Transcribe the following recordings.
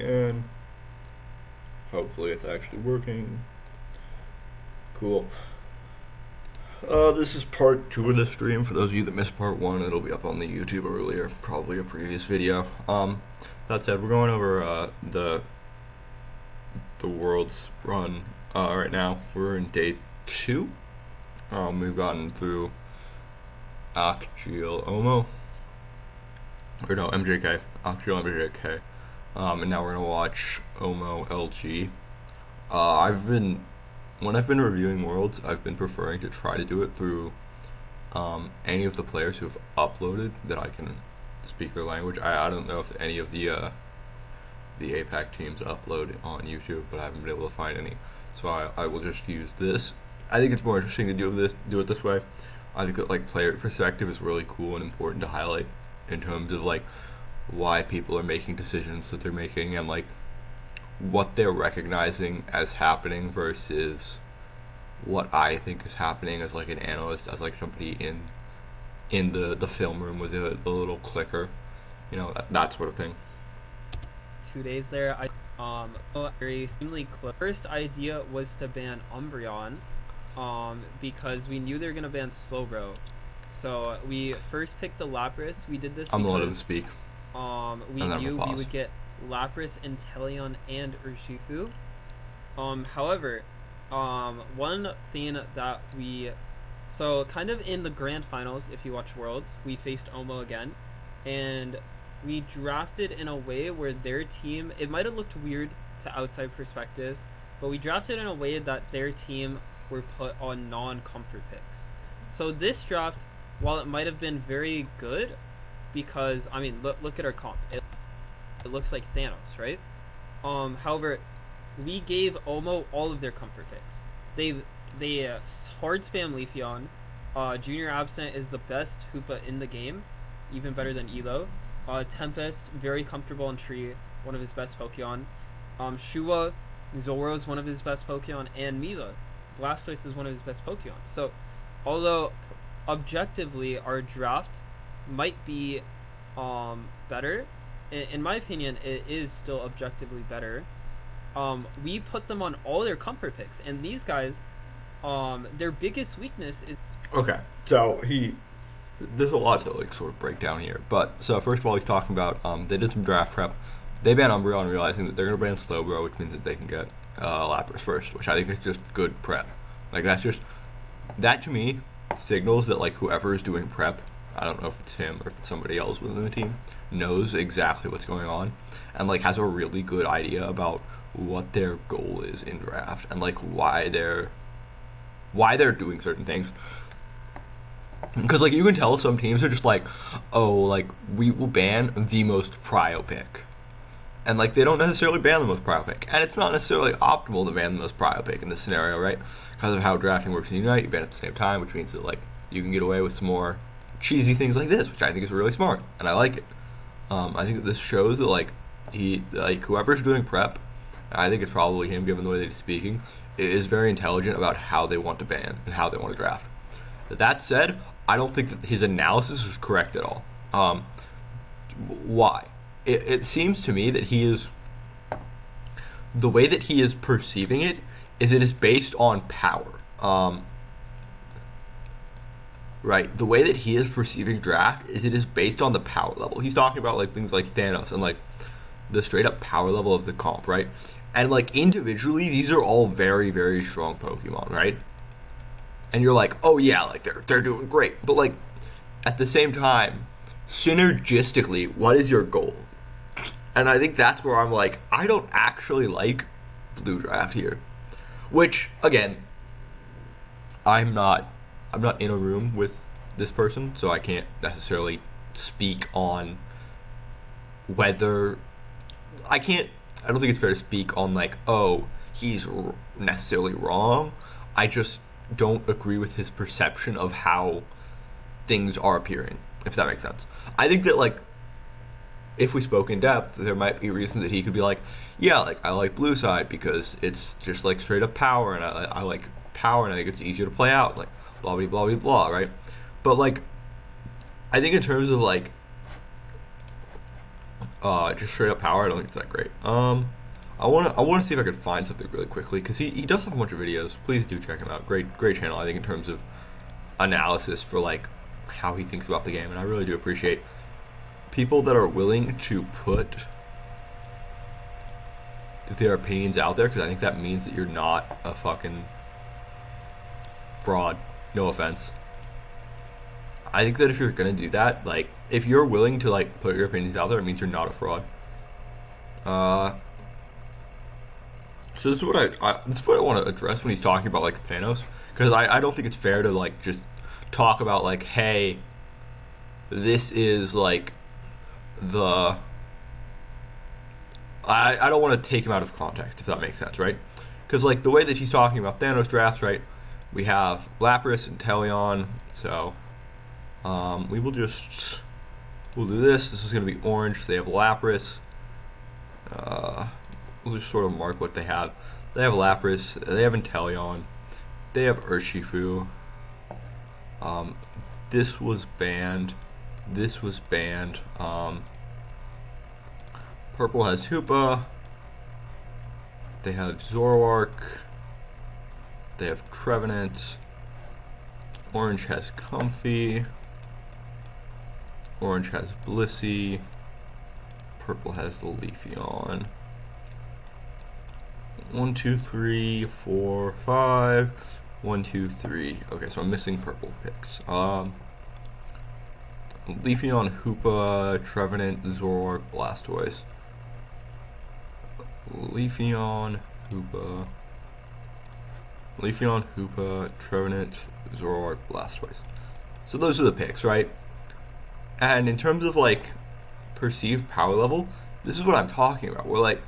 again. Hopefully it's actually working. Cool. This is part 2 of the stream. For those of you that missed part 1, it'll be up on the YouTube earlier, probably a previous video. That said, we're going over the world's run right now. We're in day 2. We've gotten through Axial OMO, or no, MJK, Axial MJK, and now we're gonna watch OMO LG. When I've been reviewing worlds, I've been preferring to try to do it through any of the players who've uploaded that I can speak their language. I don't know if any of the APAC teams upload on YouTube, but I haven't been able to find any, so I will just use this. I think it's more interesting to do it this way. I think that like player perspective is really cool and important to highlight in terms of like why people are making decisions that they're making and like what they're recognizing as happening versus what I think is happening as like an analyst, as like somebody in the film room with the little clicker, you know, that sort of thing. 2 days there, very seemingly close. First idea was to ban Umbreon, because we knew they were gonna ban Slowbro. So we first picked the Lapras. We did this I'm because gonna let him speak. We knew we would get Lapras, Inteleon, and Urshifu. However, one thing that so kind of in the grand finals, if you watch Worlds, we faced OMO again, and we drafted in a way where their team, it might have looked weird to outside perspective, but we drafted in a way that their team were put on non-comfort picks. So this draft, while it might have been very good, because I mean look at our comp, it looks like Thanos, right? However, we gave OMO all of their comfort picks. They hard spam Leafeon. Junior Absent is the best Hoopa in the game, even better than Elo. Tempest, very comfortable in Tree, one of his best Pokemon. Shua, Zoro is one of his best Pokemon, and Mila, Blastoise is one of his best Pokemon. So, although objectively our draft might be better, in my opinion, it is still objectively better. We put them on all their comfort picks, and these guys, their biggest weakness is... Okay, so there's a lot to like sort of break down here, but so first of all, he's talking about they did some draft prep. They banned Umbreon, realizing that they're gonna ban Slowbro, which means that they can get Lapras first, which I think is just good prep. Like that to me signals that like whoever is doing prep, I don't know if it's him or if it's somebody else within the team, knows exactly what's going on and like has a really good idea about what their goal is in draft and like why they're doing certain things. Because like you can tell some teams are just like, oh, like we will ban the most prio pick, and like they don't necessarily ban the most prio pick, and it's not necessarily optimal to ban the most prio pick in this scenario, right? Because of how drafting works in Unite, you ban at the same time, which means that like you can get away with some more cheesy things like this, which I think is really smart, and I like it. I think that this shows that like whoever's doing prep, I think it's probably him given the way that he's speaking, is very intelligent about how they want to ban and how they want to draft. That said, I don't think that his analysis is correct at all. Why? It seems to me that the way that he is perceiving it is based on power. Right, the way that he is perceiving draft it is based on the power level. He's talking about like things like Thanos and like the straight up power level of the comp, right? And like individually, these are all very, very strong Pokemon, right? And you're like, oh yeah, like they're doing great. But like at the same time, synergistically, what is your goal? And I think that's where I'm like, I don't actually like blue draft here. Which again, I'm not in a room with this person, so I can't necessarily speak on whether I don't think it's fair to speak on like, oh, he's necessarily wrong. I just don't agree with his perception of how things are appearing, if that makes sense. I think that like if we spoke in depth, there might be a reason that he could be like, yeah, like I like blue side because it's just like straight up power, and I like power, and I think it's easier to play out, like blah blah blah blah blah, right? But like I think in terms of like just straight up power, I don't think it's that great. I wanna see if I could find something really quickly, because he does have a bunch of videos. Please do check him out. Great channel, I think, in terms of analysis for like how he thinks about the game, and I really do appreciate people that are willing to put their opinions out there, because I think that means that you're not a fucking fraud. No offense. I think that if you're gonna do that, like, if you're willing to like put your opinions out there, it means you're not a fraud. So this is what I want to address when he's talking about like Thanos, because I don't think it's fair to like just talk about like, hey, this is like the I don't want to take him out of context, if that makes sense, right? Because like the way that he's talking about Thanos drafts, right? We have Lapras and Teleon, so we'll do this. This is going to be orange. They have Lapras. We'll just sort of mark what they have. They have Lapras. They have Inteleon. They have Urshifu. This was banned. This was banned. Purple has Hoopa. They have Zoroark. They have Trevenant. Orange has Comfy. Orange has Blissey. Purple has the leafeon. 1, 2, 3, 4, 5. 1, 2, 3. Okay, so I'm missing purple picks. Leafeon, Hoopa, Trevenant, Zoroark, Blastoise. Leafeon, Hoopa, Trevenant, Zoroark, Blastoise. So those are the picks, right? And in terms of like perceived power level, this is what I'm talking about. We're like,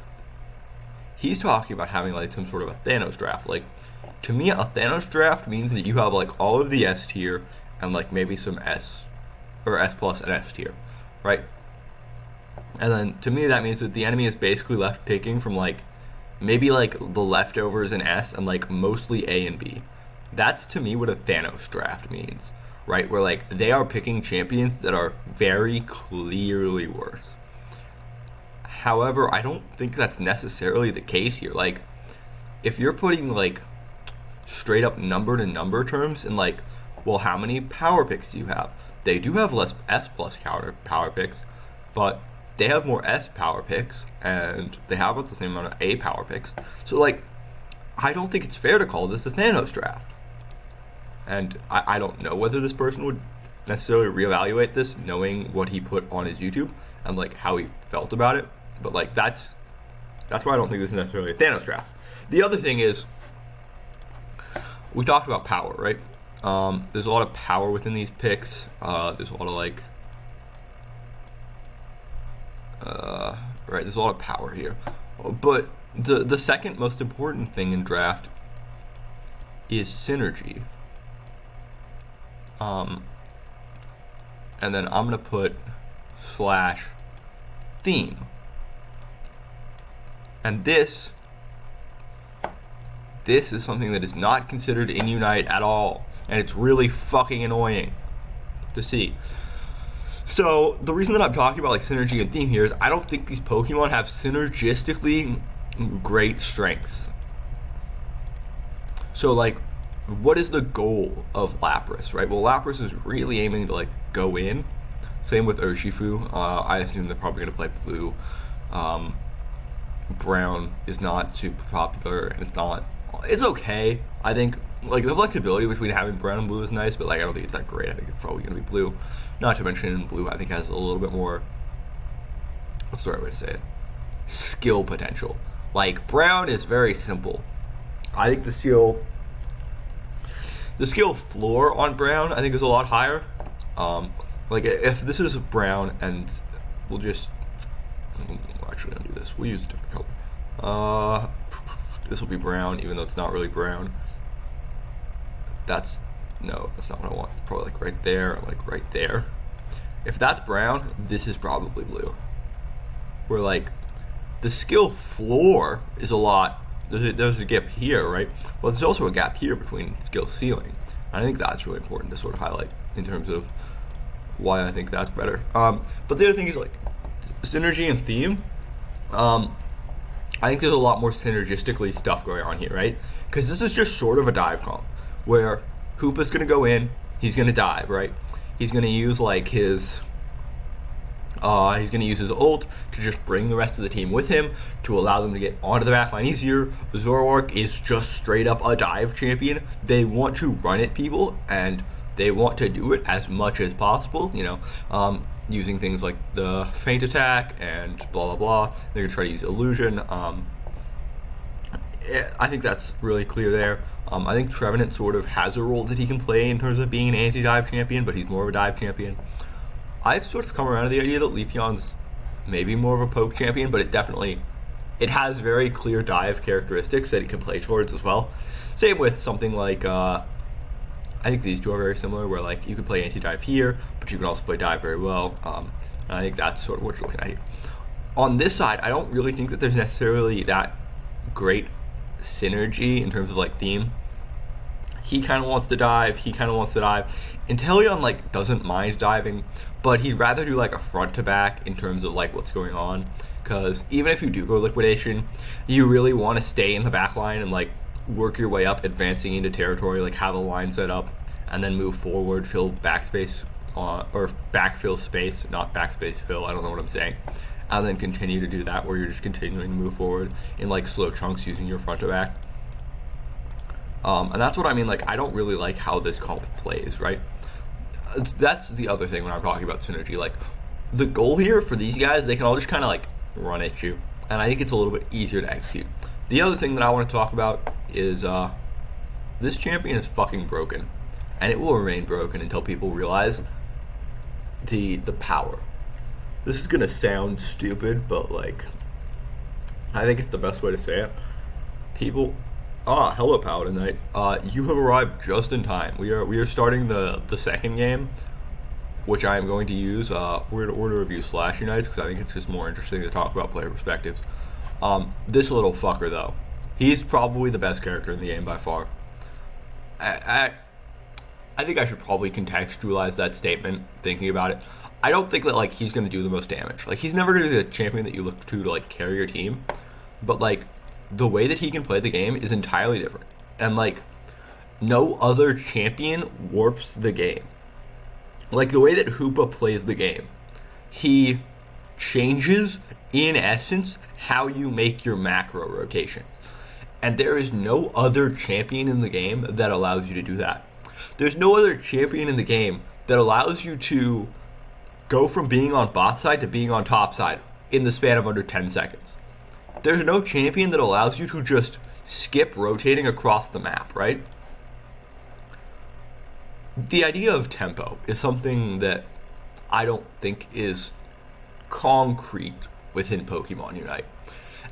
he's talking about having like some sort of a Thanos draft. Like, to me, a Thanos draft means that you have like all of the S tier and like maybe some S or S plus and S tier, right? And then to me that means that the enemy is basically left picking from like maybe like the leftovers in S and like mostly A and B. That's to me what a Thanos draft means, right? Where like they are picking champions that are very clearly worse. However, I don't think that's necessarily the case here. Like, if you're putting like straight up number to number terms and like, well, how many power picks do you have? They do have less S plus power picks, but they have more S power picks and they have about the same amount of A power picks. So like, I don't think it's fair to call this a Thanos draft. And I don't know whether this person would necessarily reevaluate this, knowing what he put on his YouTube and like how he felt about it. But like that's why I don't think this is necessarily a Thanos draft. The other thing is, we talked about power, right? There's a lot of power within these picks. There's a lot of like, right? There's a lot of power here. But the second most important thing in draft is synergy. And then I'm gonna put / theme. And this is something that is not considered in Unite at all. And it's really fucking annoying to see. So the reason that I'm talking about like synergy and theme here is I don't think these Pokemon have synergistically great strengths. So like, what is the goal of Lapras, right? Well, Lapras is really aiming to like go in. Same with Urshifu. I assume they're probably gonna play blue. Brown is not super popular, and it's okay. I think like the flexibility between having brown and blue is nice, but like I don't think it's that great. I think it's probably gonna be blue. Not to mention blue I think has a little bit more, what's the right way to say it, skill potential. Like brown is very simple. I think the skill floor on brown I think is a lot higher. Like if this is brown and we'll actually undo this. We'll use a different color. This will be brown, even though it's not really brown. That's not what I want. Probably like right there, like right there. If that's brown, this is probably blue. Where like the skill floor is a lot. There's a gap here, right? Well, there's also a gap here between skill ceiling. I think that's really important to sort of highlight in terms of why I think that's better. But the other thing is like, synergy and theme, I think there's a lot more synergistically stuff going on here, right? Because this is just sort of a dive comp where Hoopa's going to go in, he's going to dive, right? He's going to use like his ult to just bring the rest of the team with him to allow them to get onto the backline easier. Zoroark is just straight up a dive champion. They want to run at people and they want to do it as much as possible, using things like the feint attack and blah blah blah. They're going to try to use illusion. I think that's really clear there. I think Trevenant sort of has a role that he can play in terms of being an anti-dive champion, but he's more of a dive champion. I've sort of come around to the idea that Leafeon's maybe more of a poke champion, but it has very clear dive characteristics that he can play towards as well. Same with something like, I think these two are very similar, where like you can play anti-dive here, but you can also play dive very well. And I think that's sort of what you're looking at here. On this side, I don't really think that there's necessarily that great synergy in terms of like theme. He kind of wants to dive, Inteleon like doesn't mind diving, but he'd rather do like a front to back in terms of like what's going on, because even if you do go liquidation, you really want to stay in the back line and like work your way up, advancing into territory, like have a line set up and then move forward, fill backspace or backfill space, not backspace fill, I don't know what I'm saying, and then continue to do that where you're just continuing to move forward in like slow chunks using your front to back. And that's what I mean, like, I don't really like how this comp plays, right? That's the other thing when I'm talking about synergy. Like, the goal here for these guys, they can all just kind of, like, run at you. And I think it's a little bit easier to execute. The other thing that I want to talk about is this champion is fucking broken. And it will remain broken until people realize the power. This is going to sound stupid, but, like, I think it's the best way to say it. People... hello Paladin Knight. You have arrived just in time. We are starting the second game, which I am going to use. We're going to review slashunites because I think it's just more interesting to talk about player perspectives. This little fucker though, he's probably the best character in the game by far. I think I should probably contextualize that statement thinking about it. I don't think that like he's going to do the most damage. Like he's never going to be the champion that you look to like carry your team, but like the way that he can play the game is entirely different. And, like, no other champion warps the game. Like, the way that Hoopa plays the game, he changes, in essence, how you make your macro rotations. And there is no other champion in the game that allows you to do that. There's no other champion in the game that allows you to go from being on bot side to being on top side in the span of under 10 seconds. There's no champion that allows you to just skip rotating across the map, right? The idea of tempo is something that I don't think is concrete within Pokemon Unite.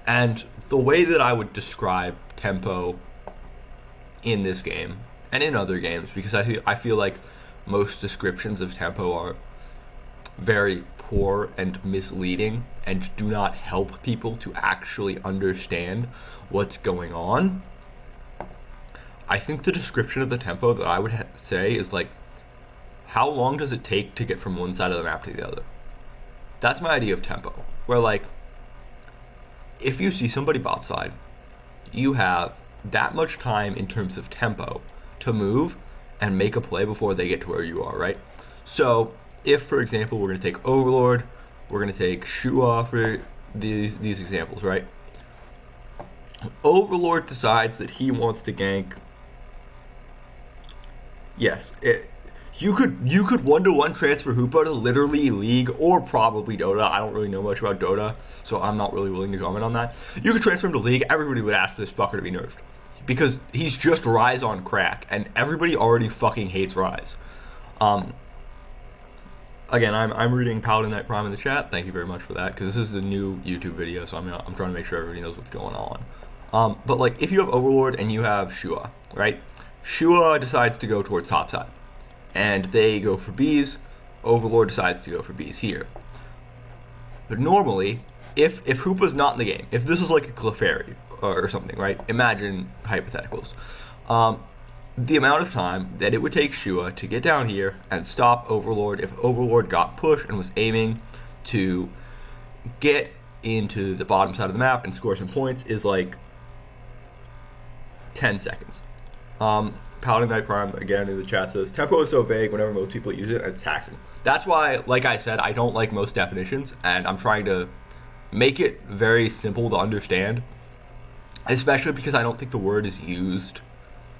And the way that I would describe tempo in this game and in other games, because I feel like most descriptions of tempo are very poor and misleading and do not help people to actually understand what's going on. I think the description of the tempo that I would say is like, how long does it take to get from one side of the map to the other? That's my idea of tempo, where like, if you see somebody bot side, you have that much time in terms of tempo to move and make a play before they get to where you are, right? So if, for example, we're going to take Overlord, we're going to take Shua for these examples, right? Overlord decides that he wants to gank. Yes, you could 1-to-1 transfer Hoopa to literally League or probably Dota. I don't really know much about Dota, so I'm not really willing to comment on that. You could transfer him to League. Everybody would ask for this fucker to be nerfed because he's just Rise on crack, and everybody already fucking hates Rise. Again, I'm reading Paladin Knight Prime in the chat. Thank you very much for that, because this is a new YouTube video, so I'm trying to make sure everybody knows what's going on. But like, if you have Overlord and you have Shua, right? Shua decides to go towards topside, and they go for Bs. Overlord decides to go for Bs here. But normally, if Hoopa's not in the game, if this is like a Clefairy or something, right? Imagine hypotheticals. The amount of time that it would take Shua to get down here and stop Overlord if Overlord got pushed and was aiming to get into the bottom side of the map and score some points is like 10 seconds. Paladin Knight Prime, again, in the chat says, tempo is so vague whenever most people use it, and it's taxing. That's why, like I said, I don't like most definitions, and I'm trying to make it very simple to understand, especially because I don't think the word is used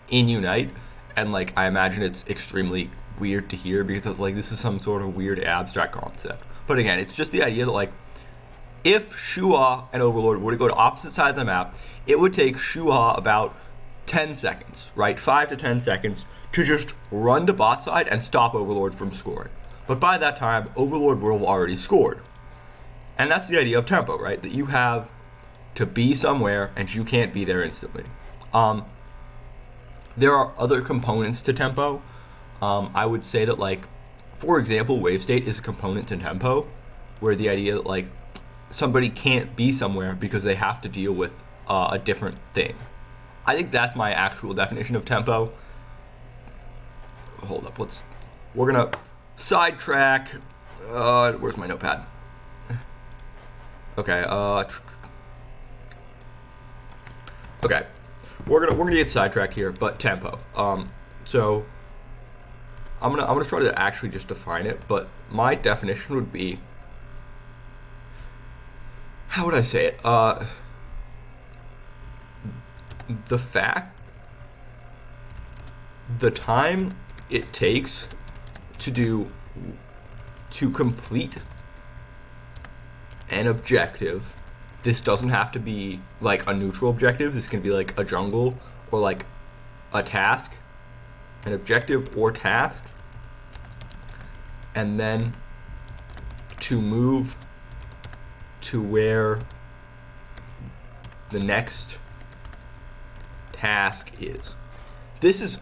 in Unite, and, like, I imagine it's extremely weird to hear because it's like, this is some sort of weird abstract concept. But again, it's just the idea that, like, if Shua and Overlord were to go to opposite sides of the map, it would take Shua about 10 seconds, right? 5 to 10 seconds to just run to bot side and stop Overlord from scoring. But by that time, Overlord will have already scored. And that's the idea of tempo, right? That you have to be somewhere and you can't be there instantly. There are other components to tempo. I would say that, like, for example, wave state is a component to tempo, where the idea that, like, somebody can't be somewhere because they have to deal with a different thing. I think that's my actual definition of tempo. Hold up, we're gonna sidetrack. Where's my notepad? Okay, okay. We're gonna get sidetracked here, but tempo. So I'm gonna try to actually just define it, but my definition would be, how would I say it? The time it takes to complete an objective. This doesn't have to be like a neutral objective. This can be like a jungle or like a task, an objective or task, and then to move to where the next task is. This is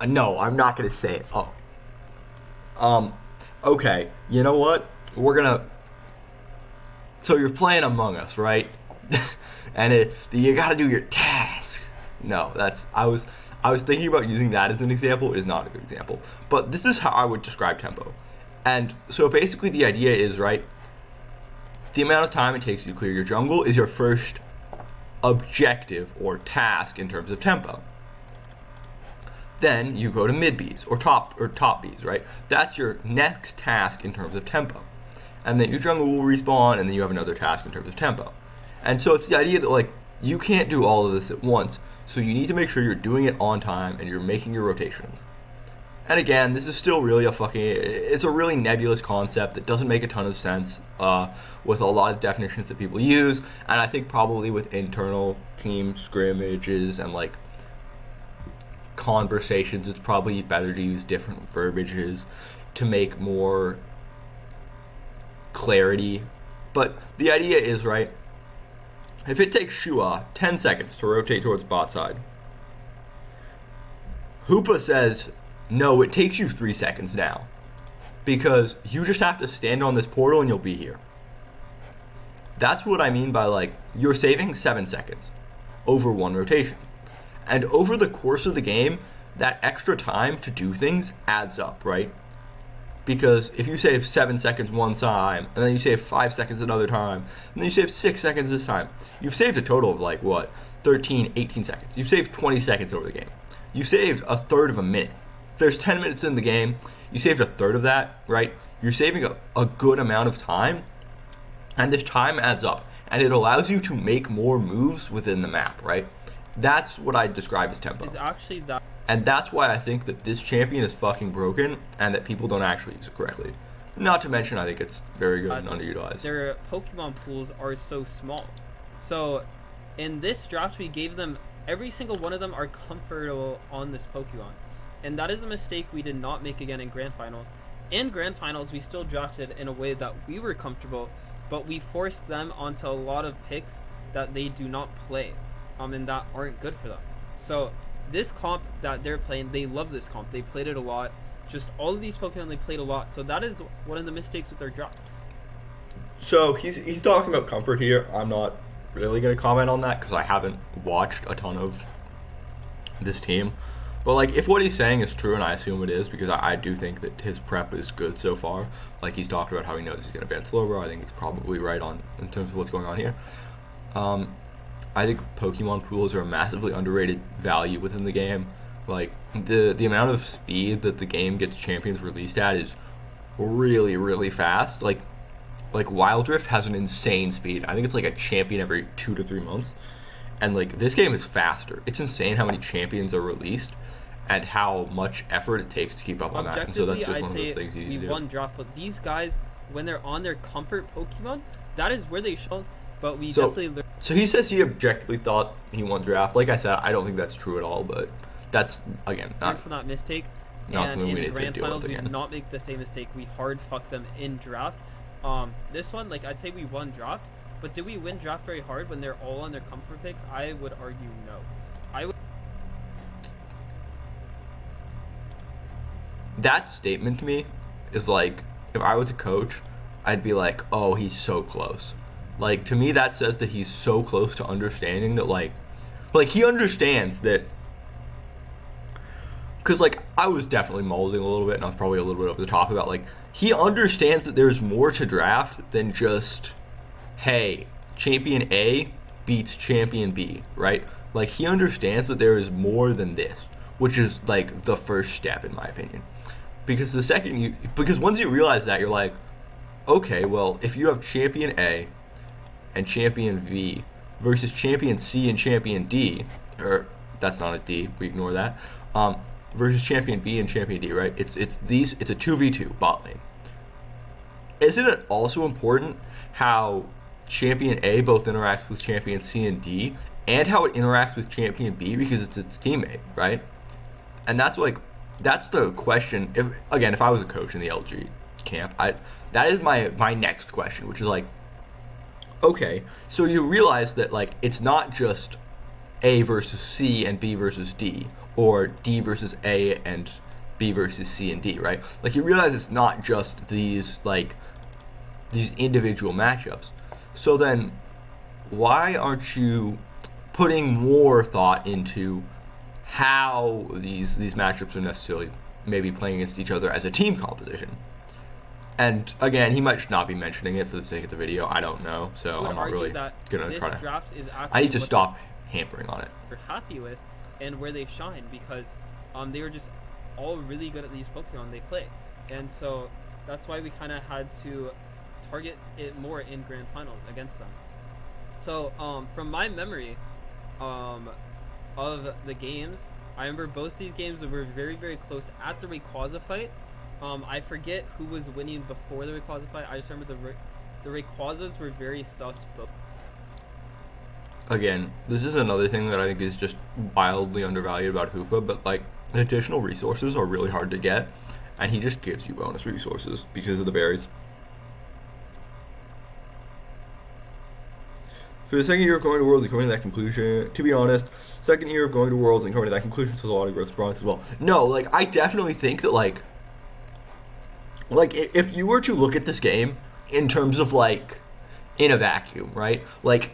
no, I'm not gonna say it. Okay, you know what? So you're playing Among Us, right? And you gotta do your tasks. No, I was thinking about using that as an example. It is not a good example, but this is how I would describe tempo. And so basically the idea is, right, the amount of time it takes you to clear your jungle is your first objective or task in terms of tempo. Then you go to mid Bs or top Bs, right? That's your next task in terms of tempo. And then your jungle will respawn, and then you have another task in terms of tempo. And so it's the idea that, like, you can't do all of this at once, so you need to make sure you're doing it on time and you're making your rotations. And again, this is still really it's a really nebulous concept that doesn't make a ton of sense with a lot of definitions that people use, and I think probably with internal team scrimmages and, like, conversations, it's probably better to use different verbiages to make more clarity. But the idea is, right, if it takes Shua 10 seconds to rotate towards bot side, Hoopa says, no, it takes you 3 seconds now, because you just have to stand on this portal and you'll be here. That's what I mean by, like, you're saving 7 seconds over one rotation. And over the course of the game, that extra time to do things adds up, right? Because if you save 7 seconds one time, and then you save 5 seconds another time, and then you save 6 seconds this time, you've saved a total of, like, what, 13, 18 seconds. You've saved 20 seconds over the game. You saved a third of a minute. There's 10 minutes in the game. You saved a third of that, right? You're saving a good amount of time, and this time adds up, and it allows you to make more moves within the map, right? That's what I describe as tempo. Is actually that. And that's why I think that this champion is fucking broken and that people don't actually use it correctly. Not to mention, I think it's very good and underutilized. Their Pokemon pools are so small. So in this draft, we gave them, every single one of them are comfortable on this Pokemon. And that is a mistake we did not make again in Grand Finals. In Grand Finals, we still drafted in a way that we were comfortable, but we forced them onto a lot of picks that they do not play, and that aren't good for them. So this comp that they're playing, they love this comp. They played it a lot. Just all of these Pokemon, they played a lot. So that is one of the mistakes with their draft. So he's talking about comfort here. I'm not really going to comment on that because I haven't watched a ton of this team. But like, if what he's saying is true, and I assume it is, because I do think that his prep is good so far. Like, he's talked about how he knows he's going to ban Slowbro. I think he's probably right on in terms of what's going on here. I think Pokemon pools are a massively underrated value within the game. Like, the amount of speed that the game gets champions released at is really, really fast. Like Wild Rift has an insane speed. I think it's like a champion every 2 to 3 months. And like, this game is faster. It's insane how many champions are released and how much effort it takes to keep up on that. And so that's just one of those things you need to do. We won draft, but these guys, when they're on their comfort Pokemon, that is where they show us. But we definitely learned. So he says he objectively thought he won draft. Like I said, I don't think that's true at all. But that's, again, not for that mistake. Not something we need to grand deal finals, with again. We did not make the same mistake. We hard fucked them in draft. This one, like, I'd say we won draft. But did we win draft very hard when they're all on their comfort picks? I would argue no. That statement to me is like, if I was a coach, I'd be like, oh, he's so close. Like, to me, that says that he's so close to understanding that, like he understands that. Because, like, I was definitely molding a little bit, and I was probably a little bit over the top about, like, he understands that there's more to draft than just, hey, champion A beats champion B, right? Like, he understands that there is more than this, which is, like, the first step, in my opinion. Because because once you realize that, you're like, okay, well, if you have champion A and champion V versus champion C and champion D, or that's not a D, we ignore that, versus champion B and champion D, right? It's a 2v2 bot lane. Isn't it also important how champion A both interacts with champion C and D, and how it interacts with champion B because it's its teammate, right? And that's the question. If I was a coach in the LG camp, that is my next question, which is like, okay, so you realize that, like, it's not just A versus C and B versus D, or D versus A and B versus C and D, right? Like, you realize it's not just these individual matchups. So then, why aren't you putting more thought into how these matchups are necessarily maybe playing against each other as a team composition? And again, he might not be mentioning it for the sake of the video. I don't know, so I'm not really gonna try to. Draft is I need to stop hampering on it. We're happy with, and where they shine, because they were just all really good at these Pokemon they play, and so that's why we kind of had to target it more in grand finals against them. So from my memory of the games, I remember both these games were very, very close at the Rayquaza fight. I forget who was winning before the Rayquaza fight. I just remember the Rayquazas were very sus. Again, this is another thing that I think is just wildly undervalued about Hoopa, but like, additional resources are really hard to get, and he just gives you bonus resources because of the berries. For the second year of going to Worlds and coming to that conclusion, to be honest, second year of going to Worlds and coming to that conclusion, so a lot of growth bronze as well. No, like, I definitely think that, like, if you were to look at this game in terms of, like, in a vacuum, right? Like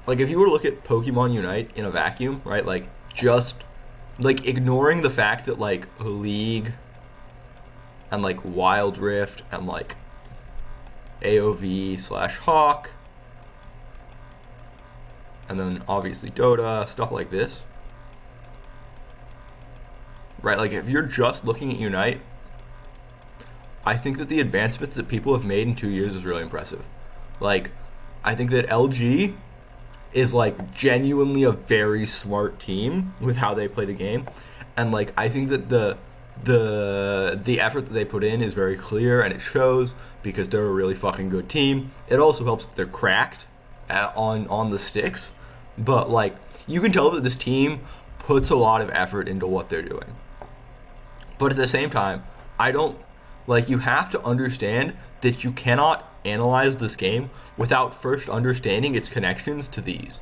if you were to look at Pokemon Unite in a vacuum, right? Like, just, like, ignoring the fact that, like, League and, like, Wild Rift and, like, AOV/HoK, and then obviously Dota, stuff like this, right? Like, if you're just looking at Unite, I think that the advancements that people have made in 2 years is really impressive. Like, I think that LG is, like, genuinely a very smart team with how they play the game, and, like, I think that the effort that they put in is very clear, and it shows because they're a really fucking good team. It also helps that they're cracked on the sticks, but, like, you can tell that this team puts a lot of effort into what they're doing. But at the same time, you have to understand that you cannot analyze this game without first understanding its connections to these.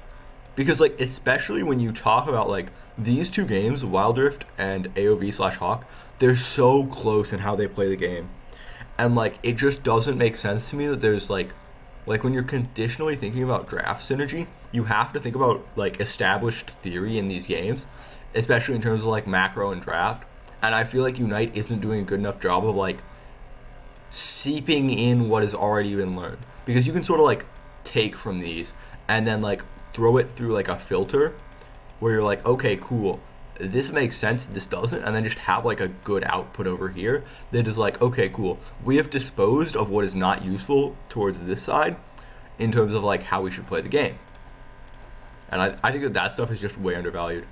Because, like, especially when you talk about, like, these two games, Wild Rift and AOV/HoK, they're so close in how they play the game. And, like, it just doesn't make sense to me that there's, like, like when you're conditionally thinking about draft synergy, you have to think about like established theory in these games, especially in terms of like macro and draft. And I feel like Unite isn't doing a good enough job of like seeping in what has already been learned, because you can sort of like take from these and then like throw it through like a filter where you're like, okay, cool, this makes sense, this doesn't, and then just have like a good output over here that is like, okay, cool, we have disposed of what is not useful towards this side in terms of like how we should play the game. And I think that stuff is just way undervalued.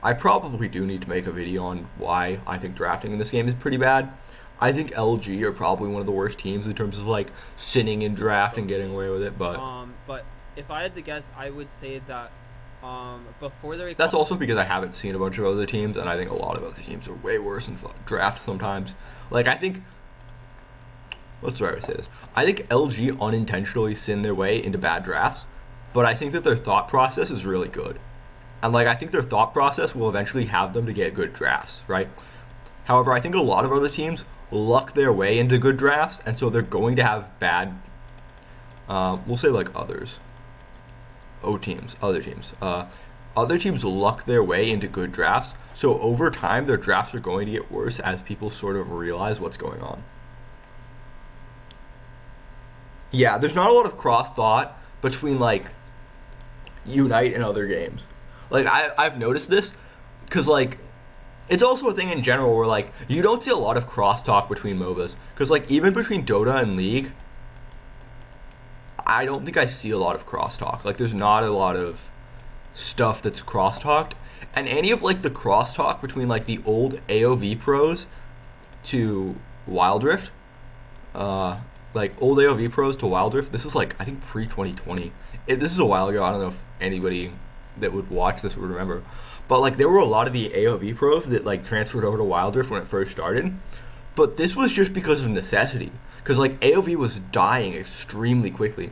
I probably do need to make a video on why I think drafting in this game is pretty bad. I think LG are probably one of the worst teams in terms of like sitting in draft and getting away with it, but if I had to guess, I would say that before the that's also because I haven't seen a bunch of other teams, and I think a lot of other teams are way worse in draft sometimes. Like, I think, what's the right way to say this? I think LG unintentionally sin their way into bad drafts, but I think that their thought process is really good. And like, I think their thought process will eventually have them to get good drafts, right? However, I think a lot of other teams luck their way into good drafts, and so they're going to have bad, we'll say like others. Other teams luck their way into good drafts, so over time their drafts are going to get worse as people sort of realize what's going on. Yeah, there's not a lot of cross thought between like Unite and other games. Like I've noticed this because like it's also a thing in general where like you don't see a lot of crosstalk between MOBAs, because like even between Dota and League, I don't think I see a lot of crosstalk. Like, there's not a lot of stuff that's crosstalked. And any of like the crosstalk between like the old AOV pros to Wild Rift, like old AOV pros to Wild Rift, this is like I think pre-2020. This is a while ago. I don't know if anybody that would watch this would remember, but like there were a lot of the AOV pros that like transferred over to Wild Rift when it first started. But this was just because of necessity, because like AOV was dying extremely quickly.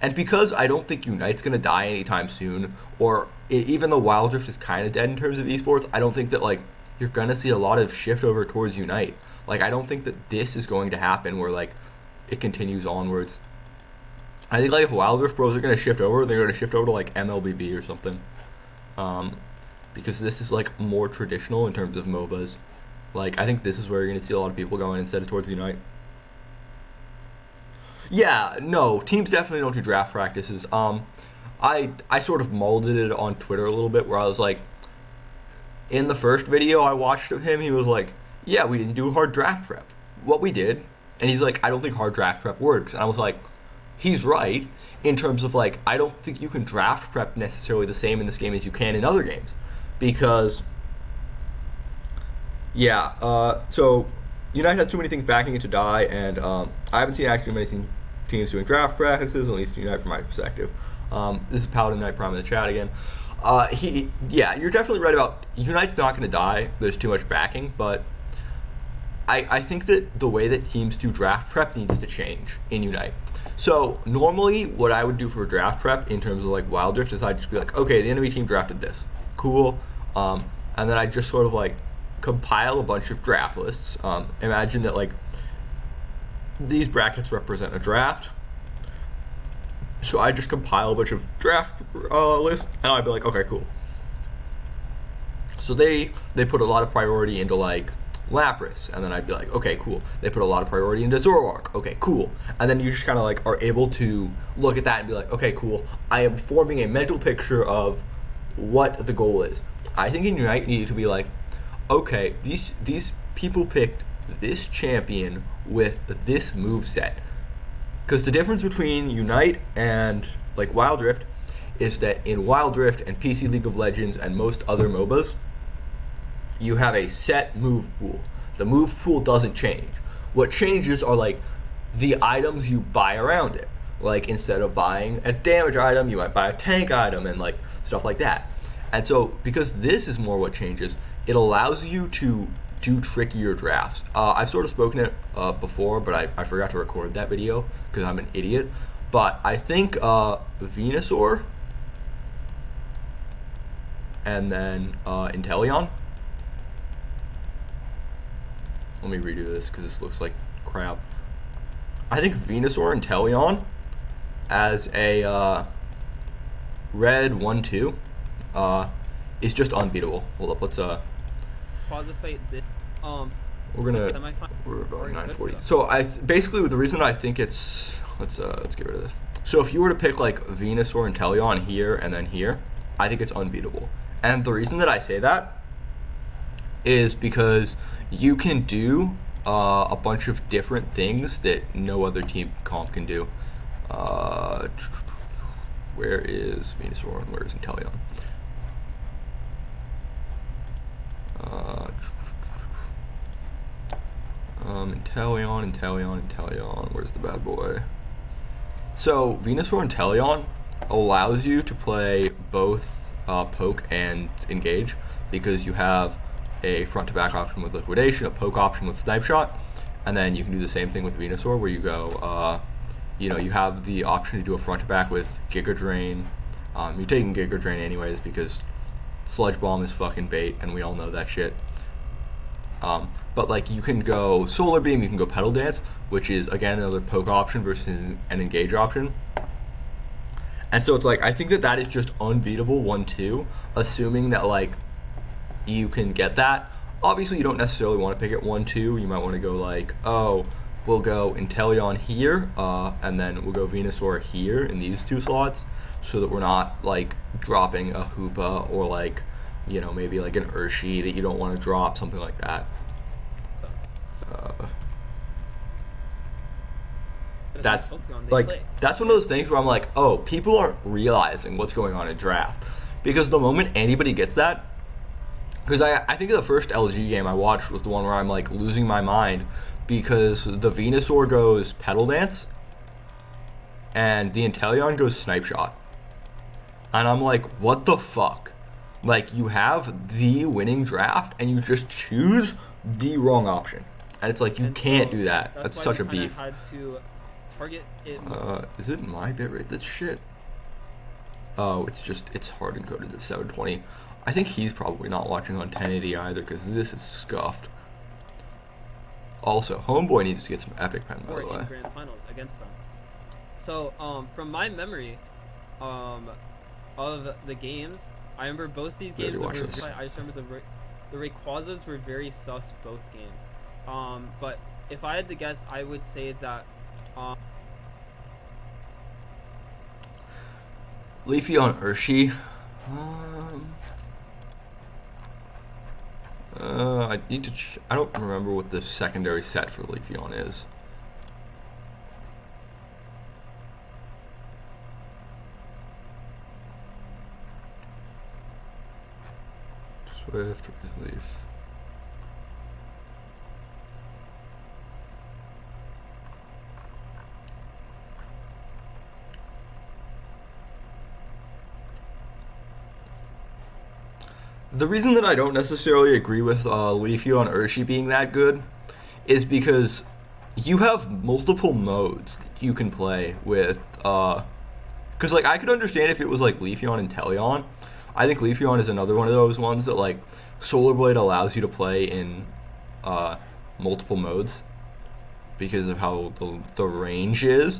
And because I don't think Unite's going to die anytime soon, or even though Wild Rift is kind of dead in terms of esports, I don't think that like you're going to see a lot of shift over towards Unite. Like, I don't think that this is going to happen where like it continues onwards. I think like if Wild Rift pros are going to shift over, they're going to shift over to like MLBB or something. Because this is like more traditional in terms of MOBAs. Like, I think this is where you're going to see a lot of people going instead of towards Unite. Yeah, no, teams definitely don't do draft practices. I sort of molded it on Twitter a little bit, where I was like, in the first video I watched of him, he was like, yeah, we didn't do hard draft prep. What we did, and he's like, I don't think hard draft prep works. And I was like, he's right, in terms of like, I don't think you can draft prep necessarily the same in this game as you can in other games. Because, yeah, so Unite has too many things backing it to die, and I haven't seen actually many teams doing draft practices, at least Unite from my perspective. This is Paladin Knight Prime in the chat again. Yeah, you're definitely right about Unite's not going to die. There's too much backing, but I think that the way that teams do draft prep needs to change in Unite. So normally what I would do for draft prep in terms of like Wild Rift is I'd just be like, okay, the enemy team drafted this. Cool. And then I just sort of like compile a bunch of draft lists. Imagine that like these brackets represent a draft. So I just compile a bunch of draft lists, and I'd be like, okay, cool. So they put a lot of priority into like Lapras, and then I'd be like, okay, cool. They put a lot of priority into Zoroark. Okay, cool. And then you just kind of like are able to look at that and be like, okay, cool. I am forming a mental picture of what the goal is. I think in Unite you need to be like, okay, these people picked this champion with this move set. Because the difference between Unite and like Wild Rift is that in Wild Rift and PC League of Legends and most other MOBAs, you have a set move pool. The move pool doesn't change. What changes are like the items you buy around it. Like instead of buying a damage item, you might buy a tank item and like stuff like that. And so because this is more what changes, it allows you to do trickier drafts. I've sort of spoken it before, but I forgot to record that video because I'm an idiot. But I think Venusaur and then Inteleon. Let me redo this because this looks like crap. I think Venusaur, Inteleon, as a red 1/2 is just unbeatable. Hold up, let's Quasi-fight this. We're about 940. So basically the reason I think it's let's get rid of this. So if you were to pick like Venusaur and Teleon here and then here, I think it's unbeatable. And the reason that I say that is because you can do a bunch of different things that no other team comp can do. Where is Venusaur and where is Inteleon? Inteleon, where's the bad boy? So Venusaur and Inteleon allows you to play both poke and engage, because you have a front to back option with liquidation, a poke option with snipe shot, and then you can do the same thing with Venusaur where you go, you have the option to do a front to back with Giga Drain. You're taking Giga Drain anyways because Sludge Bomb is fucking bait, and we all know that shit. But like you can go Solar Beam, you can go Petal Dance, which is again another poke option versus an engage option. And so it's like, I think that is just unbeatable 1/2, assuming that like you can get that. Obviously you don't necessarily want to pick it 1/2. You might want to go like, oh, we'll go Inteleon here, and then we'll go Venusaur here in these two slots, so that we're not like dropping a Hoopa or like, maybe like an Urshi that you don't want to drop, something like that. That's like, that's one of those things where I'm like, oh, people aren't realizing what's going on in draft, because the moment anybody gets that, because I think the first LG game I watched was the one where I'm like losing my mind because the Venusaur goes Petal Dance and the Inteleon goes Snipe Shot, and I'm like, what the fuck? Like, you have the winning draft and you just choose the wrong option, and it's like, you can't do that. That's such a beef. Had to target it. Is it my bitrate that's shit? Oh, it's hard encoded at 720. I think he's probably not watching on 1080 either, because this is scuffed. Also, Homeboy needs to get some epic pen, by the way. In grand finals against them. So, from my memory, of the games, I remember both these games. I just remember the Rayquazas were very sus both games. But if I had to guess, I would say that. Leafeon Urshi. I need to. I don't remember what the secondary set for Leafeon is. Swift Leaf. The reason that I don't necessarily agree with Leafeon Urshi being that good is because you have multiple modes that you can play with. Because like, I could understand if it was like Leafeon and Teleon. I think Leafeon is another one of those ones that like Solar Blade allows you to play in multiple modes because of how the range is.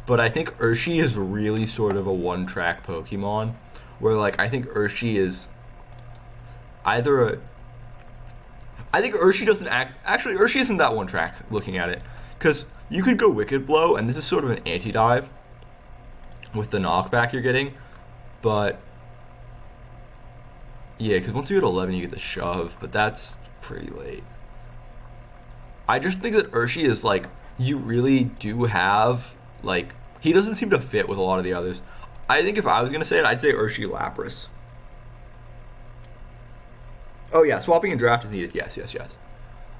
But I think Urshi is really sort of a one-track Pokemon, where like I think Urshi is either I think Urshi doesn't actually Urshi isn't that one track looking at it, because you could go Wicked Blow, and this is sort of an anti-dive with the knockback you're getting, but yeah, because once you hit 11 you get the shove, but that's pretty late. I just think that Urshi is like, you really do have like, he doesn't seem to fit with a lot of the others. I think if I was gonna say it, I'd say Urshi Lapras. Oh yeah, swapping and draft is needed. Yes.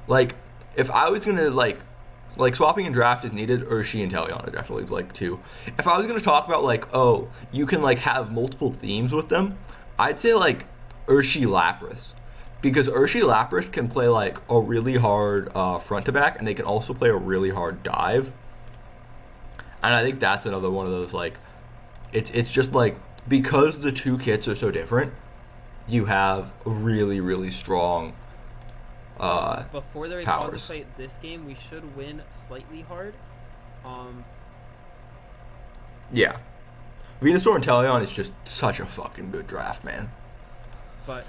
Like, if I was gonna like swapping and draft is needed, Urshi and Teleon are definitely like two. If I was gonna talk about like, oh, you can like have multiple themes with them, I'd say like Urshi Lapras, because Urshi Lapras can play like a really hard front to back, and they can also play a really hard dive. And I think that's another one of those like, it's just like, because the two kits are so different, you have really, really strong before the Rayquaza fight this game, we should win slightly hard. Yeah. Venusaur and Teleon is just such a fucking good draft, man. But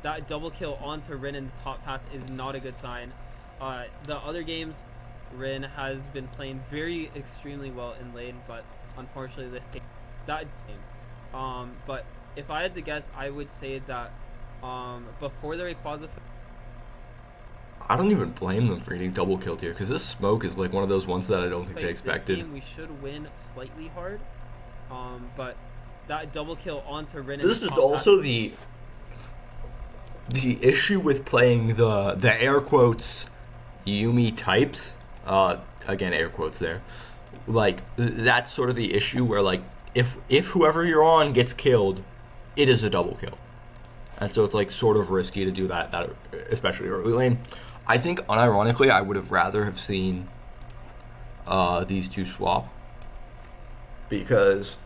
that double kill onto Rin in the top path is not a good sign. The other games, Rin has been playing very extremely well in lane, but unfortunately this game, but if I had to guess, I would say that before the Rayquaza, I don't even blame them for getting double killed here, because this smoke is like one of those ones that I don't think they expected. This game we should win slightly hard, but that double kill onto Rin. This is also the issue with playing the air quotes Yumi types. Again, air quotes there. Like, that's sort of the issue where, like, if whoever you're on gets killed, it is a double kill. And so it's, like, sort of risky to do that especially early lane. I think, unironically, I would have rather have seen these two swap. Because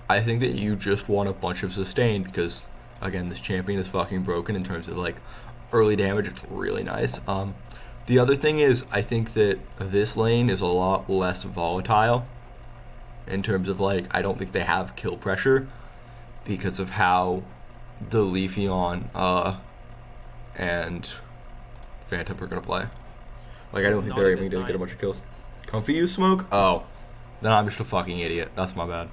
I think that you just want a bunch of sustain, because, again, this champion is fucking broken in terms of, like, early damage. It's really nice. The other thing is, I think that this lane is a lot less volatile in terms of, like, I don't think they have kill pressure because of how the leafeon and Phantom are going to play. Like, I don't think they're even going to get a bunch of kills. Comfy use smoke? Oh. Then I'm just a fucking idiot. That's my bad.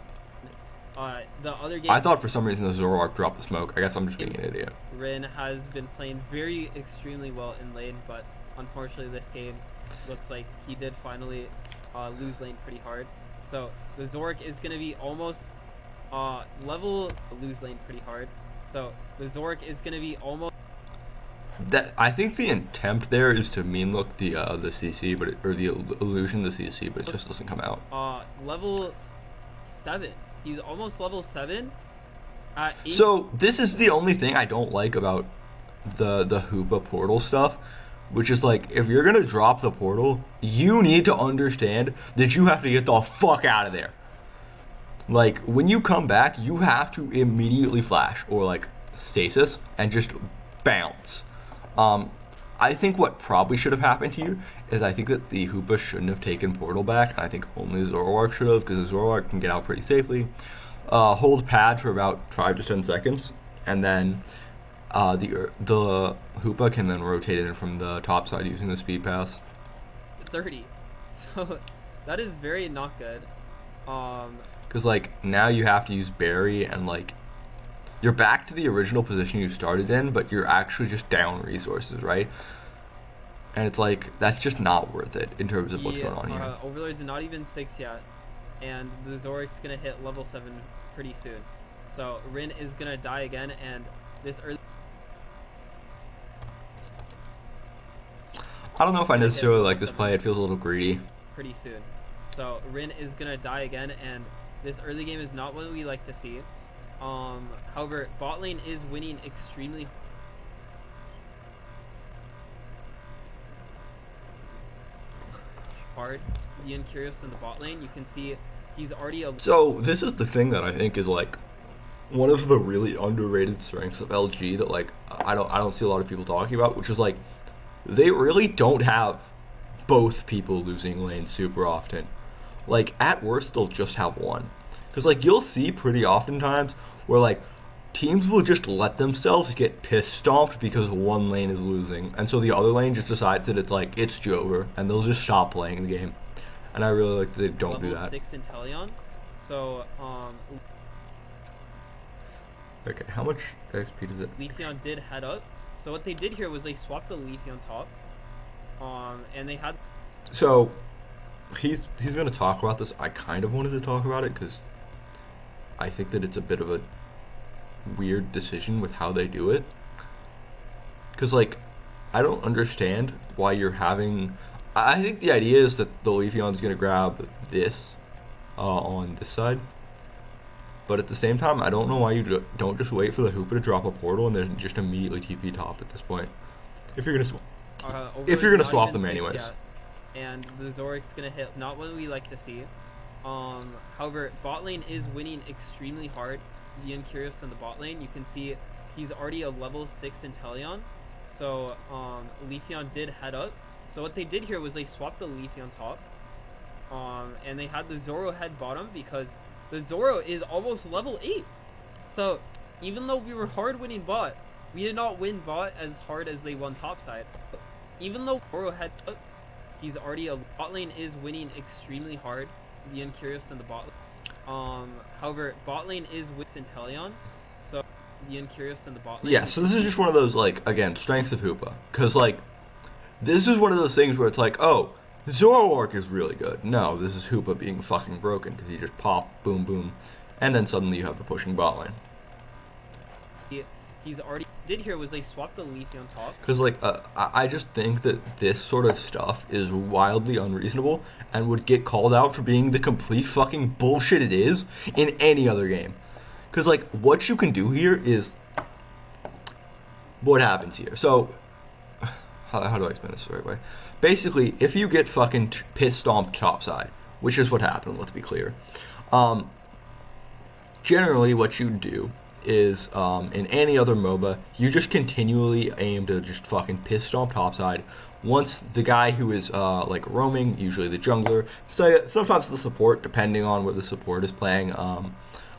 The other game, I thought for some reason the Zoroark dropped the smoke. I guess I'm just being an idiot. Rin has been playing very extremely well in lane, but unfortunately this game looks like he did finally lose lane pretty hard. So the Zoroark is going to be almost lose lane pretty hard. So the Zoroark is going to be almost... That I think the intent there is to mean look the CC, but or the illusion the CC, but it just doesn't come out. Level 7. He's almost level 7. So this is the only thing I don't like about the Hoopa portal stuff, which is like, if you're gonna drop the portal, you need to understand that you have to get the fuck out of there. Like, when you come back, you have to immediately flash or like stasis and just bounce. I think what probably should have happened to you is I think that the Hoopa shouldn't have taken portal back. I think only the Zoroark should have, because the Zoroark can get out pretty safely. Hold pad for about 5 to 10 seconds, and then the Hoopa can then rotate in from the top side using the speed pass. 30. So that is very not good. Because like now you have to use Berry, and like you're back to the original position you started in, but you're actually just down resources, right? And it's like, that's just not worth it in terms of what's going on here. Overlords are not even 6 yet, and the Zoroark's gonna hit level 7 pretty soon. So Rin is gonna die again, and this early... I don't know if I necessarily like this play. It feels a little greedy. Pretty soon. So Rin is gonna die again, and this early game is not what we like to see. However, bot lane is winning extremely hard. The Incurious in the bot lane, you can see he's already So this is the thing that I think is like one of the really underrated strengths of LG that like I don't see a lot of people talking about, which is like they really don't have both people losing lane super often. Like, at worst they'll just have one. Because like you'll see pretty oftentimes where like teams will just let themselves get piss stomped because one lane is losing, and so the other lane just decides that it's like it's Jover, and they'll just stop playing the game. And I really like that they don't do that. Level 6 Inteleon. So okay, how much XP does it? Leafeon did head up. So what they did here was they swapped the Leafeon top. And they had... So he's gonna talk about this. I kind of wanted to talk about it because I think that it's a bit of a weird decision with how they do it. Because like, I don't understand why you're having... I think the idea is that the Leafeon's gonna grab this on this side. But at the same time, I don't know why you don't just wait for the Hoopa to drop a portal and then just immediately TP top at this point. If you're gonna swap them anyways. Yet, and the Zoroark's gonna hit, not what we like to see. However, bot lane is winning extremely hard. The Incurious in the bot lane, you can see he's already a level 6 Inteleon. So Leafeon did head up. So what they did here was they swapped the Leafeon top. And they had the Zoro head bottom because the Zoro is almost level 8. So even though we were hard winning bot, we did not win bot as hard as they won topside. Even though Zoro had, he's already a bot lane is winning extremely hard. The Incurious in the bot lane. However, bot lane is with Centellion, so the Incurious in the bot lane. Yeah, so this is just one of those, like, again, strengths of Hoopa. Because, like, this is one of those things where it's like, oh, Zoroark is really good. No, this is Hoopa being fucking broken because he just pop, boom, boom, and then suddenly you have a pushing bot lane. He's already did here was they swapped the leafeon top. Because, like, I just think that this sort of stuff is wildly unreasonable and would get called out for being the complete fucking bullshit it is in any other game. Because, like, what you can do here is what happens here. So, how do I explain this the right way? Basically, if you get fucking piss stomped topside, which is what happened, let's be clear, generally what you do is, in any other MOBA, you just continually aim to just fucking piss stomp topside. Once the guy who is, like, roaming, usually the jungler, so sometimes the support, depending on what the support is playing,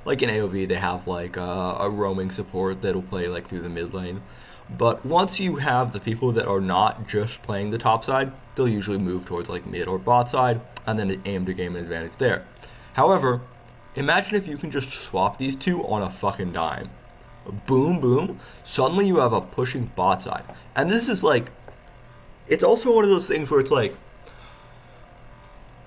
like in AoV, they have, like, a roaming support that'll play, like, through the mid lane. But once you have the people that are not just playing the top side, they'll usually move towards, like, mid or bot side, and then aim to gain an advantage there. However, imagine if you can just swap these two on a fucking dime. Boom, boom. Suddenly you have a pushing bot side. And this is like, it's also one of those things where it's like,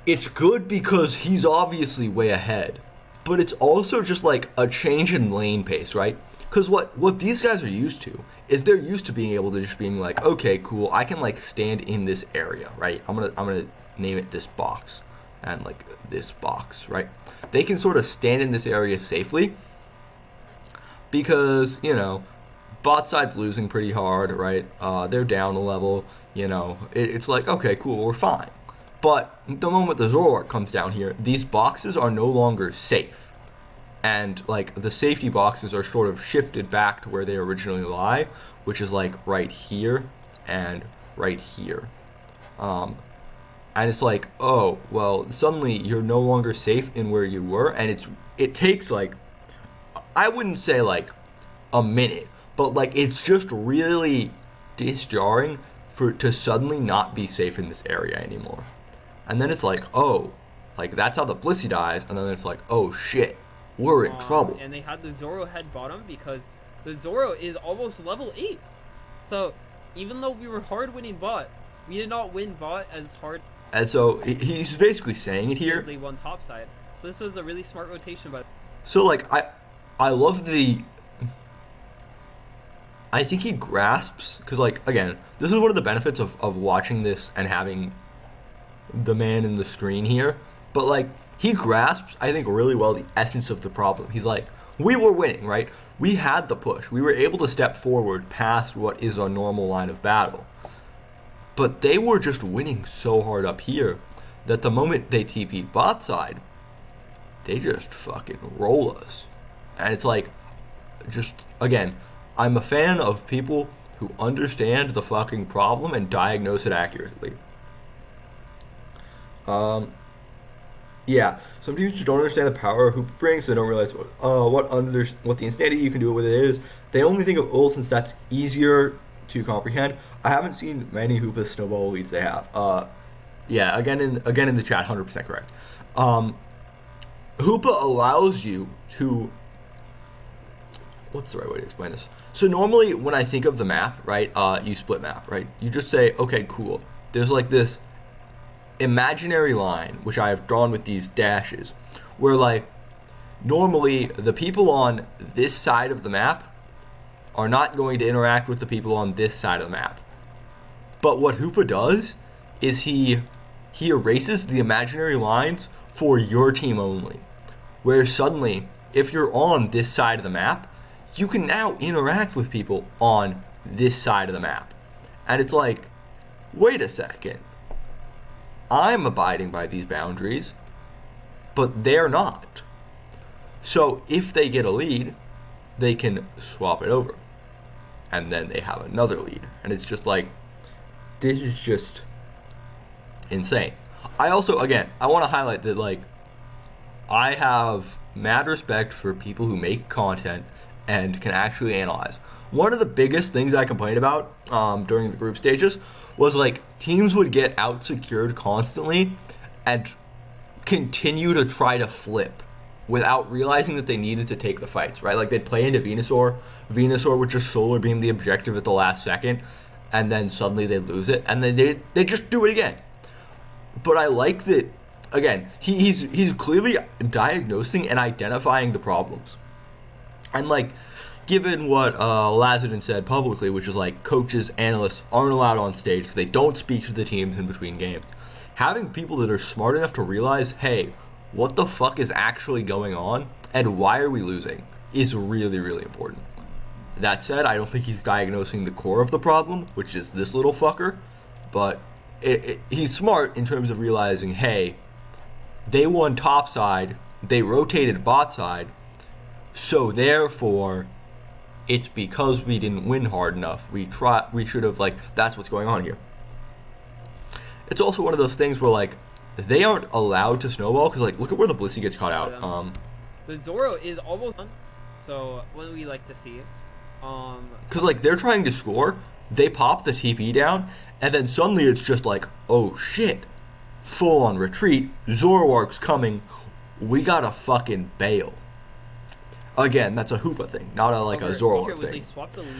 it's good because he's obviously way ahead. But it's also just like a change in lane pace, right? Because what these guys are used to is they're used to being able to just being like, okay, cool, I can like stand in this area, right? I'm gonna name it this box. And like this box, right? They can sort of stand in this area safely because, you know, bot side's losing pretty hard, right? They're down a level, you know, it's like, okay, cool, we're fine. But the moment the Zoroark comes down here, these boxes are no longer safe. And like the safety boxes are sort of shifted back to where they originally lie, which is like right here and right here. And it's like, oh, well, suddenly you're no longer safe in where you were, and it takes like, I wouldn't say like a minute, but like it's just really disjarring to suddenly not be safe in this area anymore. And then it's like, oh, like that's how the Blissey dies, and then it's like, oh shit, we're in trouble. And they had the Zoro head bottom because the Zoro is almost level 8. So even though we were hard winning bot, we did not win bot as hard. And so he's basically saying it here. They won topside. So this was a really smart rotation. But so like I love I think he grasps, because like again, this is one of the benefits of watching this and having the man in the screen here. But like he grasps, I think, really well the essence of the problem. He's like, we were winning, right? We had the push. We were able to step forward past what is a normal line of battle. But they were just winning so hard up here that the moment they TP'd bot side, they just fucking roll us. And it's like, just, again, I'm a fan of people who understand the fucking problem and diagnose it accurately. Yeah, some teams just don't understand the power Hoopa brings. They don't realize what the insanity you can do with it is. They only think of ult since that's easier to comprehend. I haven't seen many Hoopa snowball leads they have. Yeah, again in the chat, 100% correct. Hoopa allows you to, what's the right way to explain this? So normally when I think of the map, right, you split map, right? You just say, okay, cool. There's like this imaginary line, which I have drawn with these dashes, where like normally the people on this side of the map are not going to interact with the people on this side of the map. But what Hoopa does is he erases the imaginary lines for your team only. Where suddenly, if you're on this side of the map, you can now interact with people on this side of the map. And it's like, wait a second. I'm abiding by these boundaries, but they're not. So if they get a lead, they can swap it over. And then they have another lead. And it's just like, this is just insane. I also, again, I want to highlight that, like, I have mad respect for people who make content and can actually analyze. One of the biggest things I complained about during the group stages was, like, teams would get out-secured constantly and continue to try to flip without realizing that they needed to take the fights, right? Like, they'd play into Venusaur. Venusaur would just solar beam the objective at the last second, and then suddenly they'd lose it, and then they just do it again. But I like that, again, he's clearly diagnosing and identifying the problems. And, like, given what Lazardin said publicly, which is, like, coaches, analysts aren't allowed on stage because they don't speak to the teams in between games. Having people that are smart enough to realize, hey, what the fuck is actually going on and why are we losing is really, really important. That said, I don't think he's diagnosing the core of the problem, which is this little fucker, but he's smart in terms of realizing, hey, they won top side, they rotated bot side, so therefore it's because we didn't win hard enough. We should have, like, that's what's going on here. It's also one of those things where, like, they aren't allowed to snowball because, like, look at where the Blissey gets caught out. The Zoro is almost done, so what do we like to see? Because, like, they're trying to score, they pop the TP down, and then suddenly it's just like, oh shit, full on retreat, Zoroark's coming, we gotta fucking bail. Again, that's a Hoopa thing, not a Zoroark thing.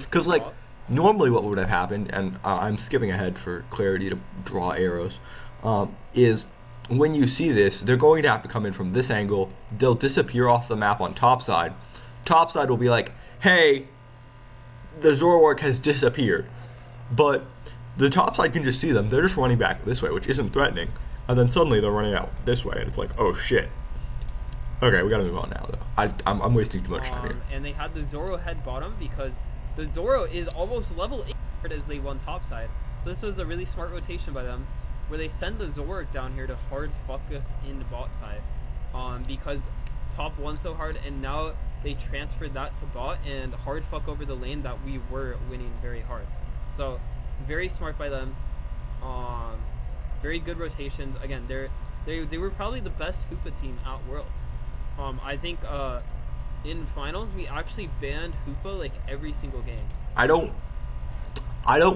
Because, like, normally what would have happened, and I'm skipping ahead for clarity to draw arrows, is when you see this, they're going to have to come in from this angle, they'll disappear off the map on topside. Topside will be like, hey, the Zoroark has disappeared. But the topside can just see them, they're just running back this way, which isn't threatening, and then suddenly they're running out this way, and it's like, oh shit. Okay, we gotta move on now, though. I'm wasting too much time here. And they had the Zoro head bottom because the Zoro is almost level 8 as they won topside. So this was a really smart rotation by them, where they send the Zoroark down here to hard fuck us in the bot side. Because top won so hard, and now they transferred that to bot and hard fuck over the lane that we were winning very hard. So very smart by them. Very good rotations. Again, they were probably the best Hoopa team at World. I think in finals we actually banned Hoopa like every single game. I don't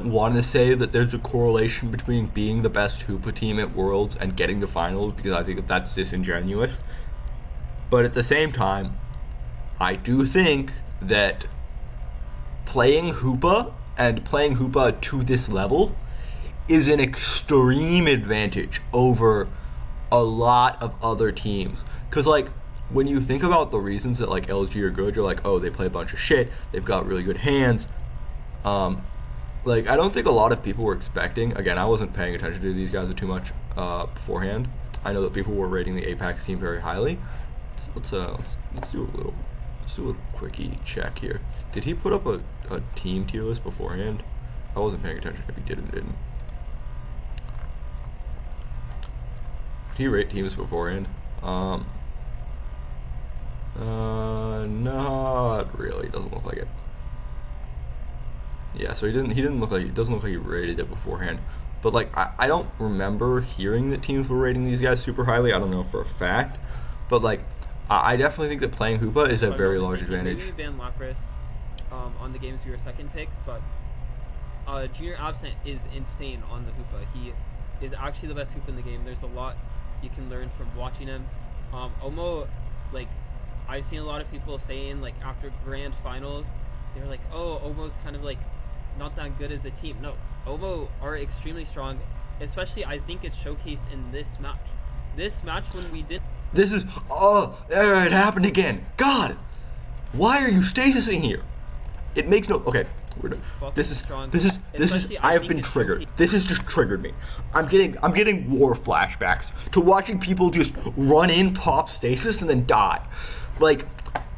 want to say that there's a correlation between being the best Hoopa team at Worlds and getting to finals, because I think that's disingenuous. But at the same time, I do think that playing Hoopa and playing Hoopa to this level is an extreme advantage over a lot of other teams. Because, like, when you think about the reasons that, like, LG are good, you're like, oh, they play a bunch of shit, they've got really good hands. Like, I don't think a lot of people were expecting, again, I wasn't paying attention to these guys too much beforehand. I know that people were rating the Apex team very highly. Let's do a quickie check here. Did he put up a team tier list beforehand? I wasn't paying attention if he did or didn't. Did he rate teams beforehand? Not really. Doesn't look like it. Yeah, so he doesn't look like he rated it beforehand. But, like, I don't remember hearing that teams were rating these guys super highly. I don't know for a fact. But, like, I definitely think that playing Hoopa is a very large advantage. Maybe we banned lapras on the games we were second pick, but Junior Absent is insane on the Hoopa. He is actually the best Hoopa in the game. There's a lot you can learn from watching him. OMO, like, I've seen a lot of people saying, like, after grand finals, they're like, oh, OMO's kind of, like, not that good as a team. No, OMO are extremely strong, especially I think it's showcased in this match. This match when we did... This is... Oh, it happened again. God! Why are you stasising here? It makes no... Okay, we're done. This is... I have been triggered. This has just triggered me. I'm getting war flashbacks to watching people just run in, pop stasis, and then die. Like...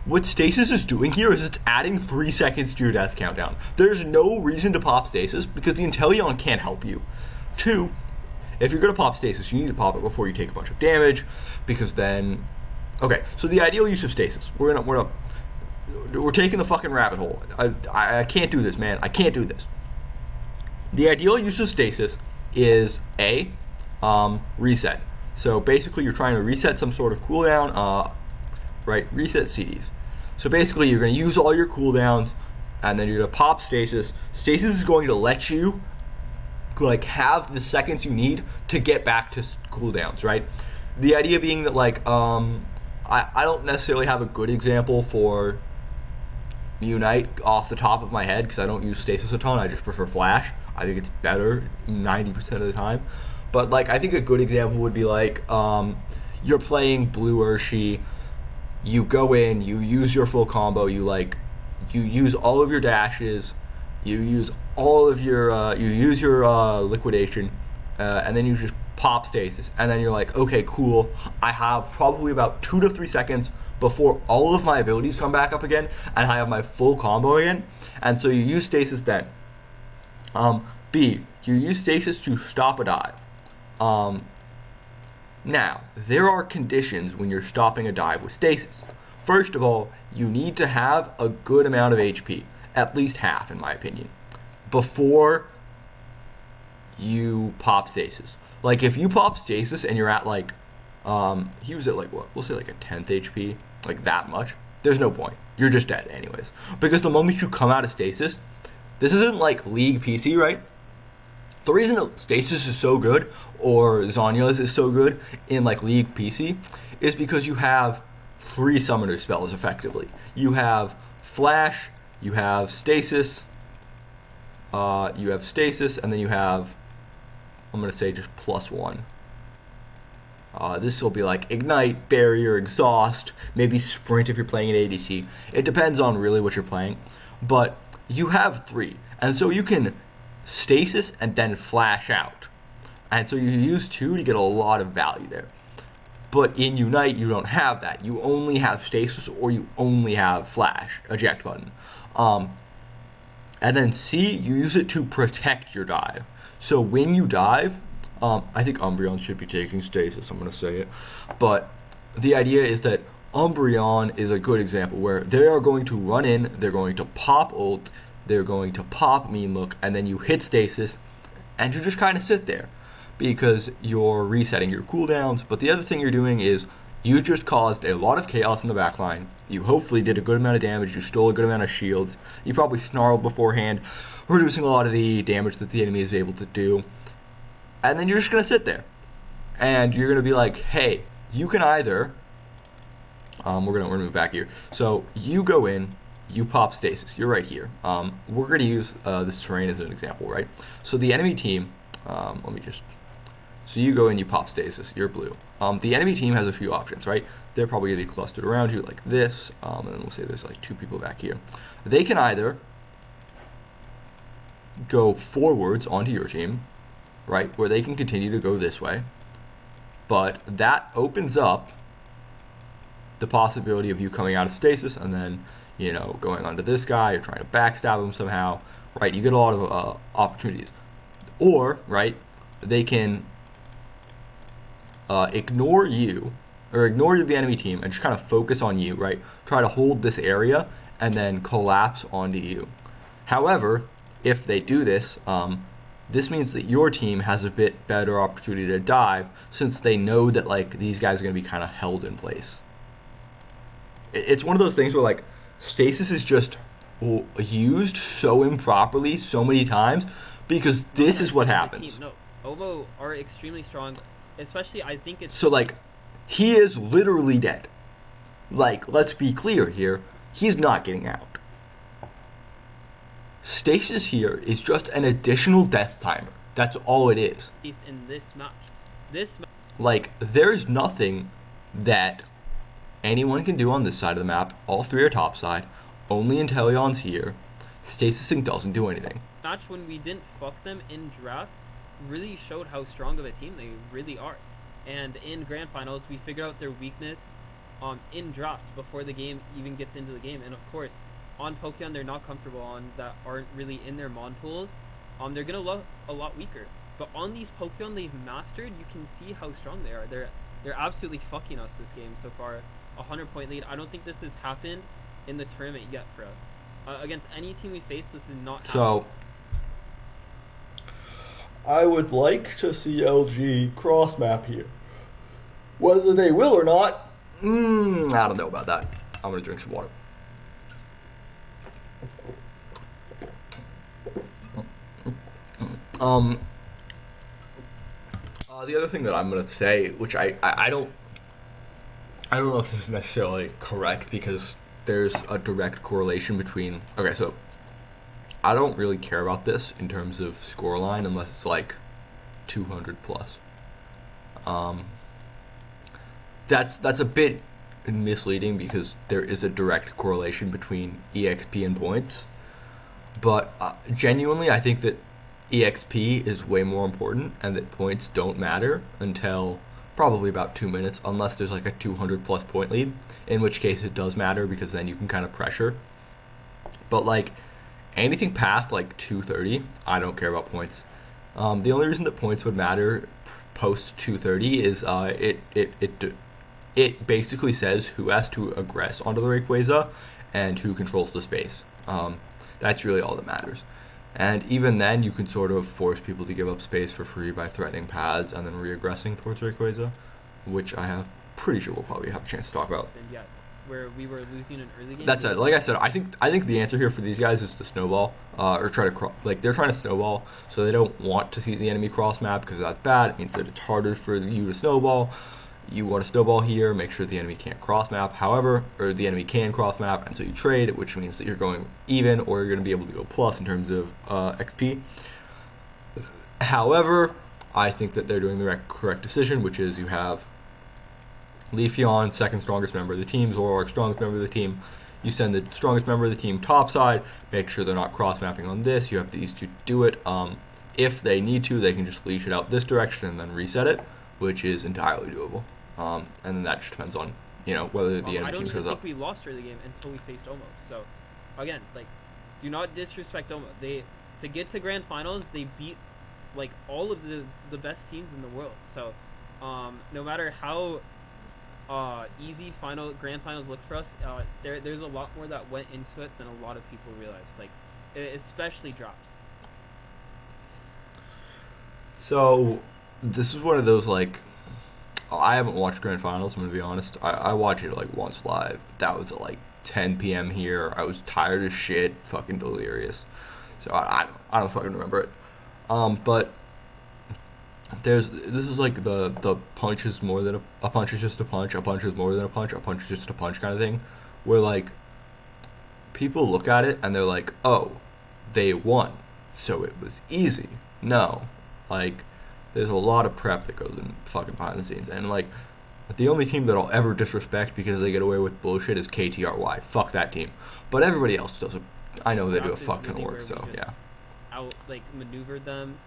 What stasis is doing here is it's adding 3 seconds to your death countdown. There's no reason to pop stasis because the Inteleon can't help you. 2, if you're going to pop stasis, you need to pop it before you take a bunch of damage, because then... Okay, so the ideal use of stasis. We're taking the fucking rabbit hole. I can't do this, man. I can't do this. The ideal use of stasis is A, reset. So basically, you're trying to reset some sort of cooldown, right? Reset CDs. So basically, you're going to use all your cooldowns, and then you're going to pop stasis. Stasis is going to let you like have the seconds you need to get back to cooldowns, right? The idea being that like I don't necessarily have a good example for Unite off the top of my head because I don't use stasis a ton. I just prefer flash. I think it's better 90% of the time. But like I think a good example would be like you're playing blue urshi, you go in, you use your full combo, you use all of your dashes, you use all of your liquidation, and then you just pop stasis, and then you're like, okay, cool. I have probably about 2 to 3 seconds before all of my abilities come back up again, and I have my full combo again. And so you use stasis then. B, you use stasis to stop a dive. Now, there are conditions when you're stopping a dive with stasis. First of all, you need to have a good amount of HP, at least half in my opinion, before you pop stasis. Like if you pop stasis and you're at like, he was at like what? We'll say like a 10th HP, like that much. There's no point. You're just dead anyways. Because the moment you come out of stasis, this isn't like League PC, right? The reason that stasis is so good, or Zhonya's is so good in like League PC, is because you have 3 summoner spells effectively. You have flash, you have stasis, and then you have, I'm going to say just +1. This will be like ignite, barrier, exhaust, maybe sprint if you're playing an ADC. It depends on really what you're playing. But you have 3. And so you can stasis and then flash out. And so you use 2 to get a lot of value there. But in Unite, you don't have that. You only have stasis or you only have flash, eject button. And then C, you use it to protect your dive. So when you dive, I think Umbreon should be taking stasis, I'm going to say it. But the idea is that Umbreon is a good example where they are going to run in, they're going to pop ult, they're going to pop mean look, and then you hit stasis, and you just kind of sit there because you're resetting your cooldowns. But the other thing you're doing is you just caused a lot of chaos in the backline. You hopefully did a good amount of damage, you stole a good amount of shields, you probably snarled beforehand, reducing a lot of the damage that the enemy is able to do. And then you're just going to sit there. And you're going to be like, hey, you can either, we're going to move back here. So you go in, you pop stasis. You're right here. We're going to use this terrain as an example, right? So the enemy team, so you go in, you pop stasis. You're blue. The enemy team has a few options, right? They're probably going to be clustered around you like this. And then we'll say there's like 2 people back here. They can either go forwards onto your team, right, where they can continue to go this way, but that opens up the possibility of you coming out of stasis and then, you know, going onto this guy or trying to backstab him somehow, right? You get a lot of opportunities. Or, right, they can ignore you, or ignore the enemy team and just kind of focus on you, right? Try to hold this area and then collapse onto you. However, if they do this, this means that your team has a bit better opportunity to dive since they know that like these guys are going to be kind of held in place. It's one of those things where like stasis is just used so improperly so many times because this is what happens. No, OMO are extremely strong, especially I think it's... So like, he is literally dead. Like, let's be clear here, he's not getting out. Stasis here is just an additional death timer. That's all it is. At least in this match. Like, there's nothing that anyone can do on this side of the map. All 3 are topside. Only Inteleon's here. Stasising doesn't do anything. Match when we didn't fuck them in draft really showed how strong of a team they really are. And in grand finals, we figure out their weakness in draft before the game even gets into the game. And of course, on Pokemon they're not comfortable on that aren't really in their mon pools, they're gonna look a lot weaker. But on these Pokemon they've mastered, you can see how strong they are. They're absolutely fucking us this game so far. 100-point lead. I don't think this has happened in the tournament yet for us. Against any team we face, this is not happening. So, I would like to see LG crossmap here. Whether they will or not, I don't know about that. I'm gonna drink some water. The other thing that I'm gonna say, which I don't know if this is necessarily correct because there's a direct correlation between. Okay, so I don't really care about this in terms of scoreline unless it's like 200 plus. That's a bit misleading because there is a direct correlation between EXP and points. But genuinely, I think that EXP is way more important and that points don't matter until probably about 2 minutes, unless there's like a 200 plus point lead, in which case it does matter because then you can kind of pressure. But like anything past like 230, I don't care about points. The only reason that points would matter post 230 is it basically says who has to aggress onto the Rayquaza and who controls the space. That's really all that matters. And even then, you can sort of force people to give up space for free by threatening pads and then re-aggressing towards Rayquaza, which I have pretty sure we'll probably have a chance to talk about. And yeah, where we were losing an early game. That's it. Like I said, I think the answer here for these guys is to snowball, or try to they're trying to snowball, so they don't want to see the enemy cross map because that's bad. It means that it's harder for you to snowball. You want to snowball here, make sure the enemy can't cross map. However, or the enemy can cross map, and so you trade, which means that you're going even, or you're going to be able to go plus in terms of XP. However, I think that they're doing the correct decision, which is you have Leafeon, second strongest member of the team, Zoroark, strongest member of the team. You send the strongest member of the team topside, make sure they're not cross mapping on this. You have these two do it. If they need to, they can just leash it out this direction and then reset it, which is entirely doable. And then that just depends on, whether the enemy team shows up. I don't even think we lost early game until we faced OMO. So, again, do not disrespect OMO. To get to grand finals, they beat, all of the best teams in the world. So, no matter how easy grand finals looked for us, there's a lot more that went into it than a lot of people realized. Especially drops. So, this is one of those, I haven't watched grand finals, I'm going to be honest. I watched it, once live. That was at, 10 p.m. here. I was tired as shit, fucking delirious. So, I don't fucking remember it. But this is, the punch is more than a punch is just a punch is more than a punch is just a punch kind of thing. Where, people look at it and they're like, oh, they won, so it was easy. No. There's a lot of prep that goes in fucking behind the scenes. And, the only team that I'll ever disrespect because they get away with bullshit is KTRY. Fuck that team. But everybody else does it. I know they do a fuck ton of work, so, yeah. Maneuvered them,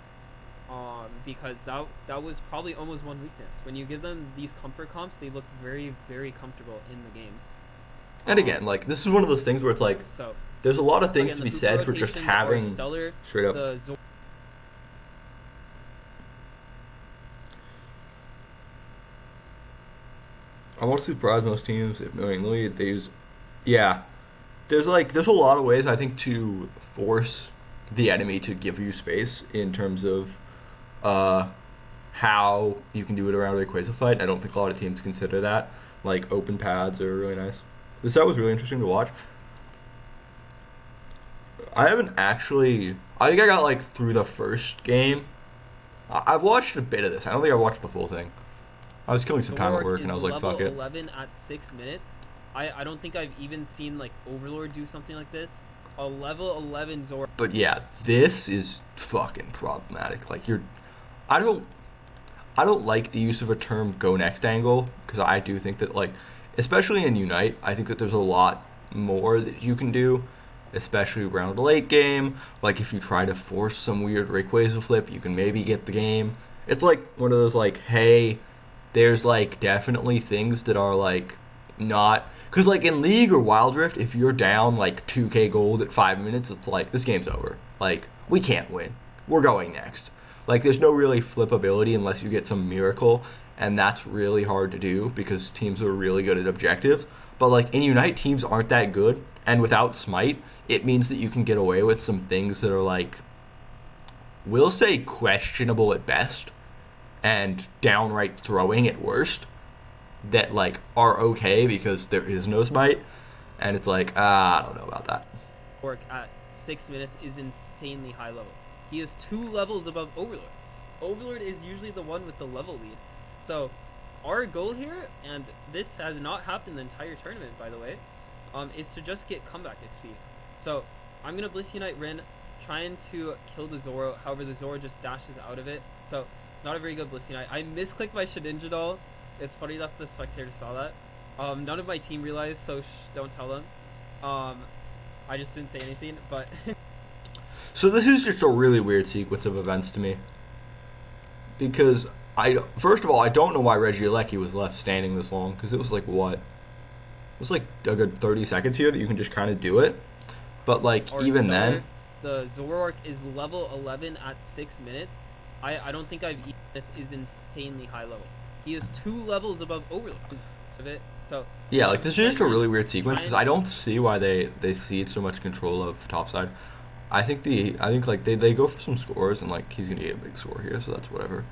because that was probably almost one weakness. When you give them these comfort comps, they look very, very comfortable in the games. And again, this is one of those things where it's there's a lot of things to be said for just having straight up. I'm also surprised most teams, if knowingly, they use. Yeah. There's a lot of ways, I think, to force the enemy to give you space in terms of how you can do it around a Rayquaza fight. I don't think a lot of teams consider that. Open pads are really nice. This set was really interesting to watch. I haven't actually. I think I got through the first game. I've watched a bit of this. I don't think I watched the full thing. I was killing some time at work and I was fuck it. Level 11 at 6 minutes. I don't think I've even seen Overlord do something like this. A level 11 Zoroark. But yeah, this is fucking problematic. I don't like the use of a term go next angle because I do think that especially in Unite, I think that there's a lot more that you can do, especially around the late game. If you try to force some weird Rayquaza flip, you can maybe get the game. It's one of those hey, there's definitely things that are not, because in League or Wild Rift, if you're down 2k gold at 5 minutes, it's this game's over. We can't win, we're going next. There's no really flippability unless you get some miracle, and that's really hard to do because teams are really good at objectives. But in Unite, teams aren't that good, and without Smite, it means that you can get away with some things that are we'll say questionable at best and downright throwing at worst. that like are okay because there is no smite, and it's like I don't know about that. Work at 6 minutes is insanely high level. He is 2 levels above Overlord. Overlord is usually the one with the level lead. So our goal here, and this has not happened the entire tournament, by the way, is to just get comeback XP. So I'm gonna Bliss Unite Rin, trying to kill the Zoro. However, the Zoro just dashes out of it. So not a very good Bliss Unite. I misclicked my Shedinja doll. It's funny that the spectators saw that. None of my team realized, so don't tell them. I just didn't say anything, but... So this is just a really weird sequence of events to me. Because, first of all, I don't know why Regi Eleki was left standing this long. Because it was like, what? It was like a good 30 seconds here that you can just kind of do it. But, like, even then... The Zoroark is level 11 at 6 minutes. I don't think I've eaten it is insanely high level. He is 2 levels above Overlord. So yeah, like this is just a really weird sequence because I don't see why they cede so much control of topside. I think like they go for some scores and like he's gonna get a big score here, so that's whatever.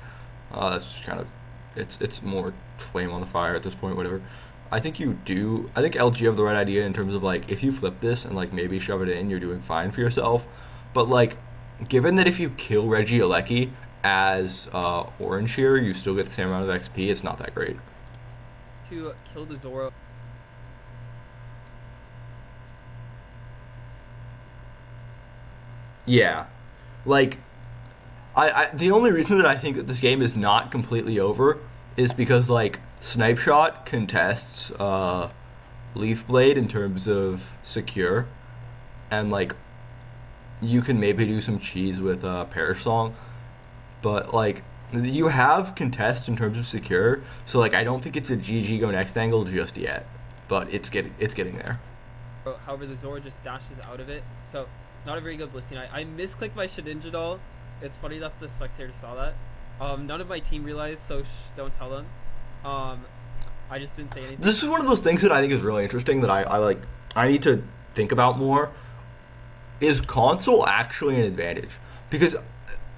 That's just kind of it's more flame on the fire at this point, whatever. I think LG have the right idea in terms of like if you flip this and like maybe shove it in, you're doing fine for yourself. But like given that if you kill Regi Eleki as orange here, you still get the same amount of XP, it's not that great. To kill the Zoro. Yeah. Like I the only reason that I think that this game is not completely over is because like Snipe Shot contests Leaf Blade in terms of secure, and like you can maybe do some cheese with Perish Song, but like you have contests in terms of secure, so like I don't think it's a GG go next angle just yet, but it's getting there. However, the Zoro just dashes out of it, so not a very good Bliss Unite. I misclicked my Shedinja doll. It's funny that the spectators saw that. None of my team realized, so don't tell them. I just didn't say anything. This is one of those things that I think is really interesting that I need to think about more. Is console actually an advantage? Because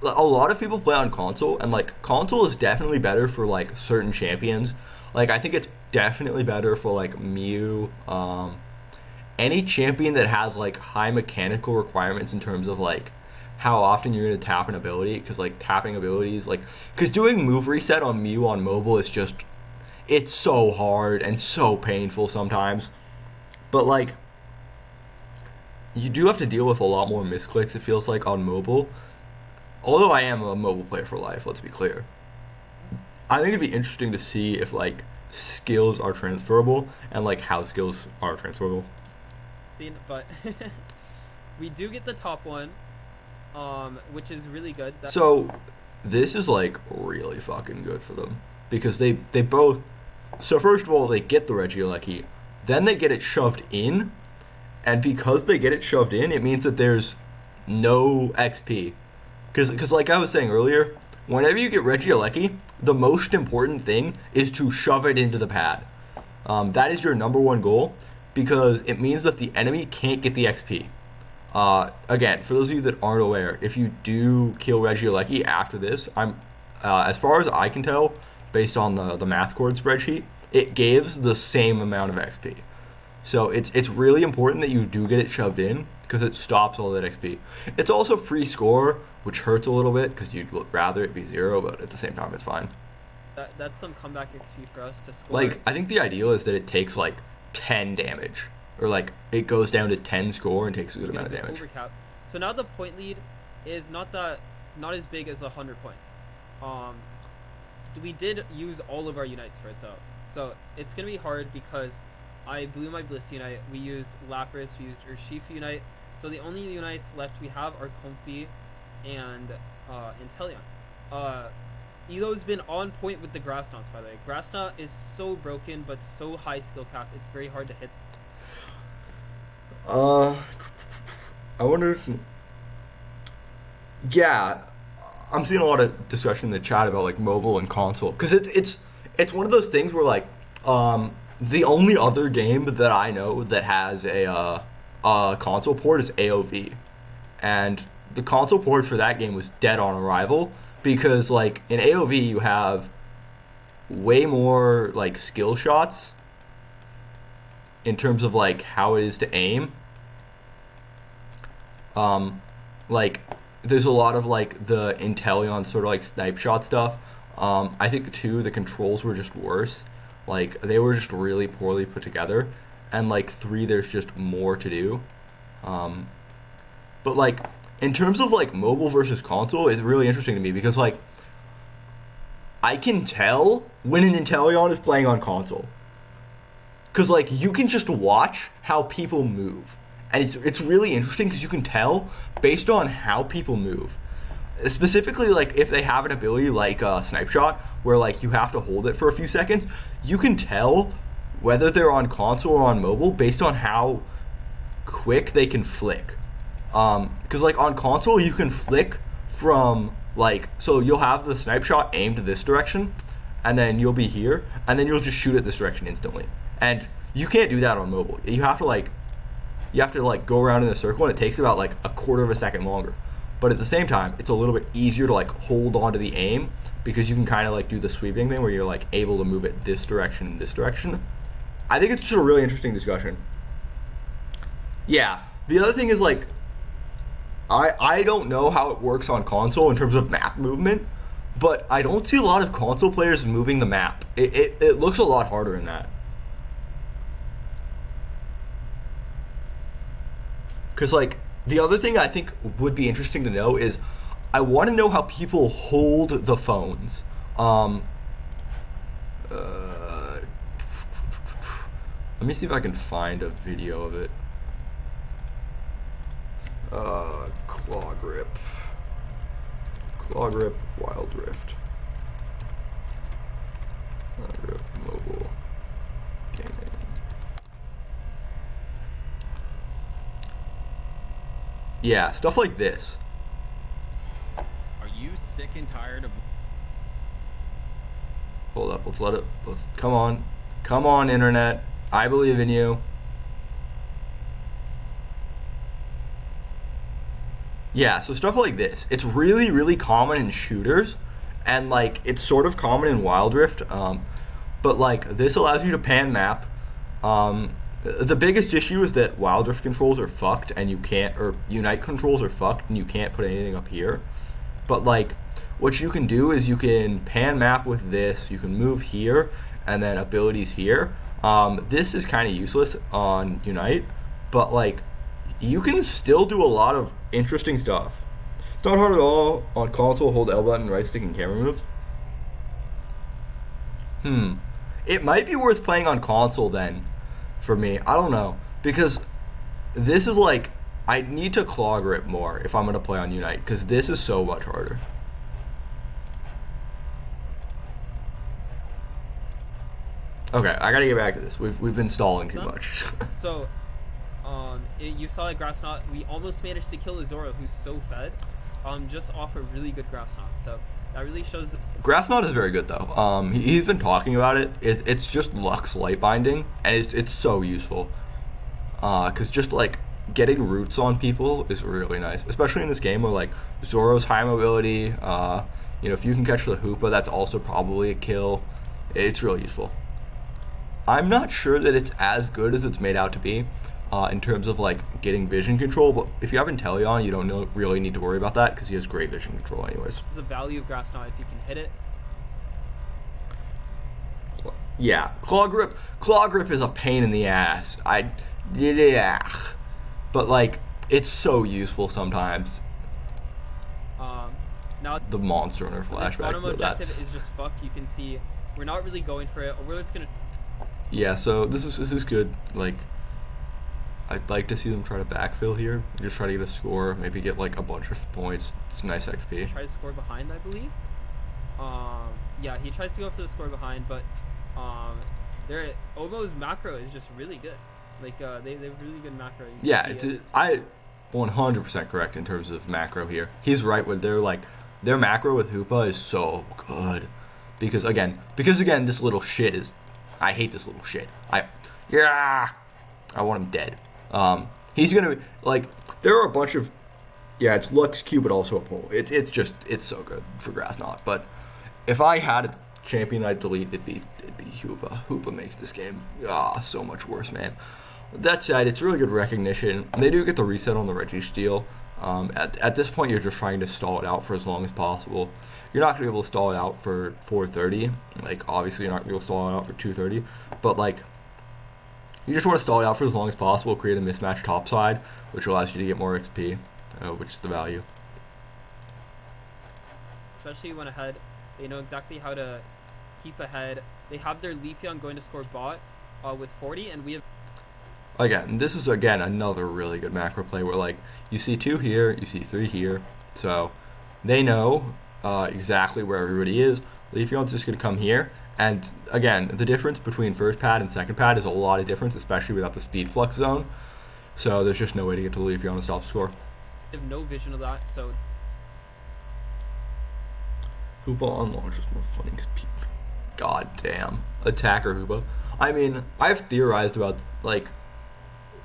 a lot of people play on console, and like console is definitely better for like certain champions. Like I think it's definitely better for like Mew, any champion that has like high mechanical requirements in terms of like how often you're gonna tap an ability, because like tapping abilities, like because doing move reset on Mew on mobile is just it's so hard and so painful sometimes. But like you do have to deal with a lot more misclicks, it feels like, on mobile. Although I am a mobile player for life, let's be clear. I think it'd be interesting to see if like skills are transferable and like how skills are transferable. But we do get the top one, which is really good. So this is like really fucking good for them because they both. So first of all, they get the Regi Eleki, then they get it shoved in, and because they get it shoved in, it means that there's no XP. Because like I was saying earlier, whenever you get Regi Eleki, the most important thing is to shove it into the pad. That is your number one goal, because it means that the enemy can't get the XP. Again, for those of you that aren't aware, if you do kill Regi Eleki after this, as far as I can tell, based on the math chord spreadsheet, it gives the same amount of XP. So it's really important that you do get it shoved in, because it stops all that XP. It's also free score, which hurts a little bit, because you'd rather it be 0, but at the same time, it's fine. That's some comeback XP for us to score. Like, I think the ideal is that it takes, like, 10 damage. Or, like, it goes down to 10 score and takes a good amount of damage. Overcap. So now the point lead is not as big as 100 points. We did use all of our unites for it, though. So it's going to be hard because I blew my Bliss Unite. We used Lapras, we used Urshi Unite. So the only unites left we have are Comfy and Inteleon. Elo's been on point with the Grass Knots, by the way. Grass Knot is so broken, but so high skill cap, it's very hard to hit. I wonder if... Yeah, I'm seeing a lot of discussion in the chat about, like, mobile and console. Because it's one of those things where, like, the only other game that I know that has a console port is AOV. And the console port for that game was dead on arrival. Because, like, in AOV you have way more like skill shots in terms of like how it is to aim. Like there's a lot of like the Inteleon sort of like snipe shot stuff. I think 2, the controls were just worse. Like they were just really poorly put together, and like 3, there's just more to do. But like in terms of like mobile versus console, it's really interesting to me because like I can tell when an Inteleon is playing on console, because like you can just watch how people move, and it's really interesting because you can tell based on how people move. Specifically, like if they have an ability like snipe shot, where like you have to hold it for a few seconds, you can tell whether they're on console or on mobile based on how quick they can flick. Because like on console, you can flick from like, so you'll have the snipe shot aimed this direction, and then you'll be here, and then you'll just shoot it this direction instantly. And you can't do that on mobile. You have to like go around in a circle, and it takes about like a quarter of a second longer. But at the same time, it's a little bit easier to like hold on to the aim because you can kind of like do the sweeping thing where you're like able to move it this direction and this direction. I think it's just a really interesting discussion. Yeah, the other thing is like, I don't know how it works on console in terms of map movement, but I don't see a lot of console players moving the map. It looks a lot harder in that. Because like, the other thing I think would be interesting to know is I want to know how people hold the phones. Let me see if I can find a video of it. Claw grip, wild rift, claw grip, mobile, gaming. Yeah, stuff like this. Are you sick and tired of... Hold up, let's come on internet, I believe in you. Yeah, so stuff like this, it's really, really common in shooters, and like it's sort of common in Wild Rift, but like this allows you to pan map. The biggest issue is that Wild Rift controls are fucked, and you can't, or Unite controls are fucked, and you can't put anything up here. But like, what you can do is you can pan map with this, you can move here, and then abilities here. This is kind of useless on Unite, but like, you can still do a lot of interesting stuff. It's not hard at all on console, hold L button, right stick, and camera moves. It might be worth playing on console then. For me, I don't know, because this is like, I need to claw grip more if I'm going to play on Unite, because this is so much harder. Okay, I gotta get back to this. We've been stalling too much. So, you saw a grass knot. We almost managed to kill a Zoro who's so fed, just off a really good grass knot. So that really shows the... Grass knot is very good though. He's been talking about it. It's just Lux light binding, and it's so useful. Cause just like getting roots on people is really nice, especially in this game where like Zoro's high mobility. If you can catch the Hoopa, that's also probably a kill. It's really useful. I'm not sure that it's as good as it's made out to be. In terms of like getting vision control, but if you have Inteleon, you don't really need to worry about that because he has great vision control anyways. The value of grass knot if you can hit it. Yeah, claw grip is a pain in the ass. But like it's so useful sometimes. Now the monster owner flashback. The bottom objective is just fucked. You can see we're not really going for it. We're just gonna. Yeah, so this is good. Like, I'd like to see them try to backfill here. Just try to get a score, maybe get like a bunch of points. It's nice XP. Try to score behind, I believe. Yeah, he tries to go for the score behind, but their OMO's macro is just really good. Like they have really good macro. Yeah, I 100% correct in terms of macro here. He's right with their macro with Hoopa is so good. Because again, this little shit is, I hate this little shit. I want him dead. He's gonna be, like, there are a bunch of, yeah, it's Lux Q, but also a pull. It's so good for Grass Knot. But if I had champion I'd delete, it'd be Hoopa. Hoopa makes this game so much worse, man. That said, it's really good recognition. They do get the reset on the regi steal. At this point, you're just trying to stall it out for as long as possible. You're not going to be able to stall it out for 430. Like, obviously, you're not going to be able to stall it out for 230. But, like, you just want to stall it out for as long as possible, create a mismatch topside, which allows you to get more XP, which is the value. Especially when ahead, they know exactly how to keep ahead. They have their leafeon going to score bot with 40, and we have... Again, this is, again, another really good macro play where, like, you see 2 here, you see 3 here. So they know exactly where everybody is. Leafeon's just going to come here. And, again, the difference between first pad and second pad is a lot of difference, especially without the speed flux zone. So there's just no way to get to Leafeon and stop the score. They have no vision of that, so... Hoopa on launch is more funny because God damn. Attacker Hoopa. I mean, I've theorized about, like...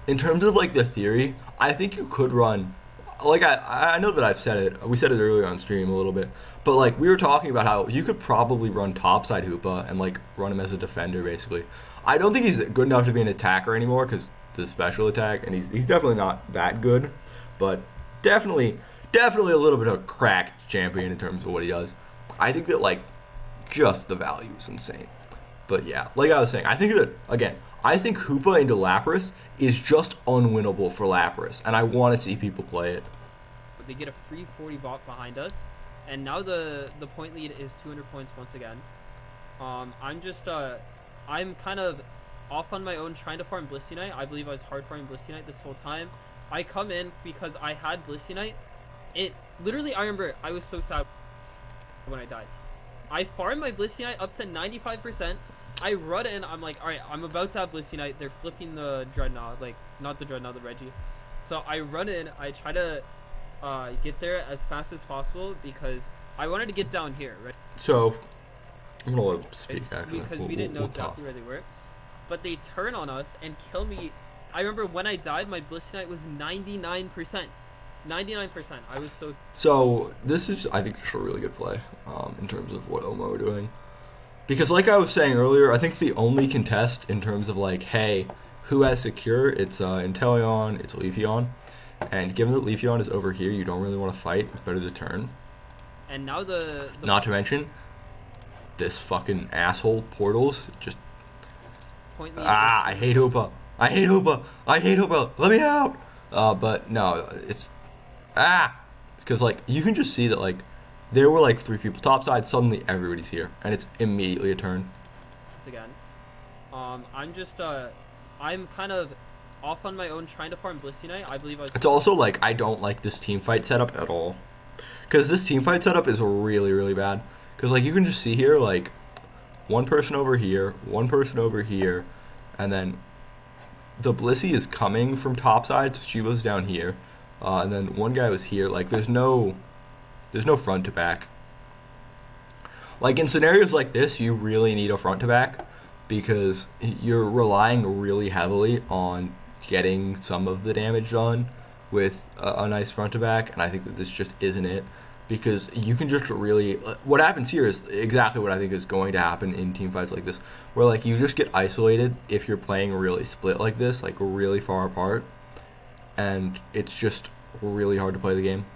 In terms of, like, the theory, I think you could run, like, I know that I've said it, we said it earlier on stream a little bit, but, like, we were talking about how you could probably run topside Hoopa and, like, run him as a defender, basically. I don't think he's good enough to be an attacker anymore, because the special attack, and he's definitely not that good, but definitely a little bit of a cracked champion in terms of what he does. I think that, like, just the value is insane. But, yeah, like I was saying, I think that, again, I think Hoopa into Lapras is just unwinnable for Lapras, and I want to see people play it. They get a free 40 bot behind us, and now the point lead is 200 points once again. I'm kind of off on my own trying to farm Blissey Knight. I believe I was hard farming Blissey Knight this whole time. I come in because I had Blissey Knight. It literally, I remember I was so sad when I died. I farmed my Blissey Knight up to 95%. I run in, I'm like, alright, I'm about to have Blissey Knight. They're flipping the Dreadnought, like, not the Dreadnought, the Regi. So I run in, I try to get there as fast as possible because I wanted to get down here, right? So, I'm going to let him speak, actually. Because we didn't know exactly where they were. But they turn on us and kill me. I remember when I died, my Blissey Knight was 99%. 99%. I was so... So, this is, I think, just a really good play in terms of what OMO are doing. Because like I was saying earlier, I think the only contest in terms of like, hey, who has secure, it's Inteleon, it's leafeon. And given that leafeon is over here, you don't really want to fight. It's better to turn. And now the Not to mention, this fucking asshole portals just... I hate Hoopa. I hate Hoopa. I hate Hoopa. Let me out. But no, it's... Because like, you can just see that like, there were like 3 people topside, suddenly everybody's here, and it's immediately a turn. Once again, I'm kind of off on my own trying to farm Blissey Knight. I believe I was... It's also like, I don't like this team fight setup at all. Because this team fight setup is really, really bad. Because like, you can just see here, like, one person over here, one person over here, and then the Blissey is coming from topside, so she was down here. And then one guy was here. Like, there's no front to back. Like, in scenarios like this, you really need a front to back because you're relying really heavily on getting some of the damage done with a nice front to back, and I think that this just isn't it, because you can just really... What happens here is exactly what I think is going to happen in team fights like this, where like you just get isolated if you're playing really split like this, like really far apart, and it's just really hard to play the game.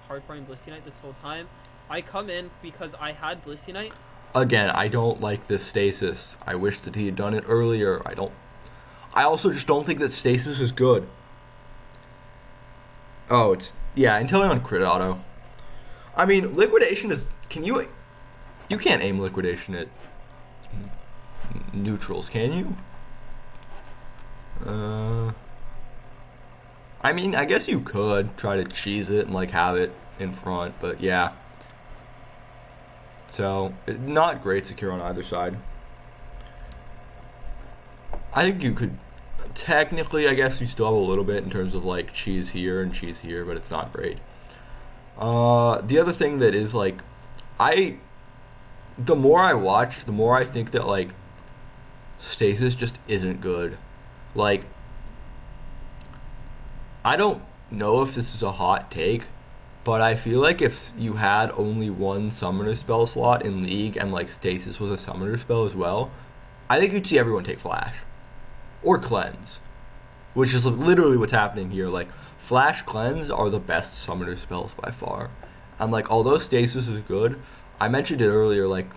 Hard farming Blissey Knight this whole time. I come in because I had Blissey Knight. Again, I don't like this stasis. I wish that he had done it earlier. I also just don't think that stasis is good. Oh, it's... Yeah, Inteleon crit auto. I mean, liquidation is... You can't aim liquidation at neutrals, can you? I mean, I guess you could try to cheese it and, like, have it in front, but yeah. So, not great secure on either side. I think you could... Technically, I guess you still have a little bit in terms of, like, cheese here and cheese here, but it's not great. The other thing that is, like... The more I watch, the more I think that, like, stasis just isn't good. Like... I don't know if this is a hot take, But I feel like if you had only one summoner spell slot in League and like Stasis was a summoner spell as well, I think you'd see everyone take Flash or Cleanse, which is literally what's happening here. Like Flash, Cleanse are the best summoner spells by far. And like although Stasis is good, I mentioned it earlier, like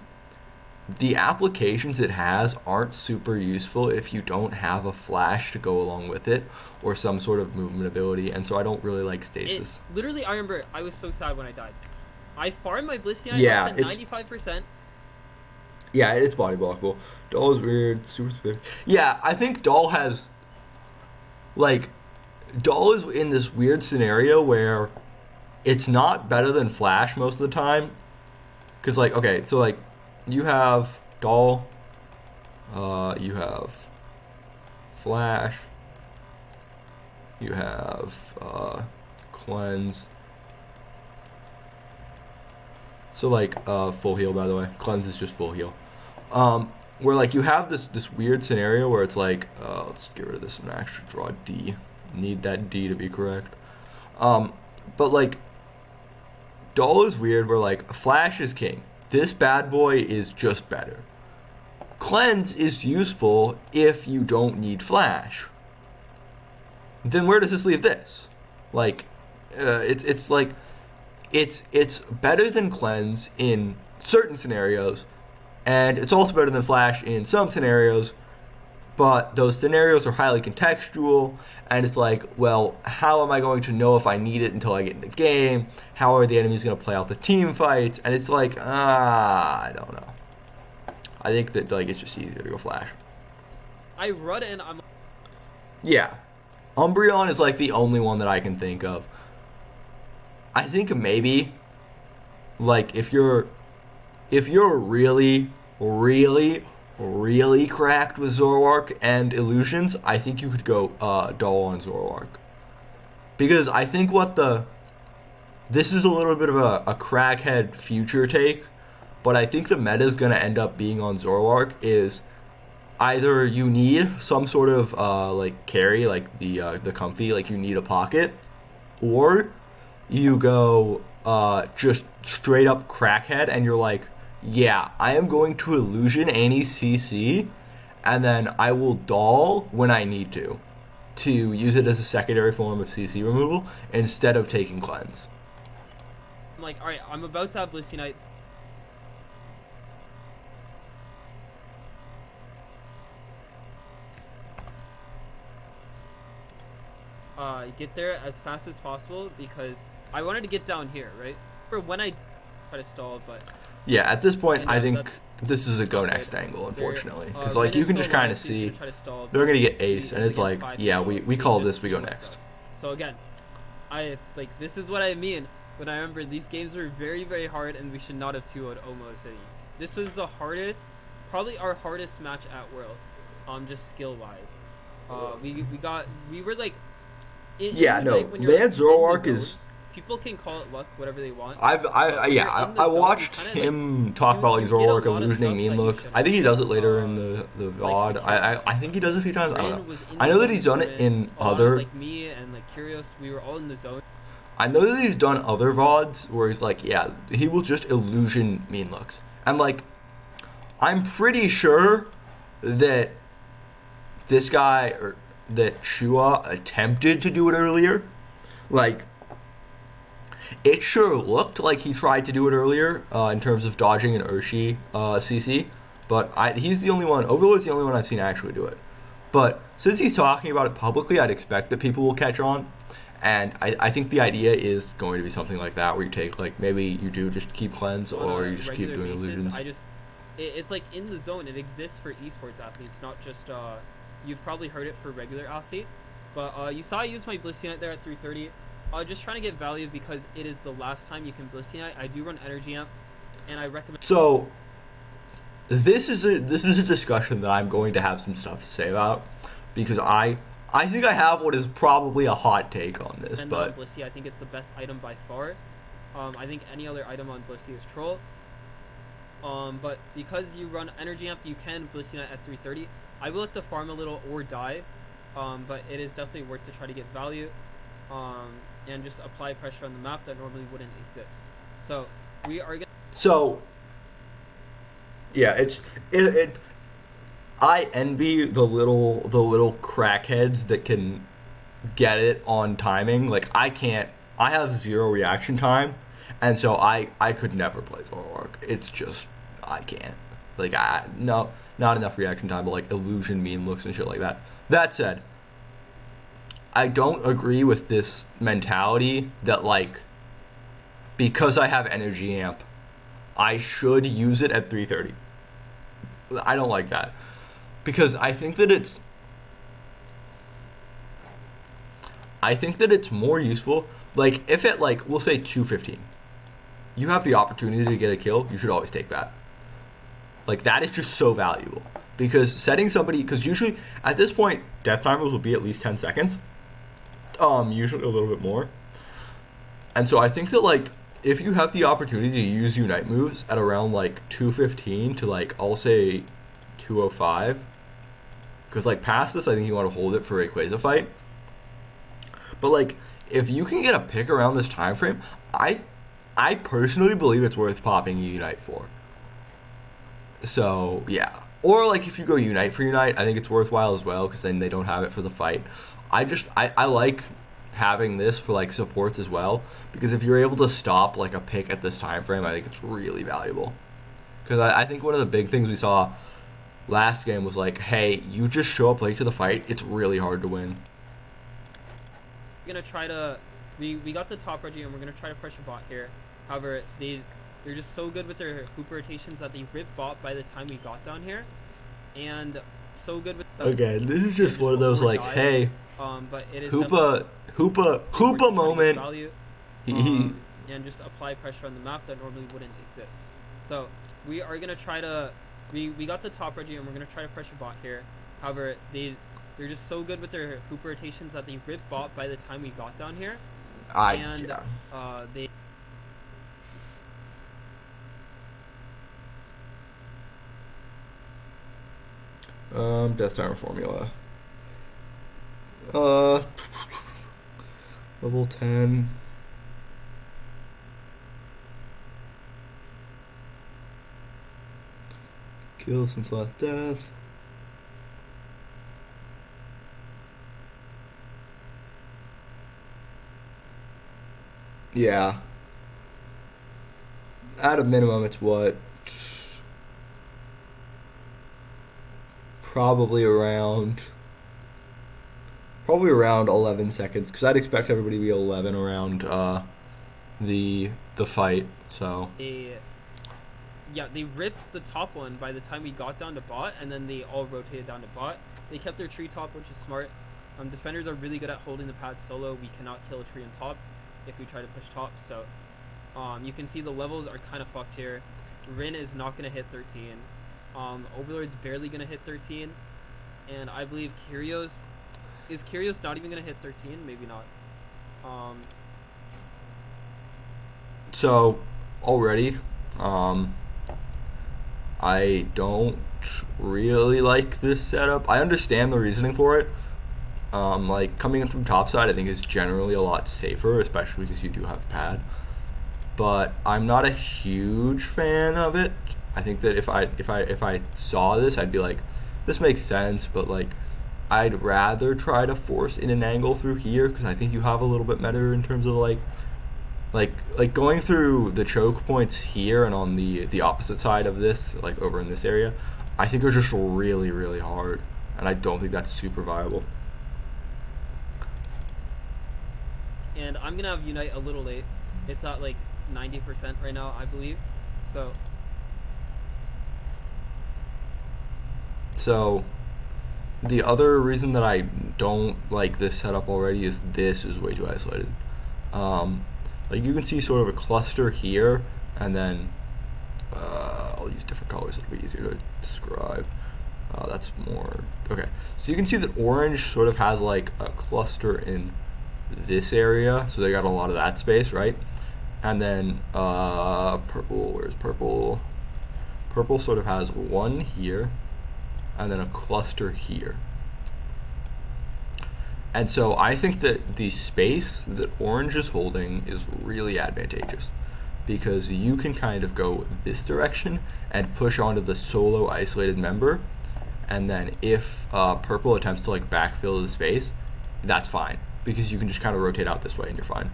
the applications it has aren't super useful if you don't have a flash to go along with it or some sort of movement ability, and so I don't really like Stasis. Literally, I remember I was so sad when I died. I farmed my Blissey up to 95%. Yeah, it's body blockable. Doll is weird, super specific. Yeah, I think Doll has, like, Doll is in this weird scenario where it's not better than Flash most of the time. Because, like, okay, so, like, you have Doll, you have Flash, you have Cleanse. So, like, full heal, by the way. Cleanse is just full heal. Where, like, you have this weird scenario where it's like, let's get rid of this and actually draw a D. Need that D to be correct. But, like, Doll is weird where, like, Flash is king. This bad boy is just better. Cleanse is useful if you don't need Flash. Then where does this leave this? Like, it's like, it's better than Cleanse in certain scenarios, and it's also better than Flash in some scenarios, but those scenarios are highly contextual, and it's like, well, how am I going to know if I need it until I get in the game? How are the enemies going to play out the team fights? And it's like, I don't know. I think that, like, it's just easier to go Flash. I run and I'm... Yeah. Umbreon is, like, the only one that I can think of. I think maybe, like, if you're really, really, really cracked with Zoroark and Illusions, I think you could go Doll on Zoroark. Because I think this is a little bit of a crackhead future take, but I think the meta is going to end up being on Zoroark is either you need some sort of like carry, like the comfy, like you need a pocket, or you go just straight up crackhead and you're like, yeah, I am going to illusion any CC, and then I will Doll when I need to use it as a secondary form of CC removal instead of taking Cleanse. I'm like, alright, I'm about to have Blissey get there as fast as possible because I wanted to get down here, right? For when I try to stall, but... Yeah, at this point, I think this is a go next angle, unfortunately. Because, like, you can just kind of see they're going to get ace, and it's like, yeah, we call this, we go next. So, again, this is what I mean when I remember these games were very, very hard, and we should not have 2-0'd OMO City. This was the hardest, probably our hardest match at World, just skill-wise. We were, like... Man Zoroark is... People can call it luck, whatever they want. I watched him talk about like Zoroark illusioning mean looks. I think he does it later in the VOD. I think he does it a few times. I don't know. I know that he's done it in other. Like me and like Curious, we were all in the zone. I know that he's done other VODs where he's like, yeah, he will just illusion mean looks, and like, I'm pretty sure that this guy or that Shua attempted to do it earlier, like. It sure looked like he tried to do it earlier in terms of dodging an Urshi CC, but he's the only one, Overlord's the only one I've seen actually do it. But since he's talking about it publicly, I'd expect that people will catch on, and I think the idea is going to be something like that, where you take, like, maybe you do just keep Cleanse, or you just keep doing illusions. It's like in the zone, it exists for esports athletes, not just, you've probably heard it for regular athletes, but you saw I use my Blissey there at 330. Just trying to get value because it is the last time you can Blissey Knight. I do run Energy Amp, and I recommend... So, this is a discussion that I'm going to have some stuff to say about, because I think I have what is probably a hot take on this, and but... Blissey, I think it's the best item by far. I think any other item on Blissey is troll. But because you run Energy Amp, you can Blissey Knight at 330. I will have to farm a little or die, but it is definitely worth to try to get value. and just apply pressure on the map that normally wouldn't exist. So we are gonna. So yeah, it. I envy the little crackheads that can get it on timing. Like I can't. I have 0 reaction time, and so I could never play Zoroark. It's just I can't. Like no, not enough reaction time, but like illusion mean looks and shit like that. That said, I don't agree with this mentality that like because I have energy amp, I should use it at 3:30. I don't like that because I think that it's more useful. Like if at like we'll say 2:15, you have the opportunity to get a kill, you should always take that. Like that is just so valuable because setting somebody because usually at this point death timers will be at least 10 seconds, usually a little bit more. And so I think that like if you have the opportunity to use unite moves at around like 2:15 to like I'll say 2:05, because like past this I think you want to hold it for a Rayquaza fight. But like if you can get a pick around this time frame, I personally believe it's worth popping a unite for. So yeah, or like if you go unite for unite, I think it's worthwhile as well because then they don't have it for the fight. I like having this for like supports as well because if you're able to stop like a pick at this time frame, I think it's really valuable. Because I think one of the big things we saw last game was like, hey, you just show up late to the fight, it's really hard to win. We're gonna try to we got the top regi and we're gonna try to pressure bot here. However, they're just so good with their Hoopa rotations that they rip bot by the time we got down here, and so good with. Okay, this is just one of those like, hey, but it is Hoopa moment. Value, and just apply pressure on the map that normally wouldn't exist. So we are gonna try to we got the top regi and we're gonna try to pressure bot here. However, they're just so good with their Hoopa rotations that they rip bot by the time we got down here, they. Death timer formula. Level 10. Kill since last death. Yeah. At a minimum, it's what? Probably around 11 seconds because I'd expect everybody to be 11 around the fight. So they ripped the top one by the time we got down to bot, and then they all rotated down to bot. They kept their tree top, which is smart. Defenders are really good at holding the pad solo. We cannot kill a tree on top if we try to push top. So you can see the levels are kind of fucked here. Rin is not going to hit 13. Overlord's barely going to hit 13. And I believe Kyrios... Is Kyrios not even going to hit 13? Maybe not. So, already, I don't really like this setup. I understand the reasoning for it. Like, coming in from topside I think is generally a lot safer, especially because you do have pad. But I'm not a huge fan of it. I think that if I saw this, I'd be like, this makes sense, but like, I'd rather try to force in an angle through here because I think you have a little bit better in terms of like going through the choke points here and on the opposite side of this, like over in this area. I think are just really, really hard, and I don't think that's super viable. And I'm gonna have Unite a little late. It's at like 90% right now, I believe. So the other reason that I don't like this setup already is this is way too isolated. Like you can see sort of a cluster here, and then I'll use different colors, it'll be easier to describe. That's more, okay. So you can see that orange sort of has like a cluster in this area, so they got a lot of that space, right? And then purple, where's purple? Purple sort of has one here, and then a cluster here. And so I think that the space that orange is holding is really advantageous, because you can kind of go this direction and push onto the solo isolated member, and then if purple attempts to like backfill the space, that's fine, because you can just kind of rotate out this way and you're fine.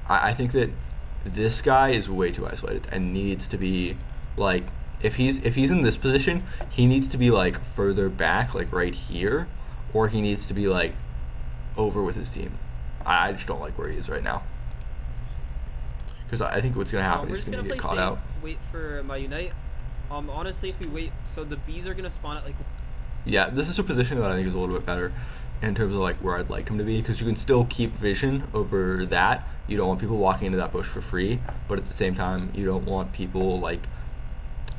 I think that this guy is way too isolated and needs to be like, if he's in this position, he needs to be like further back, like right here, or he needs to be like over with his team. I just don't like where he is right now, because I think what's gonna happen is he's gonna get caught out. Wait for my unite. Honestly, if we wait, so the bees are gonna spawn at like. Yeah, this is a position that I think is a little bit better in terms of like where I'd like him to be, because you can still keep vision over that. You don't want people walking into that bush for free, but at the same time, you don't want people like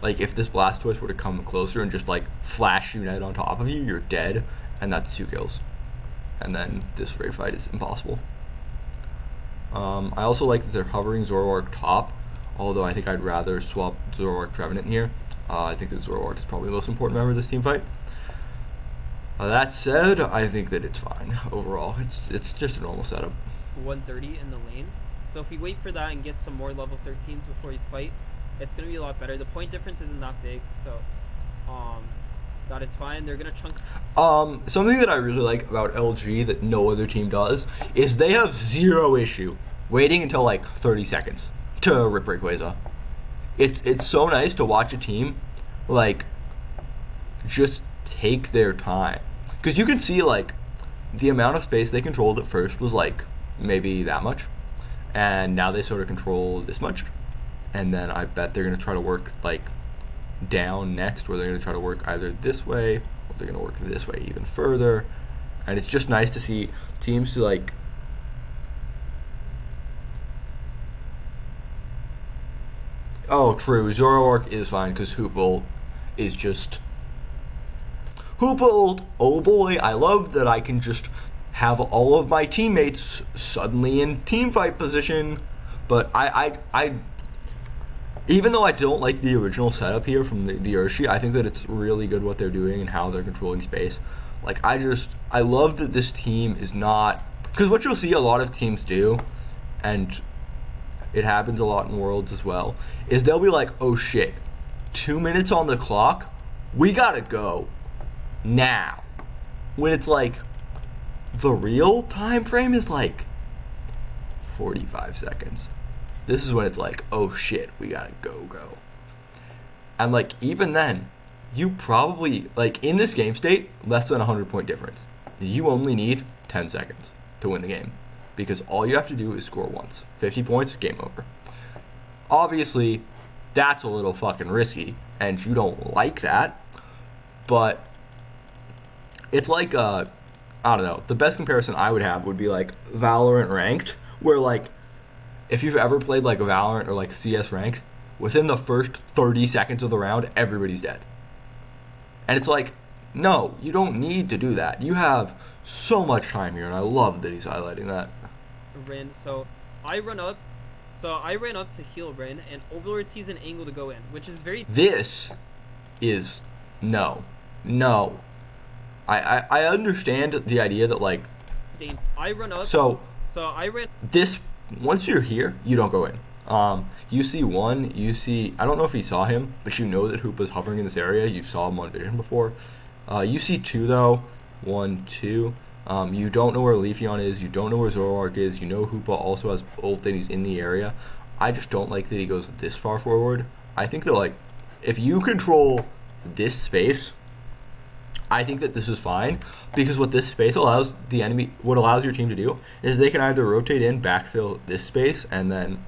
if this blastoise were to come closer and just like flash unite on top of you, you're dead, and that's 2 kills, and then this rage fight is impossible. I also like that they're hovering Zoroark top, although I think I'd rather swap Zoroark Trevenant here. I think that Zoroark is probably the most important member of this team fight. That said, I think that it's fine overall. It's just a normal setup. 130 in the lane. So if we wait for that and get some more level 13s before we fight, it's going to be a lot better. The point difference isn't that big, so that is fine. They're going to chunk. Something that I really like about LG that no other team does is they have zero issue waiting until like 30 seconds to rip Rayquaza. It's so nice to watch a team like just take their time, because you can see like the amount of space they controlled at first was like maybe that much, and now they sort of control this much, and then I bet they're going to try to work like down next, where they're going to try to work either this way or they're going to work this way even further. And it's just nice to see teams like true, Zoroark is fine because Hoopa is just Hoopa. Oh boy, I love that I can just have all of my teammates suddenly in team fight position. But I even though I don't like the original setup here from the Urshi, I think that it's really good what they're doing and how they're controlling space. Like, I love that this team is not, because what you'll see a lot of teams do, and it happens a lot in Worlds as well, is they'll be like, oh shit, 2 minutes on the clock, we gotta go now. When it's like, the real time frame is like 45 seconds. This is when it's like, oh shit, we gotta go. And like, even then, you probably, like in this game state, less than 100 point difference. You only need 10 seconds to win the game, because all you have to do is score once. 50 points, game over. Obviously, that's a little fucking risky, and you don't like that, but it's like, I don't know, the best comparison I would have would be like Valorant Ranked, where like, if you've ever played like Valorant or like CS Ranked, within the first 30 seconds of the round, everybody's dead. And it's like, no, you don't need to do that. You have so much time here, and I love that he's highlighting that. Rin, so I ran up to heal Rin, and Overlord sees an angle to go in, which is very... This is... No. I understand the idea that, like... Dane, I run up... So I ran... This... Once you're here, you don't go in. You see one, I don't know if he saw him, but you know that Hoopa's hovering in this area. You saw him on vision before. You see 2 though. 1, 2. You don't know where Leafeon is. You don't know where Zoroark is. You know Hoopa also has ult and he's in the area. I just don't like that he goes this far forward. I think that, like, if you control this space, I think that this is fine, because what this space allows the enemy, what allows your team to do, is they can either rotate in, backfill this space, and then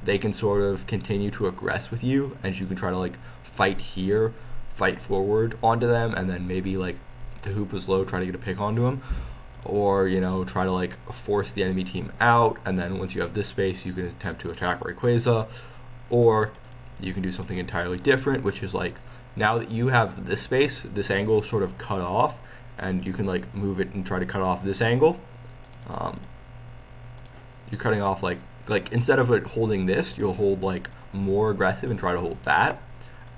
they can sort of continue to aggress with you, and you can try to like fight here, fight forward onto them, and then maybe like to Hoopa's low, try to get a pick onto him, or try to like force the enemy team out, and then once you have this space, you can attempt to attack Rayquaza, or you can do something entirely different, which is like, now that you have this space, this angle sort of cut off, and you can like move it and try to cut off this angle. You're cutting off like instead of like holding this, you'll hold like more aggressive and try to hold that,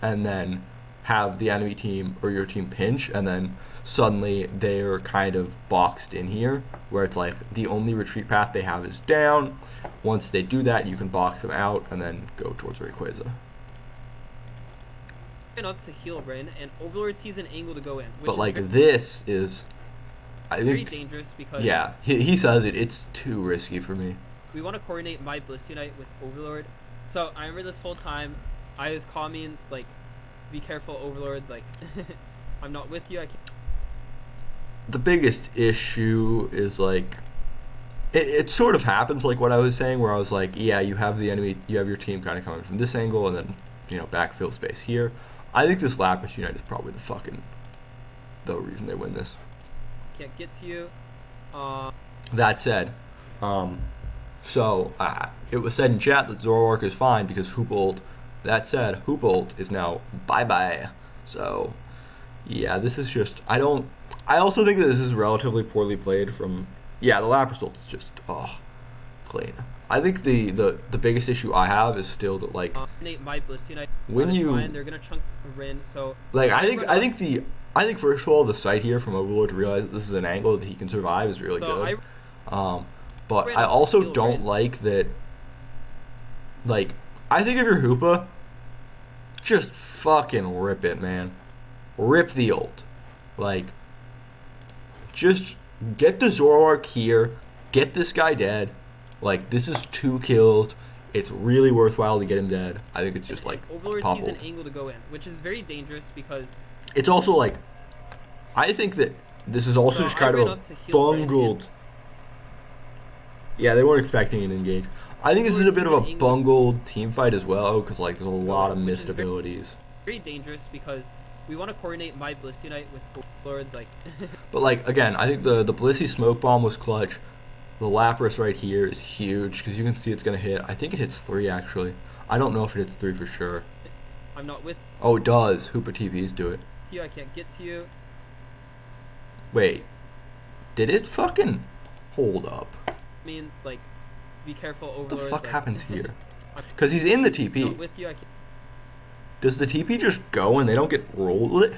and then have the enemy team or your team pinch, and then suddenly they're kind of boxed in here, where it's like the only retreat path they have is down. Once they do that, you can box them out and then go towards Rayquaza. Up to heal Rin, and Overlord sees an angle to go in. But like this is, I think, very dangerous because he says it's too risky for me. We want to coordinate my Blastoise with Overlord. So I remember this whole time I was calling like, be careful Overlord, like I'm not with you. I can't. The biggest issue is like it sort of happens like what I was saying, where I was like, yeah, you have the enemy, you have your team kind of coming from this angle, and then backfill space here. I think this Lapras Unite is probably the reason they win this. Can't get to you. That said, it was said in chat that Zoroark is fine because Hoopa ult. That said, Hoopa ult is now bye-bye. So, yeah, this is just... I also think that this is relatively poorly played from... Yeah, the Lapras ult is just... clean. I think the biggest issue I have is still that, like... my Blastoise when you... Fine, they're going to chunk Rin, so... Like, I think first of all, the sight here from Overlord to realize that this is an angle that he can survive is really good. But I also don't like that... Like, I think if you're Hoopa, just fucking rip it, man. Rip the ult. Like, just get the Zoroark here, get this guy dead. Like, this is 2 kills. It's really worthwhile to get him dead. I think it's just like Overlord sees an angle to go in, which is very dangerous because it's also like, I think that this is also just kind of a bungled. Yeah, they weren't expecting an engage. I think this is a bit of a bungled team fight as well, because like there's a lot of missed abilities. Very dangerous because we want to coordinate my Blastoise with Overlord, like. But like again, I think the Blissey smoke bomb was clutch. The Lapras right here is huge because you can see it's gonna hit. I think it hits 3 actually. I don't know if it hits 3 for sure. I'm not with. Oh, it does. Hoopa TPs do it. I can't get to you. Wait, did it fucking hold up? I mean, like, be careful, Overlord. What the fuck happens here? Because he's in the TP. Not with you, I can't. Does the TP just go and they don't get rolled?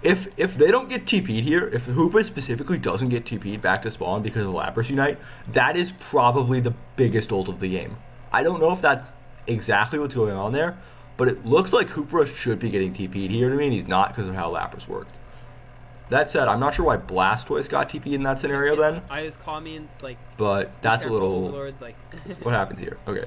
If they don't get TP'd here, if Hoopa specifically doesn't get TP'd back to spawn because of Lapras Unite, that is probably the biggest ult of the game. I don't know if that's exactly what's going on there, but it looks like Hoopa should be getting TP'd here to me, and he's not because of how Lapras worked. That said, I'm not sure why Blastoise got TP'd in that scenario then. I was calming, like... But that's a little... Overlord, like... What happens here? Okay.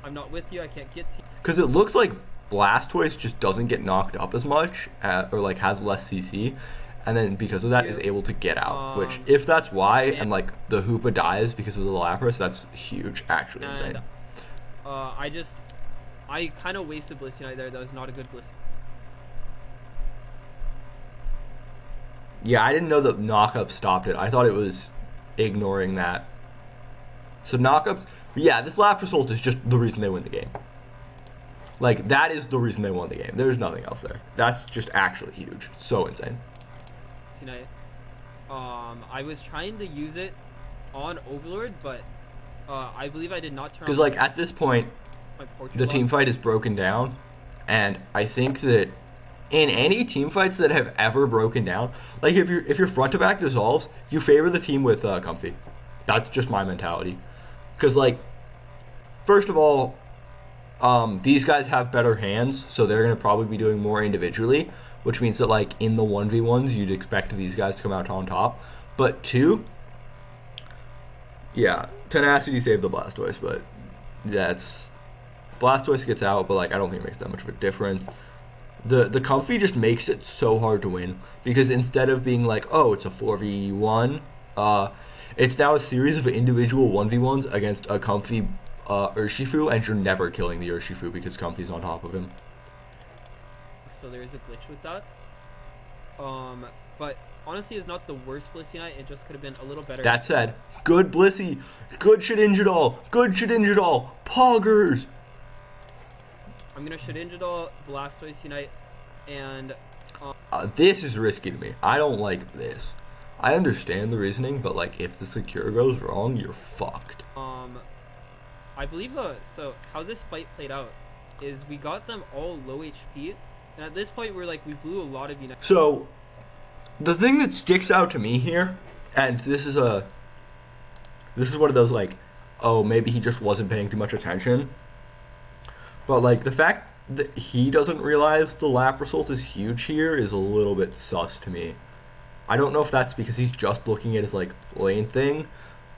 I'm not with you, I can't get to you. Because it looks like Blastoise just doesn't get knocked up as much, or like has less CC, and then because of that is able to get out. Which, if that's why, and like the Hoopa dies because of the Lapras, that's huge, actually insane. I kind of wasted Blastoise there. That was not a good Blastoise. Yeah, I didn't know that knockup stopped it. I thought it was ignoring that. So knockups, yeah, this Lapras ult is just the reason they win the game. Like, that is the reason they won the game. There's nothing else there. That's just actually huge. So insane. Tonight, I was trying to use it on Overlord, but I believe I did not turn on. Because, like, at this point, the team fight is broken down, and I think that in any team fights that have ever broken down, like, if your front to back dissolves, you favor the team with Comfy. That's just my mentality. Because, like, first of all, these guys have better hands, so they're going to probably be doing more individually, which means that, like, in the 1v1s, you'd expect these guys to come out on top. But 2, yeah, Tenacity saved the Blastoise, but that's... Blastoise gets out, but, like, I don't think it makes that much of a difference. The Comfy just makes it so hard to win, because instead of being like, oh, it's a 4v1, it's now a series of individual 1v1s against a Comfy Urshifu, and you're never killing the Urshifu because Comfy's on top of him. So there is a glitch with that. But honestly, it's not the worst Blissey Unite. It just could have been a little better. That said, good Blissey, good Shedinjadal, good Shedinjadal, Poggers. I'm gonna Shedinjadal, Blastoise Unite, and this is risky to me. I don't like this. I understand the reasoning, but like if the secure goes wrong, you're fucked. I believe so how this fight played out is we got them all low HP, And at this point, we blew a lot of United. So, the thing that sticks out to me here, and this is one of those like, oh, maybe he just wasn't paying too much attention. But like the fact that he doesn't realize the lap result is huge here is a little bit sus to me. I don't know if that's because he's just looking at his like lane thing,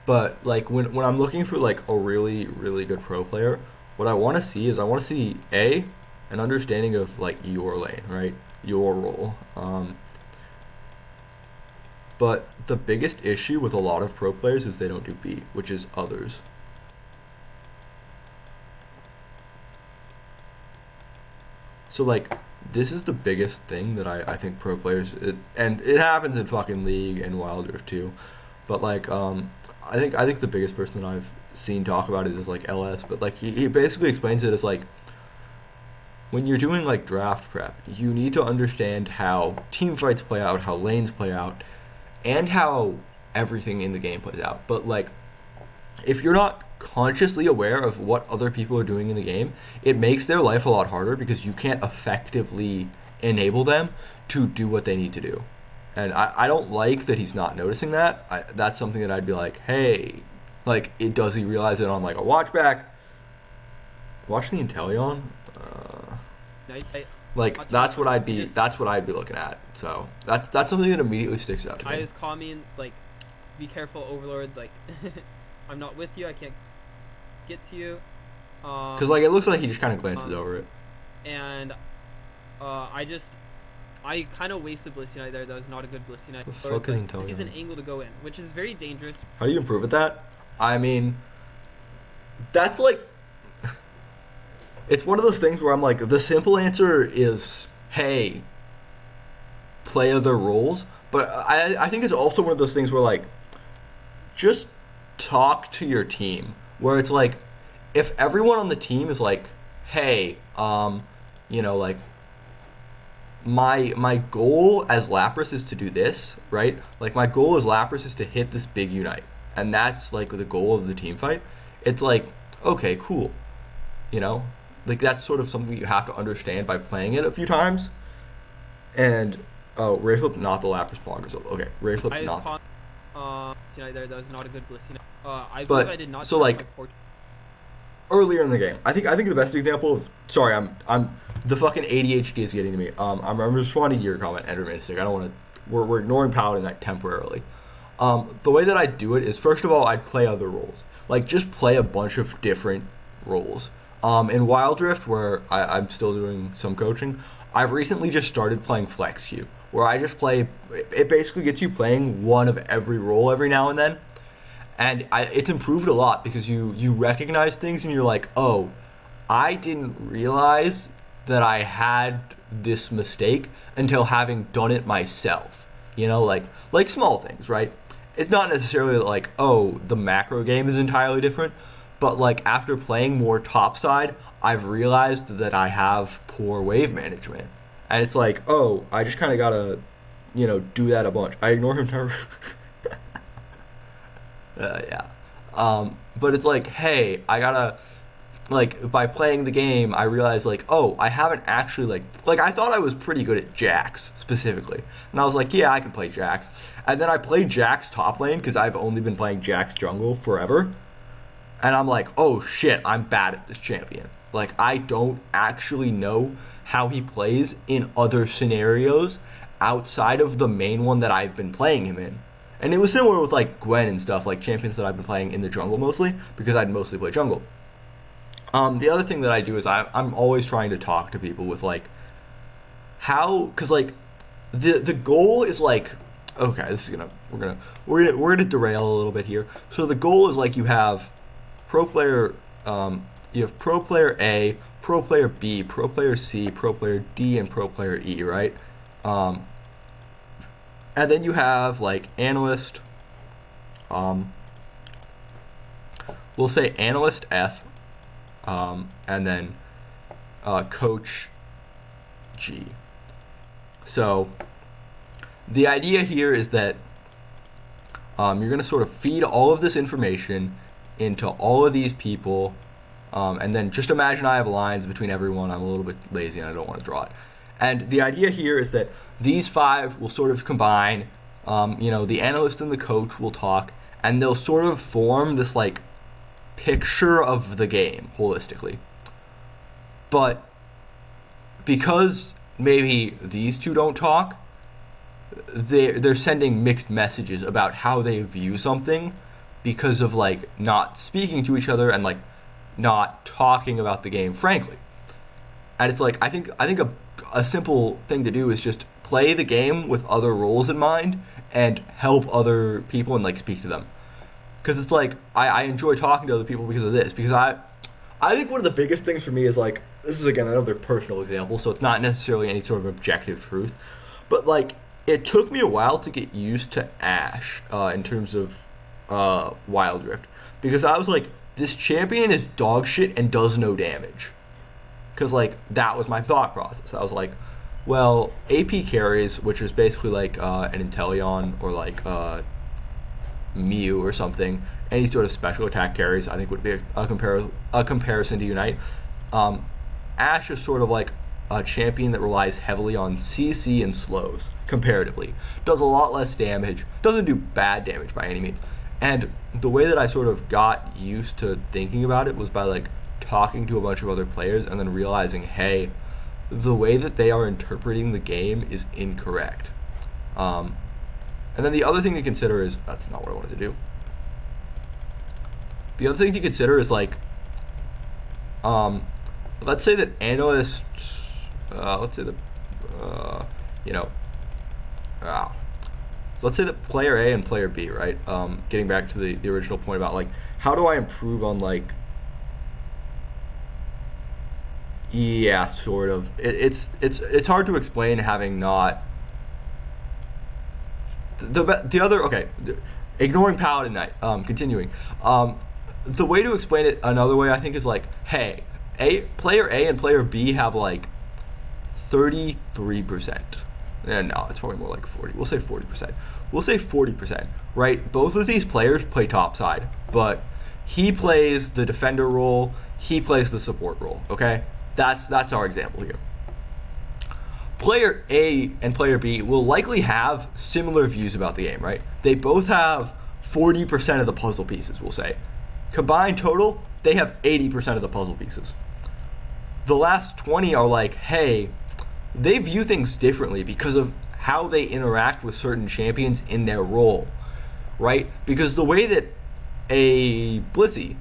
but like when I'm looking for like a really, really good pro player, what I want to see is an understanding of like your lane, right? Your role. But the biggest issue with a lot of pro players is they don't do B, which is others. So like this is the biggest thing that I think pro players, and it happens in fucking League and Wild Rift too, but like I think the biggest person that I've seen talk about it is like LS, but like he basically explains it as like when you're doing like draft prep, you need to understand how team fights play out, how lanes play out, and how everything in the game plays out. But like if you're not consciously aware of what other people are doing in the game, it makes their life a lot harder because you can't effectively enable them to do what they need to do. And I don't like that he's not noticing that. That's something that I'd be like, hey, like, does he realize it on like a watch back? Watch the Inteleon? Like that's what I'd be looking at. So that's something that immediately sticks out to me. I was calming, like, be careful, Overlord, like I'm not with you, I can't get to you. Because like it looks like he just kind of glances over it. And I kind of wasted Blissey Knight there. That was not a good Blissey Knight. The fuck is Inteleon? He's an angle to go in, which is very dangerous. How do you improve at that? I mean, that's like, it's one of those things where I'm like, the simple answer is, hey, play other roles. But I think it's also one of those things where like, just talk to your team. Where it's like, if everyone on the team is like, hey, you know, like, my goal as Lapras is to do this, right? Like, my goal as Lapras is to hit this big unite. And that's, like, the goal of the team fight. It's like, okay, cool. You know? Like, that's sort of something you have to understand by playing it a few times. And, oh, Rayflip, not the Lapras blog result. Okay, Rayflip, not. Tonight there, that was not a good Blissey. I did not. So, like, earlier in the game, I think the best example of, sorry, I'm the fucking ADHD is getting to me. I'm responding to your comment, Enderman Stick. I don't want to. We're ignoring Paladin Knight temporarily. The way that I do it is, first of all, I'd play other roles. Like, just play a bunch of different roles. In Wild Rift, where I'm still doing some coaching, I've recently just started playing Flex Q, where I just play. It basically gets you playing one of every role every now and then. And it's improved a lot because you recognize things and you're like, oh, I didn't realize that I had this mistake until having done it myself. You know, like small things, right? It's not necessarily like, oh, the macro game is entirely different, but like after playing more topside, I've realized that I have poor wave management. And it's like, oh, I just kind of gotta, you know, do that a bunch. I ignore him terribly. Yeah. But it's like, hey, I gotta, like, by playing the game, I realized, like, oh, I haven't actually, like, I thought I was pretty good at Jax, specifically. And I was like, yeah, I can play Jax. And then I played Jax top lane, because I've only been playing Jax jungle forever. And I'm like, oh, shit, I'm bad at this champion. Like, I don't actually know how he plays in other scenarios outside of the main one that I've been playing him in. And it was similar with, like, Gwen and stuff, like, champions that I've been playing in the jungle mostly, because I'd mostly play jungle. The other thing that I do is I'm always trying to talk to people with, like, how, because, like, the goal is, like, okay, this is we're gonna derail a little bit here. So the goal is, like, you have pro player, you have pro player A, pro player B, pro player C, pro player D, and pro player E, right? And then you have, like, analyst, we'll say analyst F, and then coach G. So the idea here is that you're going to sort of feed all of this information into all of these people, and then just imagine I have lines between everyone. I'm a little bit lazy and I don't want to draw it. And the idea here is that these 5 will sort of combine. The analyst and the coach will talk, and they'll sort of form this like picture of the game holistically. But because maybe these 2 don't talk, they're sending mixed messages about how they view something because of like not speaking to each other and like not talking about the game frankly. And it's like I think a simple thing to do is just play the game with other roles in mind and help other people and like speak to them. Because it's like I enjoy talking to other people because of this. Because I think one of the biggest things for me is like, this is again another personal example, so it's not necessarily any sort of objective truth, but like it took me a while to get used to Ashe in terms of Wild Rift, because I was like, this champion is dog shit and does no damage. Because like that was my thought process. I was like, well, AP carries, which is basically like an Inteleon or like Mew or something, any sort of special attack carries, I think would be a comparison to Unite. Ashe is sort of like a champion that relies heavily on CC and slows, comparatively. Does a lot less damage, doesn't do bad damage by any means. And the way that I sort of got used to thinking about it was by like talking to a bunch of other players and then realizing, hey, the way that they are interpreting the game is incorrect. And then the other thing to consider is, that's not what I wanted to do. The other thing to consider is like, let's say that analysts, so let's say that player A and player B, right? Getting back to the original point about like, how do I improve on like, yeah, sort of. It's hard to explain having not the other. Okay, ignoring Paladin Knight. Continuing. The way to explain it another way, I think, is like, hey, player A and player B have like 33%. No, it's probably more like 40. We'll say 40%. We'll say 40%, right? Both of these players play topside, but he plays the defender role, he plays the support role, okay? That's our example here. Player A and player B will likely have similar views about the game, right? They both have 40% of the puzzle pieces, we'll say. Combined total, they have 80% of the puzzle pieces. The last 20 are like, hey, they view things differently because of how they interact with certain champions in their role, right? Because the way that a Blissey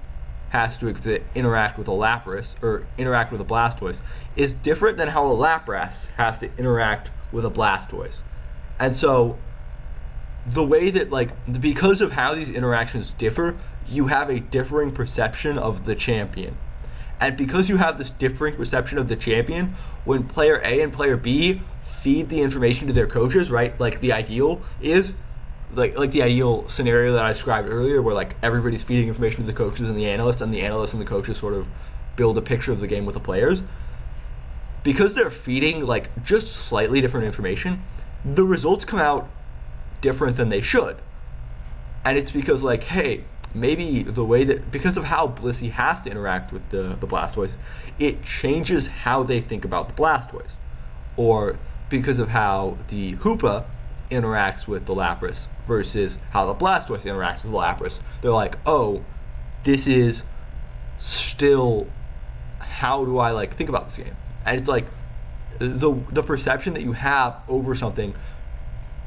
has to interact with a Lapras or interact with a Blastoise is different than how a Lapras has to interact with a Blastoise. And so the way that like, because of how these interactions differ, you have a differing perception of the champion. And because you have this differing perception of the champion, when player A and player B feed the information to their coaches, right? Like the ideal is like the ideal scenario that I described earlier, where like everybody's feeding information to the coaches and the analysts and the coaches sort of build a picture of the game with the players. Because they're feeding like just slightly different information, the results come out different than they should. And it's because like, hey, maybe the way that, because of how Blissey has to interact with the Blastoise, it changes how they think about the Blastoise. Or because of how the Hoopa interacts with the Lapras versus how the Blastoise interacts with the Lapras, they're like, oh, this is still, how do I like think about this game? And it's like the perception that you have over something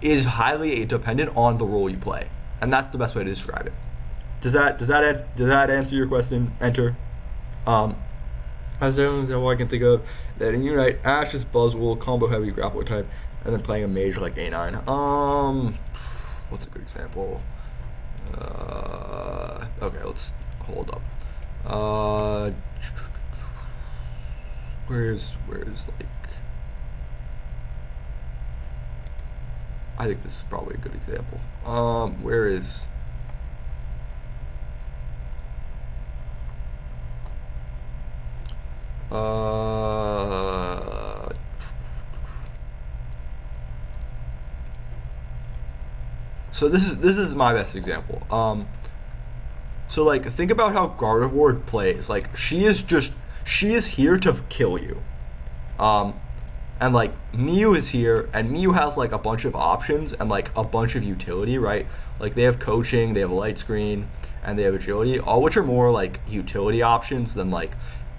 is highly dependent on the role you play, and that's the best way to describe it. Does that answer your question? Enter. As the only example I can think of, that in Unite, Ashe is Buzzwole, combo heavy grappler type, and then playing a mage like A9. What's a good example? Okay, let's hold up. Where's like, I think this is probably a good example. Where is, so this is my best example. So like, think about how Gardevoir plays. Like, she is here to kill you. And like Mew is here, and Mew has like a bunch of options and like a bunch of utility, right? Like they have coaching, they have a light screen, and they have agility, all which are more like utility options than like,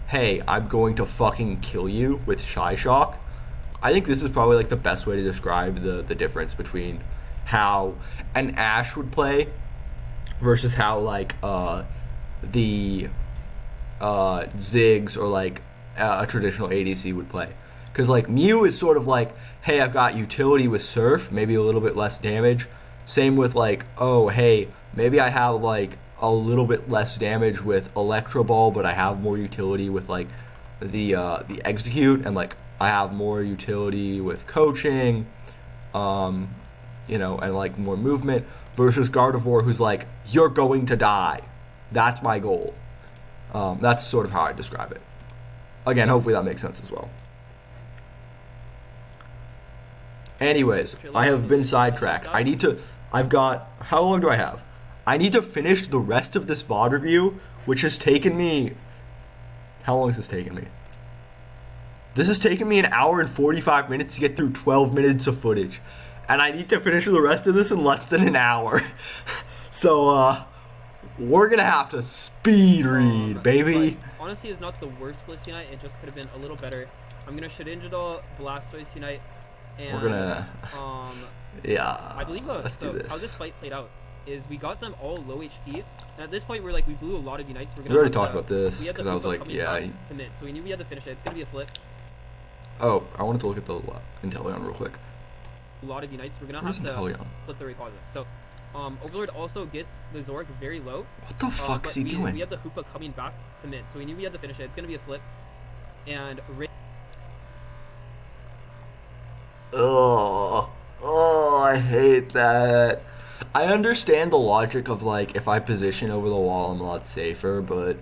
hey, I'm going to fucking kill you with Shy Shock. I think this is probably like the best way to describe the difference between how an Ashe would play versus how like the Ziggs or like a traditional ADC would play. Because like Mew is sort of like, hey, I've got utility with Surf, maybe a little bit less damage. Same with like, oh, hey, maybe I have like a little bit less damage with Electro Ball, but I have more utility with like the execute, and like I have more utility with coaching, and like more movement. Versus Gardevoir, who's like, you're going to die. That's my goal. That's sort of how I describe it. Again, hopefully that makes sense as well. Anyways, I have been sidetracked. How long do I have? I need to finish the rest of this VOD review, which has taken me... How long has this taken me? This has taken me 1 hour and 45 minutes to get through 12 minutes of footage. And I need to finish the rest of this in less than an hour. So, we're gonna have to speed read, baby. Honestly, it's not the worst Bliss Unite. It just could have been a little better. I'm gonna Shedinjadal, Blastoise Unite, and we're gonna... yeah. I believe let's do this. How this fight played out is we got them all low HP, and at this point we blew a lot of Unites. We already talked about this because I was like, yeah. To mid, so we knew we had to finish it. It's gonna be a flip. Oh, I wanted to look at the Inteleon real quick. A lot of Unites. We're gonna have to flip the Rayquaza. So, Overlord also gets the Zoroark very low. What the fuck is he doing? We had the Hoopa coming back to mid, so we knew we had to finish it. It's gonna be a flip, and I hate that. I understand the logic of like, if I position over the wall, I'm a lot safer, but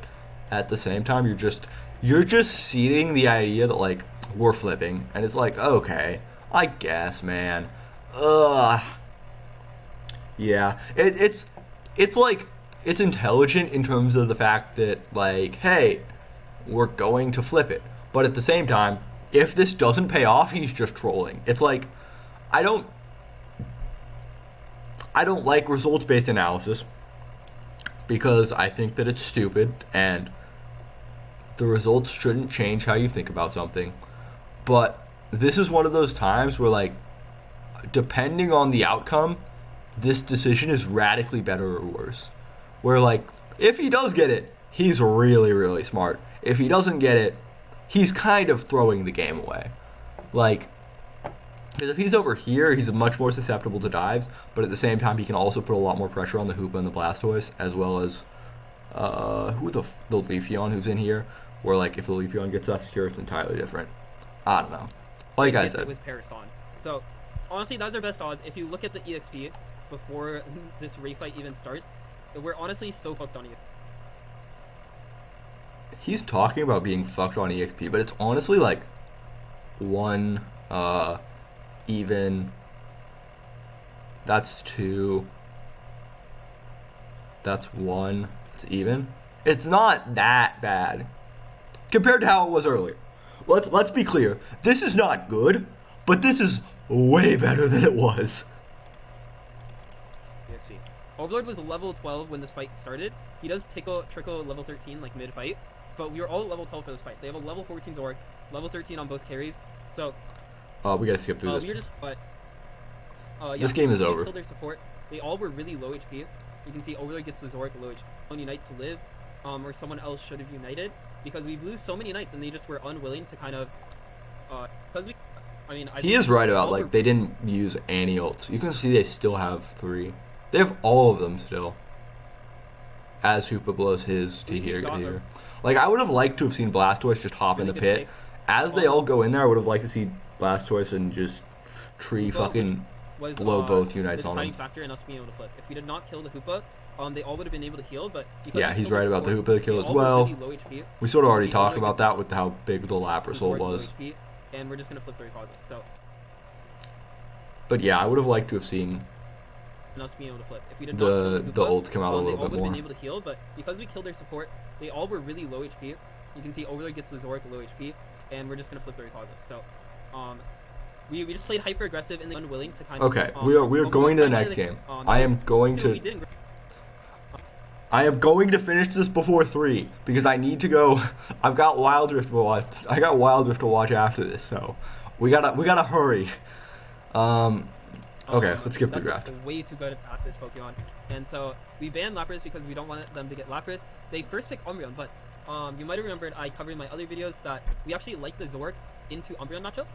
at the same time, you're just seeding the idea that like we're flipping, and it's like, okay, I guess, man. Yeah, it's like, it's intelligent in terms of the fact that like, hey, we're going to flip it, but at the same time, if this doesn't pay off, he's just trolling. It's like, I don't like results-based analysis because I think that it's stupid and the results shouldn't change how you think about something. But this is one of those times where, like, depending on the outcome, this decision is radically better or worse. Where, like, if he does get it, he's really, really smart. If he doesn't get it, he's kind of throwing the game away. Like, because if he's over here, he's much more susceptible to dives, but at the same time, he can also put a lot more pressure on the Hoopa and the Blastoise, as well as the Leafeon who's in here, where, like, if the Leafeon gets us here, it's entirely different. I don't know. Like I said. With Parasan. So, honestly, that's our best odds. If you look at the EXP before this Ray fight even starts, we're honestly so fucked on you. He's talking about being fucked on EXP, but it's honestly like 1, even. That's 2. That's 1. It's even. It's not that bad compared to how it was earlier. Let's be clear. This is not good, but this is way better than it was. EXP. Overlord was level 12 when this fight started. He does trickle level 13 like mid fight. But we were all level 12 for this fight. They have a level 14 Zoroark, level 13 on both carries. So, we gotta skip through this. This game is over. Killed their support. They all were really low HP. You can see Overlord gets the Zoroark low HP. On Unite to live, or someone else should have united because we blew so many Unites and they just were unwilling to kind of. Because he is right about like they didn't use any ults. You can see they still have 3. They have all of them still. As Hoopa blows his to here. Like, I would have liked to have seen Blastoise just hop in the pit. As they all go in there, I would have liked to see Blastoise and just fucking blow both Unites on him. The deciding factor in us being able to flip. If we did not kill the Hoopa, they all would have been able to heal, but... Yeah, he's right about the Hoopa kill as well. Really we sort of already talked about that with how big the lapras ult was. And we're just going to flip the Rayquaza, so... But yeah, I would have liked to have seen... us being able to flip. If we did not kill the ult come out a little bit more. They all would have been able to heal, but because we killed their support, they all were really low HP. You can see Overlord gets the Zoroark low HP, and we're just gonna flip the Rayquaza. So, We just played hyper aggressive and unwilling to kind of. Okay, we are going to the next game. I am going to finish this before 3 because I need to go. I've got Wild Rift to watch. I got Wild Rift to watch after this, so we gotta hurry. Okay, let's skip the draft. Way too good at this Pokemon, and so we banned Lapras because we don't want them to get Lapras. They first picked Umbreon, but you might have remembered I covered in my other videos that we actually like the Zork into Umbreon matchup.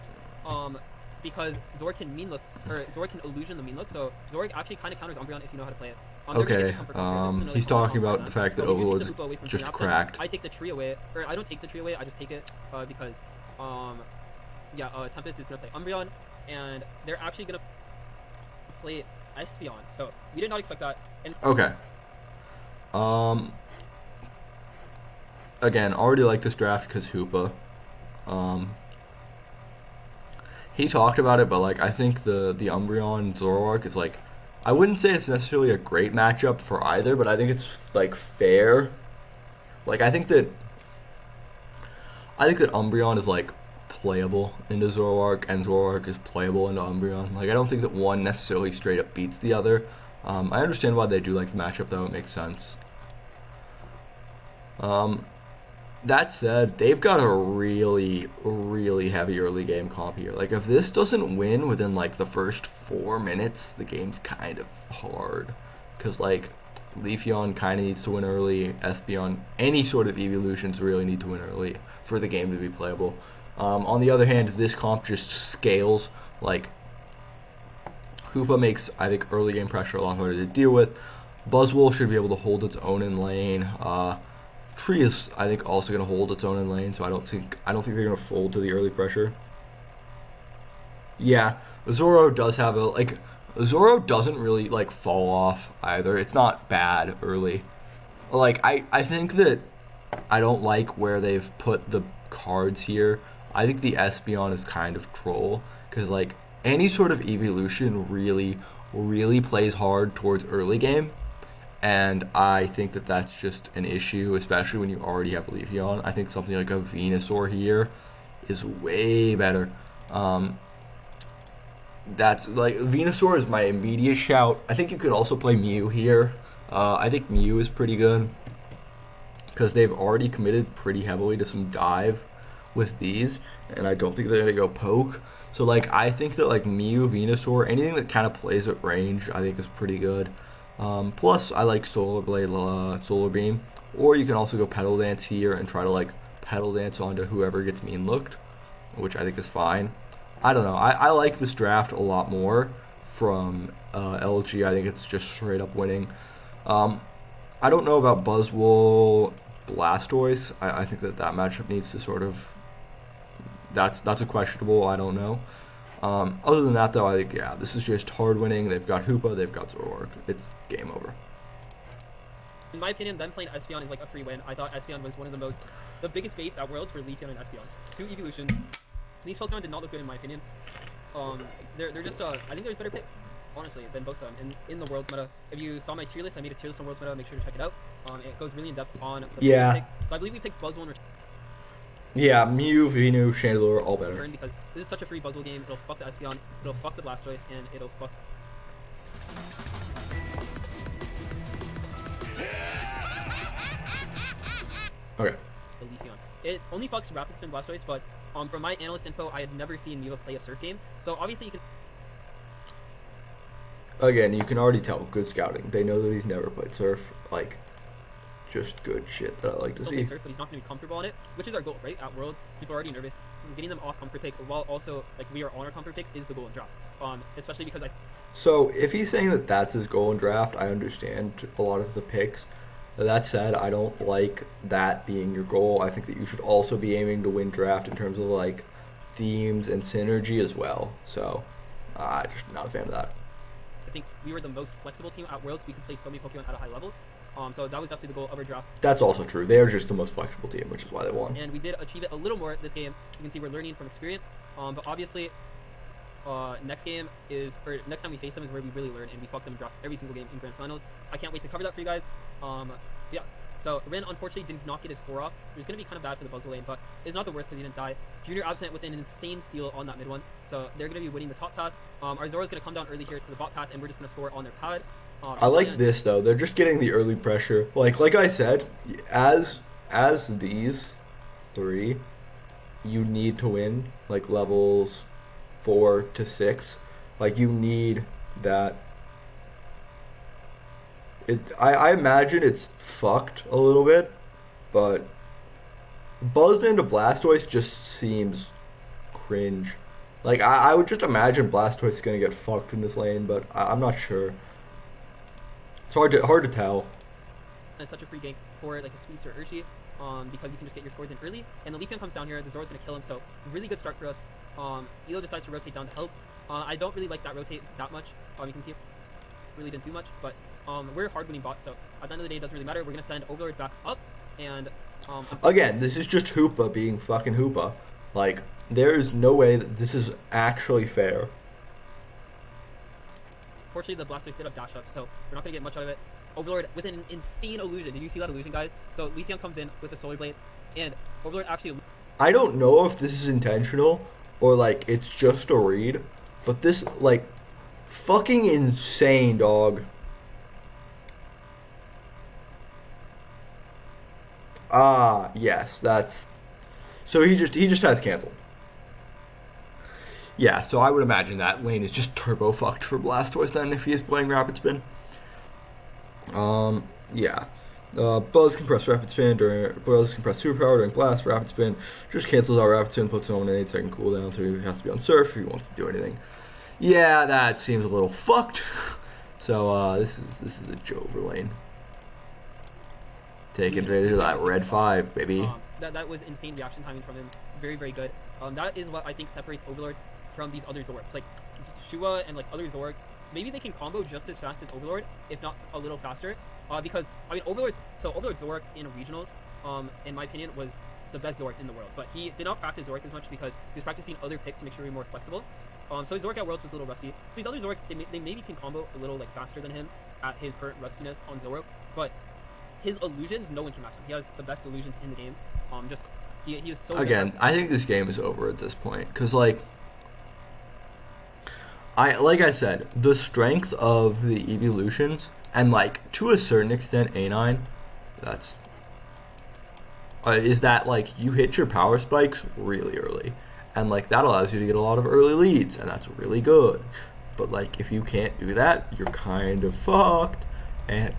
Because Zork can Zork can illusion the mean look, so Zork actually kind of counters Umbreon if you know how to play it. Okay, he's talking about the fact that Overlord's just cracked. I take the tree away, or I don't take the tree away, I just take it because, Tempest is going to play Umbreon, and they're actually going to play Espeon, so we did not expect that. And okay. Again, already like this draft because Hoopa. He talked about it, but like I think the Umbreon Zoroark is like, I wouldn't say it's necessarily a great matchup for either, but I think it's like fair. Like I think that Umbreon is like playable into Zoroark, and Zoroark is playable into Umbreon. Like I don't think that one necessarily straight up beats the other. I understand why they do like the matchup though; it makes sense. That said, they've got a really, really heavy early game comp here. Like, if this doesn't win within, like, the first 4 minutes, the game's kind of hard. Because, like, Leafeon kind of needs to win early. Espeon, any sort of evolutions really need to win early for the game to be playable. On the other hand, this comp just scales. Like, Hoopa makes, I think, early game pressure a lot harder to deal with. Buzzwole should be able to hold its own in lane. Tree is, I think, also going to hold its own in lane, so I don't think they're going to fold to the early pressure. Yeah, Zoro does have Zoro doesn't really, like, fall off either. It's not bad early. Like, I think that I don't like where they've put the cards here. I think the Espeon is kind of troll, because, like, any sort of evolution really, really plays hard towards early game. And I think that that's just an issue, especially when you already have Leafeon. I think something like a Venusaur here is way better. That's like Venusaur is my immediate shout. I think you could also play Mew here. I think Mew is pretty good because they've already committed pretty heavily to some dive with these, and I don't think they're gonna go poke. So like I think that like Mew, Venusaur, anything that kind of plays at range, I think is pretty good. Plus, I like Solar Blade, Solar Beam, or you can also go Petal Dance here and try to like Petal Dance onto whoever gets mean looked, which I think is fine. I don't know. I like this draft a lot more from LG. I think it's just straight up winning. I don't know about Buzzwole, Blastoise. I think that matchup needs to sort of. That's a questionable. I don't know. Other than that, though, I think, yeah, this is just hard winning. They've got Hoopa, they've got Zoroark. It's game over. In my opinion, them playing Espeon is like a free win. I thought Espeon was one of the biggest baits at Worlds for Leafeon and Espeon. 2 evolutions. These Pokemon did not look good in my opinion. They're just, I think there's better picks, honestly, than both of them. And in the Worlds meta, if you saw my tier list, I made a tier list on Worlds meta, make sure to check it out. It goes really in depth on the picks. So I believe we picked Buzzwole and yeah, Mew, Venu, Chandelure, all better. Because this is such a free Buzzwole game, it'll fuck the Espeon, it'll fuck the Blastoise, and it'll fuck... Okay. The Leafeon. It only fucks Rapid Spin Blastoise, but from my analyst info, I had never seen Neva play a Surf game, so obviously you can... Again, you can already tell, good scouting. They know that he's never played Surf, like... Just good shit that I like to see. Surf, but he's not going to be comfortable on it, which is our goal, right? At Worlds, people are already nervous. Getting them off comfort picks, while also like we are on our comfort picks, is the goal in draft. Especially because So if he's saying that that's his goal in draft, I understand a lot of the picks. That said, I don't like that being your goal. I think that you should also be aiming to win draft in terms of like themes and synergy as well. So, just not a fan of that. I think we were the most flexible team at Worlds. We could play so many Pokemon at a high level. So that was definitely the goal of our draft. That's also true. They are just the most flexible team, which is why they won. And we did achieve it a little more this game. You can see we're learning from experience. But obviously, next time we face them is where we really learn, and we fuck them draft every single game in grand finals. I can't wait to cover that for you guys. Yeah. So Rin unfortunately did not get his score off. It was going to be kind of bad for the Buzzle lane, but it's not the worst because he didn't die. Junior absent with an insane steal on that mid one, so they're going to be winning the top path. Our Zora's going to come down early here to the bot path, and we're just going to score on their pad. I like this though. They're just getting the early pressure. Like I said, as these three, you need to win like levels 4 to 6. Like you need that. I imagine it's fucked a little bit, but buzzed into Blastoise just seems cringe. Like I would just imagine Blastoise is gonna get fucked in this lane, but I'm not sure. It's hard to tell. And it's such a free gank for like a Squeeze or Urshi, because you can just get your scores in early. And the Leafeon comes down here. The Zora's gonna kill him, so really good start for us. Elo decides to rotate down to help. I don't really like that rotate that much. You can see it really didn't do much, but we're hard winning bots, so at the end of the day it doesn't really matter. We're gonna send Overlord back up, and again, this is just Hoopa being fucking Hoopa. Like there is no way that this is actually fair. Fortunately, the Blastoise did have dash up, so we're not gonna get much out of it. Overlord with an insane illusion. Did you see that illusion, guys? So Leafeon comes in with a Solar Blade, and Overlord actually. I don't know if this is intentional or like it's just a read, but this like fucking insane, dog. Yes, that's. So he just has canceled. Yeah, so I would imagine that lane is just turbo fucked for Blastoise then if he is playing Rapid Spin. Yeah. Buzz compress Rapid Spin during Buzz compress Superpower during Blast. Rapid Spin just cancels out Rapid Spin, puts him on an 8-second cooldown, so he has to be on Surf if he wants to do anything. Yeah, that seems a little fucked. So this is a Jover lane. Taking advantage of that red 5, baby. That was insane reaction timing from him. Very, very good. That is what I think separates Overlord from these other Zorks. Like Shua and like other Zorks, maybe they can combo just as fast as Overlord, if not a little faster. Because I mean Overlord Zork in regionals, in my opinion, was the best Zork in the world. But he did not practice Zork as much because he was practicing other picks to make sure he was more flexible. So his Zork at Worlds was a little rusty. So these other Zorks, they maybe can combo a little like faster than him at his current rustiness on Zorok. But his illusions, no one can match him. He has the best illusions in the game. He is so. Again, I think this game is over at this point because like I said, the strength of the evolutions and like to a certain extent A9, that's is that like you hit your power spikes really early, and like that allows you to get a lot of early leads, and that's really good. But like if you can't do that, you're kind of fucked. And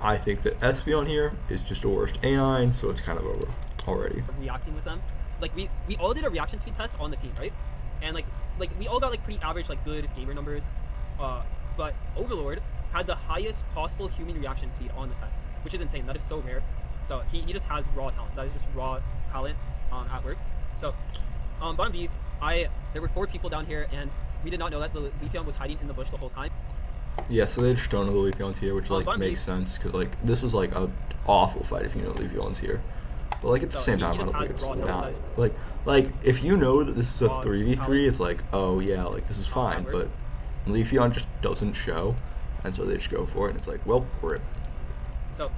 I think that Espeon here is just a worst A9, so it's kind of over already. Reacting with them, like we all did a reaction speed test on the team, right? And like we all got like pretty average, like good gamer numbers. But Overlord had the highest possible human reaction speed on the test, which is insane. That is so rare. So he just has raw talent. That is just raw talent at work. So bottom B's, there were 4 people down here, and we did not know that the leafeon was hiding in the bush the whole time. Yeah, so they just don't know the leafeon's here, which like makes sense because like this was like a awful fight if you know leafeon's here. But like at the same time, I don't think it's not like if you know that this is a 3v3, it's like, oh yeah, like this is fine. But leafeon just doesn't show, and so they just go for it, and it's like, well, rip. So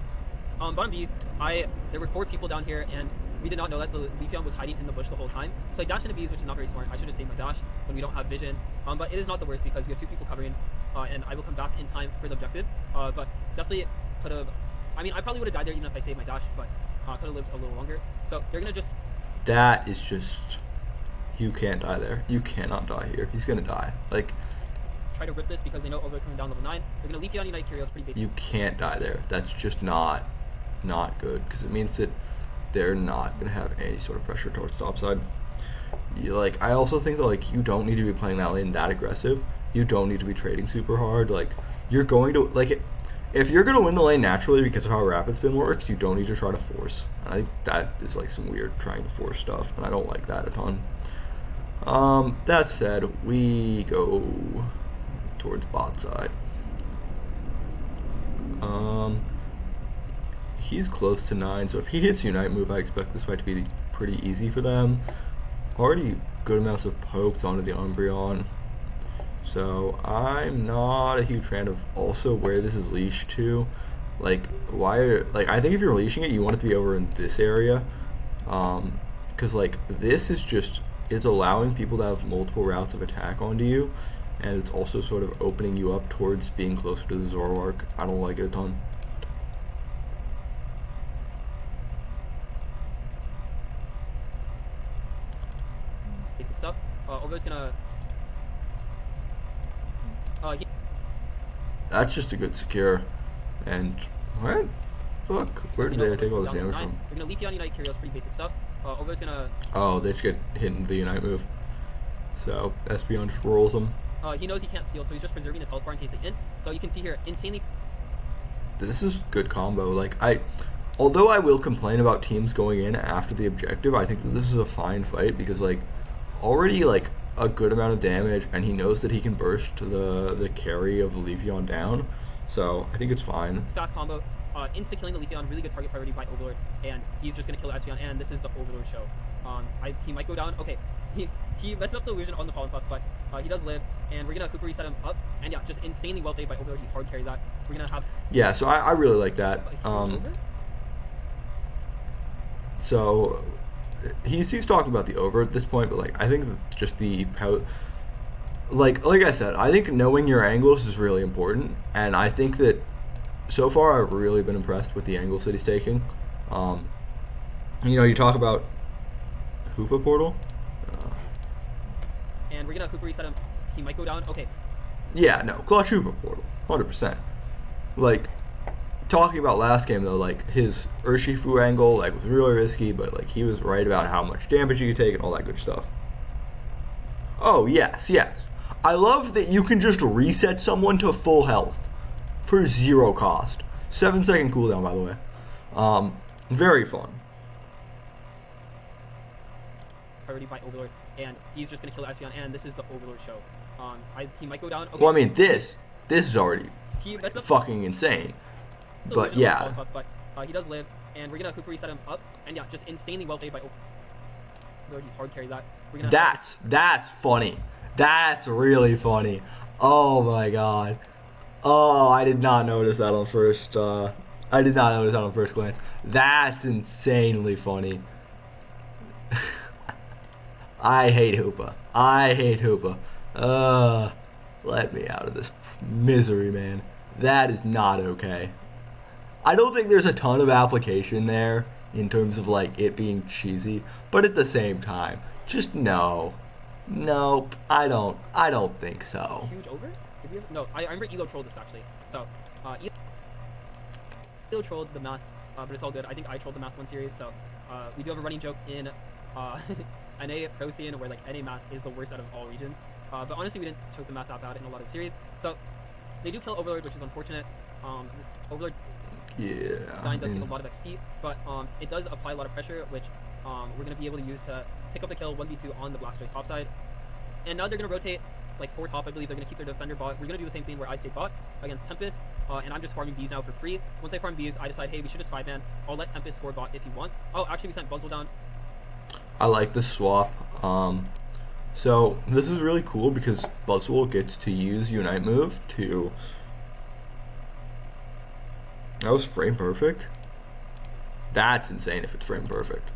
bottom B's, there were 4 people down here, and we did not know that the leafeon was hiding in the bush the whole time. So I dashed into B's, which is not very smart. I should have saved my dash when we don't have vision. But it is not the worst because we have 2 people covering, and I will come back in time for the objective. But definitely could have. I mean, I probably would have died there even if I saved my dash, but could have lived a little longer. So they're gonna just. That is just. You can't die there. You cannot die here. He's gonna die. Like. Try to rip this because they know Overlord's coming down level 9. They're gonna leafeon Unite Curios pretty big. You can't die there. That's just not good because it means that they're not gonna have any sort of pressure towards topside. Like I also think that like you don't need to be playing that lane that aggressive. You don't need to be trading super hard. Like you're going to like if you're gonna win the lane naturally because of how rapid spin works, you don't need to try to force. And I think that is like some weird trying to force stuff, and I don't like that a ton. That said, we go towards bot side. He's close to 9, so if he hits Unite move, I expect this fight to be pretty easy for them. Already good amounts of pokes onto the Umbreon, so I'm not a huge fan of also where this is leashed to. Like, why are, like, I think if you're leashing it, you want it to be over in this area. Because, like, this is just, it's allowing people to have multiple routes of attack onto you, and it's also sort of opening you up towards being closer to the Zoroark. I don't like it a ton. Basic stuff. Overlord's gonna... That's just a good secure. And, what? Fuck, where did they take all this damage from? We're gonna leafeon Unite Curios, pretty basic stuff. Overlord's gonna... Oh, they just get hit in the Unite move. So, Espeon just rolls them. He knows he can't steal, so he's just preserving his health bar in case they int. So you can see here, insanely... This is good combo. Like, although I will complain about teams going in after the objective, I think that this is a fine fight because, like, already, like, a good amount of damage, and he knows that he can burst the carry of the Leafeon down. So, I think it's fine. Fast combo. Insta-killing the Leafeon, really good target priority by Overlord, and he's just going to kill the Espeon, and this is the Overlord show. He might go down. Okay, he messes up the illusion on the Pollen Puff, but he does live, and we're going to Hoopa reset him up, and yeah, just insanely well played by Overlord. He hard carried that. We're going to have... Yeah, so I really like that. So, he's talking about the over at this point, but, like, I think that just the... Like I said, I think knowing your angles is really important, and I think that so far I've really been impressed with the angles that he's taking. You know, you talk about Hoopa portal. And we're going to Hoopa reset him. He might go down. Okay. Yeah, no, clutch Hoopa portal, 100%. Like, talking about last game, though, like, his Urshifu angle, like, was really risky, but, like, he was right about how much damage you could take and all that good stuff. Oh, yes. I love that you can just reset someone to full health for 0 cost. 7-second cooldown, by the way. Very fun. Priority by Overlord, and he's just gonna kill the Espeon, and this is the Overlord show. He might go down. Okay. Well, I mean, this is already fucking insane. But yeah. Puff, but he does live, and we're gonna Hoopa reset him up, and yeah, just insanely well played by Overlord. He hard carried that. We're gonna that's funny. That's really funny. Oh my god. Oh, I did not notice that on first. I did not notice that on first glance. That's insanely funny. I hate Hoopa. Let me out of this misery, man. That is not okay. I don't think there's a ton of application there in terms of, like, it being cheesy, but at the same time, just no. Nope, I don't think so. Huge over? Did we ever? No, I remember Elo trolled this actually. So, Elo trolled the math, but it's all good. I think I trolled the math one series, so we do have a running joke in NA Pro scene where, like, NA math is the worst out of all regions. But honestly, we didn't choke the math out bad in a lot of series. So, they do kill Overlord, which is unfortunate. Overlord dying does give a lot of XP, but it does apply a lot of pressure, which we're going to be able to use to pick up the kill 1v2 on the Blastoise topside. And now they're going to rotate like 4 top. I believe they're going to keep their defender bot. We're going to do the same thing where I stay bot against Tempest, and I'm just farming bees now for free. Once I farm bees, I decide, hey, we should just 5-man. I'll let Tempest score bot if you want. Oh, actually, we sent Buzzwole down. I like the swap. So this is really cool because Buzzwole gets to use Unite move to... That was frame perfect. That's insane if it's frame perfect.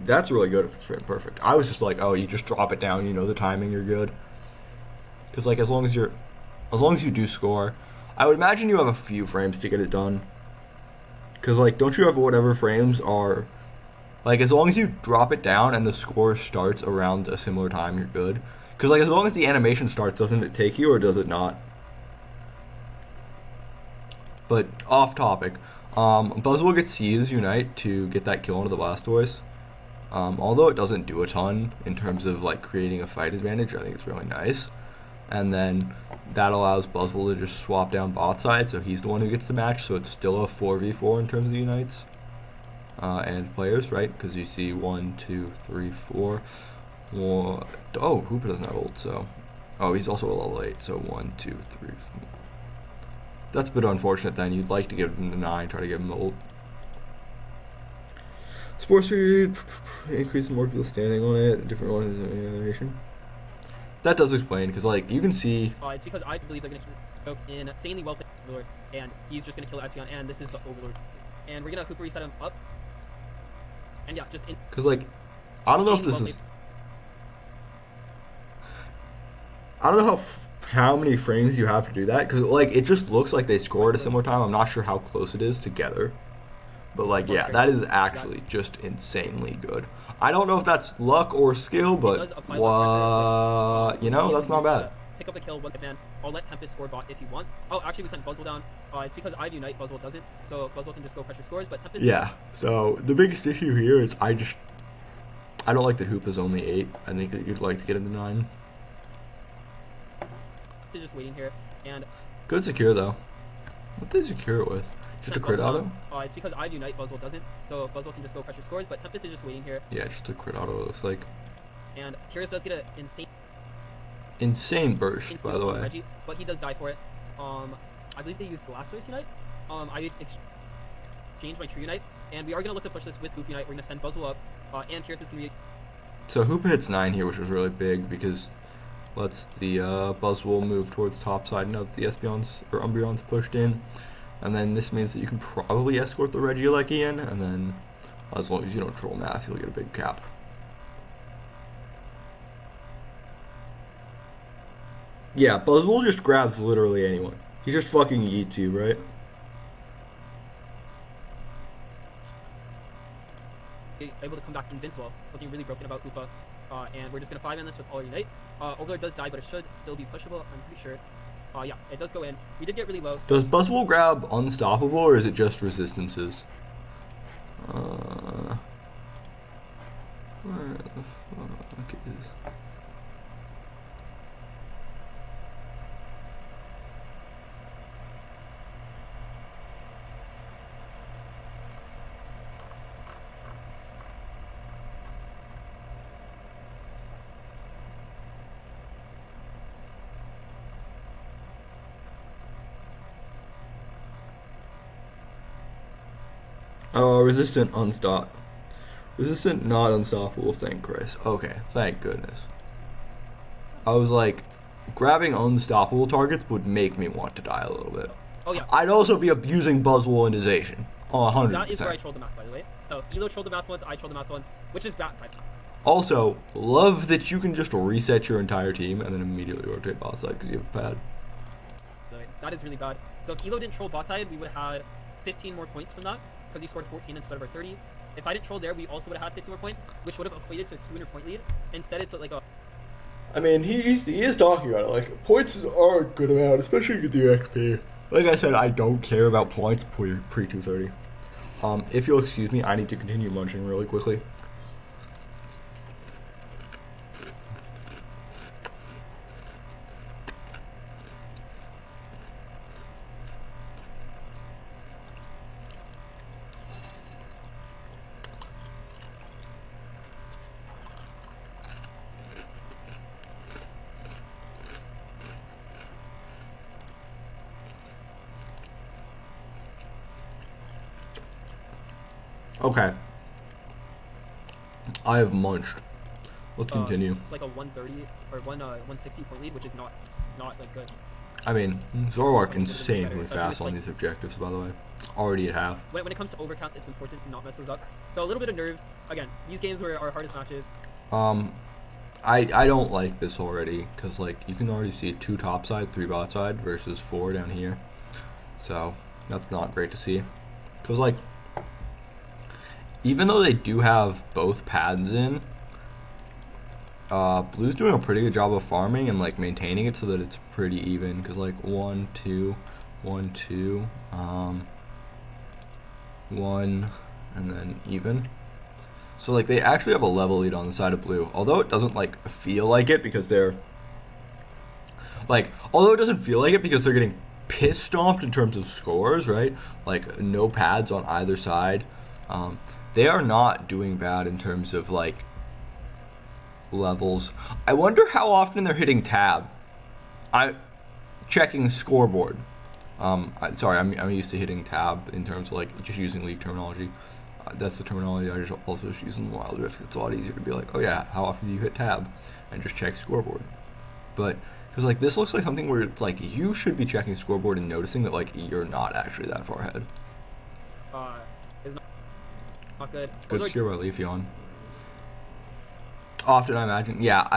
That's really good if it's frame perfect. I was just like, oh, you just drop it down, you know the timing, you're good. Because, like, as long as you do score, I would imagine you have a few frames to get it done. Because, like, don't you have whatever frames are... Like, as long as you drop it down and the score starts around a similar time, you're good. Because, like, as long as the animation starts, doesn't it take you or does it not? But, off topic. Buzzwole gets to use Unite to get that kill onto the Blastoise. Although it doesn't do a ton in terms of, like, creating a fight advantage, I think it's really nice. And then that allows Buzzwole to just swap down bot side, so he's the one who gets the match, so it's still a 4v4 in terms of Unites. And players, right? Because you see 1, 2, 3, 4. Oh, Hoopa doesn't have ult, so... Oh, he's also a level 8, so 1, 2, 3, 4. That's a bit unfortunate then. You'd like to give him the 9, try to give him the ult. Sports speed, increase more people standing on it, different ones in animation. That does explain, because, like, you can see... It's because I believe they're going to in insanely well played overlord, and he's just gonna kill Espeon, and this is the overlord. And we're gonna Hoopa reset him up. And yeah, just in. Because, like, I don't know if this is. I don't know how many frames you have to do that, because, like, it just looks like they score at a similar time. I'm not sure how close it is together. But, like, yeah, that is actually just insanely good. I don't know if that's luck or skill, but what, you know, that's not bad. Pick up a kill, one man. I'll let Tempest score bot if you want. Oh, actually, we sent Buzzwole down. It's because I have Unite, Buzzwole doesn't. So Buzzwole can just go pressure scores, but Tempest... Yeah, so the biggest issue here is I don't like that Hoopa's only 8. I think that you'd like to get him to 9. Just waiting here, and... Good secure, though. What did they secure it with? Just a crit auto? It's because I have Unite, Buzzwole doesn't. So Buzzwole can just go pressure scores, but Tempest is just waiting here. Yeah, just a crit auto, it looks like. And Curious does get an insane burst, by the way. Regi, but he does die for it. I believe they used blastoise Unite. I exchanged my True Unite, and we are gonna look to push this with Hoop Unite. We're gonna send Buzzwole up, and Curious is gonna be. So Hoopa hits 9 here, which was really big because lets the Buzzwole move towards topside now that the Espeon's or Umbreon's pushed in, and then this means that you can probably escort the Regi eleki in, and then as long as you don't troll math, you'll get a big cap. Yeah, Buzzwole just grabs literally anyone. He just fucking eats you, right? Able to come back invincible. Something really broken about Hoopa. And we're just going to 5-man this with all Unites. Overlord does die, but it should still be pushable, I'm pretty sure. Yeah, it does go in. We did get really low. So. Does Buzzwole grab unstoppable, or is it just resistances? Where the fuck is... resistant unstop. Resistant not unstoppable, thank Christ. Okay, thank goodness. I was like, grabbing unstoppable targets would make me want to die a little bit. Oh yeah. I'd also be abusing Buzzwole indization. 100%. That is where I trolled the math, by the way. So Elo trolled the math once, I trolled the math once, which is bad type. Also, love that you can just reset your entire team and then immediately rotate bot side because you have a pad. That is really bad. So if Elo didn't troll bot side, we would have had 15 more points from that, because he scored 14 instead of our 30. If I didn't troll there, we also would have had 50 more points, which would have equated to a 200 point lead. Instead, it's like a... I mean, he is talking about it. Like, points are a good amount, especially with the XP. Like I said, I don't care about points pre-230. If you'll excuse me, I need to continue munching really quickly. Okay. I have munched. Let's continue. It's like a 130 or 160 point lead, which is not like good. I mean, Zoroark insanely fast on these objectives, by the way. Already at half. When it comes to overcounts, it's important to not mess those up. So a little bit of nerves. Again, these games were our hardest matches. I don't like this already, because like you can already see 2 top side, 3 bot side versus 4 down here. So that's not great to see. Because like, even though they do have both pads in, Blue's doing a pretty good job of farming and like maintaining it so that it's pretty even. Because like 1, 2, 1, 2, 1, and then even. So like they actually have a level lead on the side of Blue, although it doesn't like feel like it because they're getting piss stomped in terms of scores, right? Like no pads on either side. They are not doing bad in terms of like levels. I wonder how often they're hitting tab. I'm checking scoreboard. I'm used to hitting tab in terms of like just using league terminology. That's the terminology I just also use in Wild Rift. It's a lot easier to be like, oh yeah, how often do you hit tab? And just check scoreboard. But Because, like, this looks like something where it's like you should be checking scoreboard and noticing that, like, you're not actually that far ahead. Is not good. Good steer by leafeon. Often, I imagine. Yeah,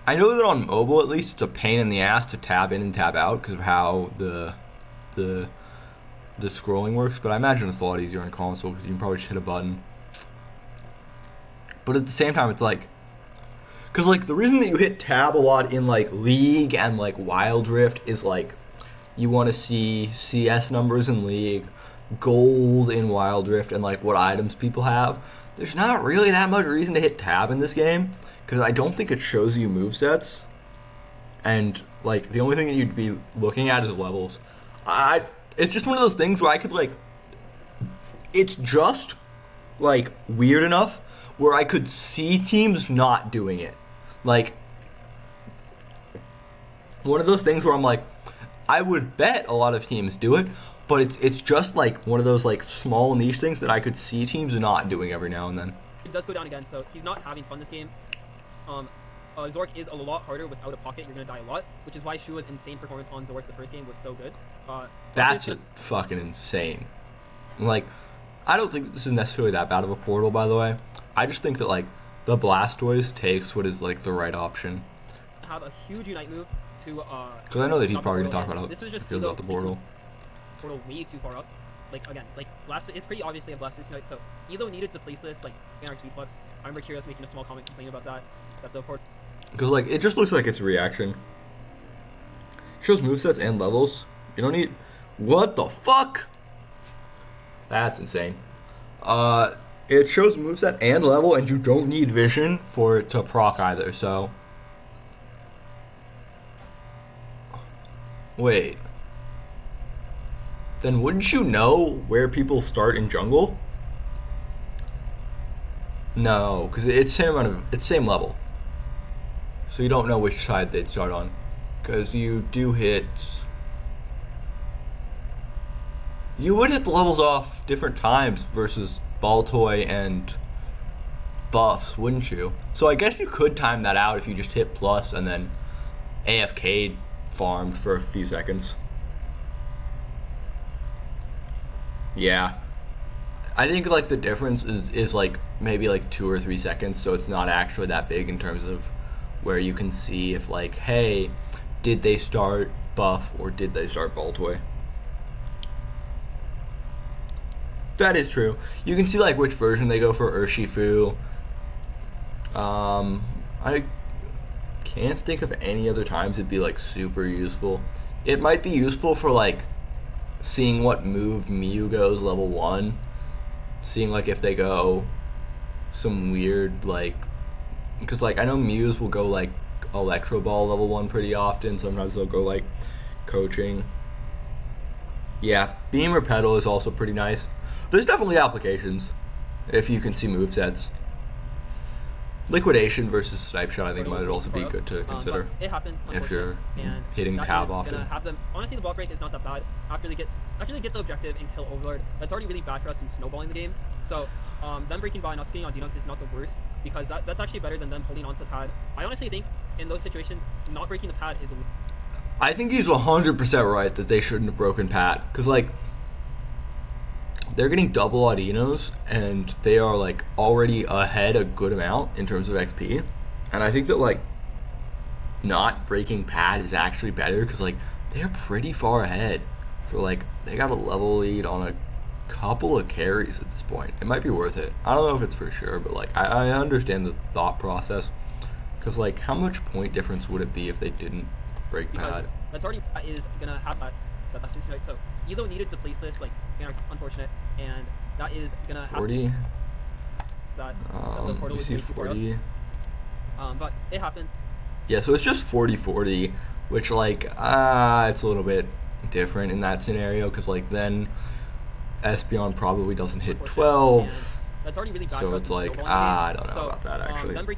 I know that on mobile, at least, it's a pain in the ass to tab in and tab out because of how the scrolling works. But I imagine it's a lot easier on console because you can probably just hit a button. But at the same time, it's like, because, like, the reason that you hit tab a lot in, like, League and, like, Wild Rift is, like, you want to see CS numbers in League, gold in Wild Rift, and, like, what items people have. There's not really that much reason to hit tab in this game, because I don't think it shows you movesets. And, like, the only thing that you'd be looking at is levels. It's just one of those things where I could, like, it's just, like, weird enough where I could see teams not doing it. Like, one of those things where I'm like, I would bet a lot of teams do it, but it's just like one of those like small niche things that I could see teams not doing every now and then. It does go down again, so he's not having fun this game. Zork is a lot harder without a pocket. You're gonna die a lot, which is why Shua's insane performance on Zork the first game was so good. That's fucking insane. Like, I don't think this is necessarily that bad of a portal, by the way. I just think that like the blastoise takes what is like the right option. Have a huge unite move to because I know that he's probably gonna talk about this was just feels about the portal. Portal way too far up. Like again, like Blastoise, it's pretty obviously a Blastoise unite. So Elo needed to place this like in our speed flex. I remember Curious making a small comment complaining about that the portal. Because like it just looks like it's reaction. Shows movesets and levels. You don't need. What the fuck? That's insane. It shows moveset and level, and you don't need vision for it to proc either, so... Wait. Then wouldn't you know where people start in jungle? No, because it's same level. So you don't know which side they'd start on. Because you do hit... You would hit the levels off different times versus ball toy and buffs, wouldn't you? So I guess you could time that out if you just hit plus and then AFK farmed for a few seconds. Yeah. I think like the difference is like maybe like 2 or 3 seconds, so it's not actually that big in terms of where you can see if like, hey, did they start buff or did they start ball toy? That is true. You can see like which version they go for Urshi Fu. I can't think of any other times it'd be like super useful. It might be useful for like seeing what move Mew goes level 1. Seeing like if they go some weird like, because like I know Mews will go like Electro Ball level 1 pretty often. Sometimes they'll go like coaching. Yeah, Beam or Pedal is also pretty nice. There's definitely applications if you can see movesets. Liquidation versus Snipe Shot I think might also be good to consider. It happens if you're and hitting tab often. Honestly, the block break is not that bad. After they get the objective and kill Overlord, that's already really bad for us in snowballing the game. So them breaking by and us getting on Dinos is not the worst, because that's actually better than them holding onto the pad. I honestly think in those situations, not breaking the pad is I think he's 100% right that they shouldn't have broken pad, because like they're getting double Audinos and they are like already ahead a good amount in terms of XP, and I think that like not breaking pad is actually better because like they're pretty far ahead for like they got a level lead on a couple of carries at this point. It might be worth it. I don't know if it's for sure, but like I understand the thought process, because like how much point difference would it be if they didn't break pad? That's already is gonna have that Blastoise unite. So Elo needed to place this, like, unfortunate, and that is gonna 40. Happen. That the portal you see 40. But it happened. Yeah, so it's just 40-40, which like it's a little bit different in that scenario, because like then Espeon probably doesn't hit 12. That's already really bad. So it's like I don't know about that actually.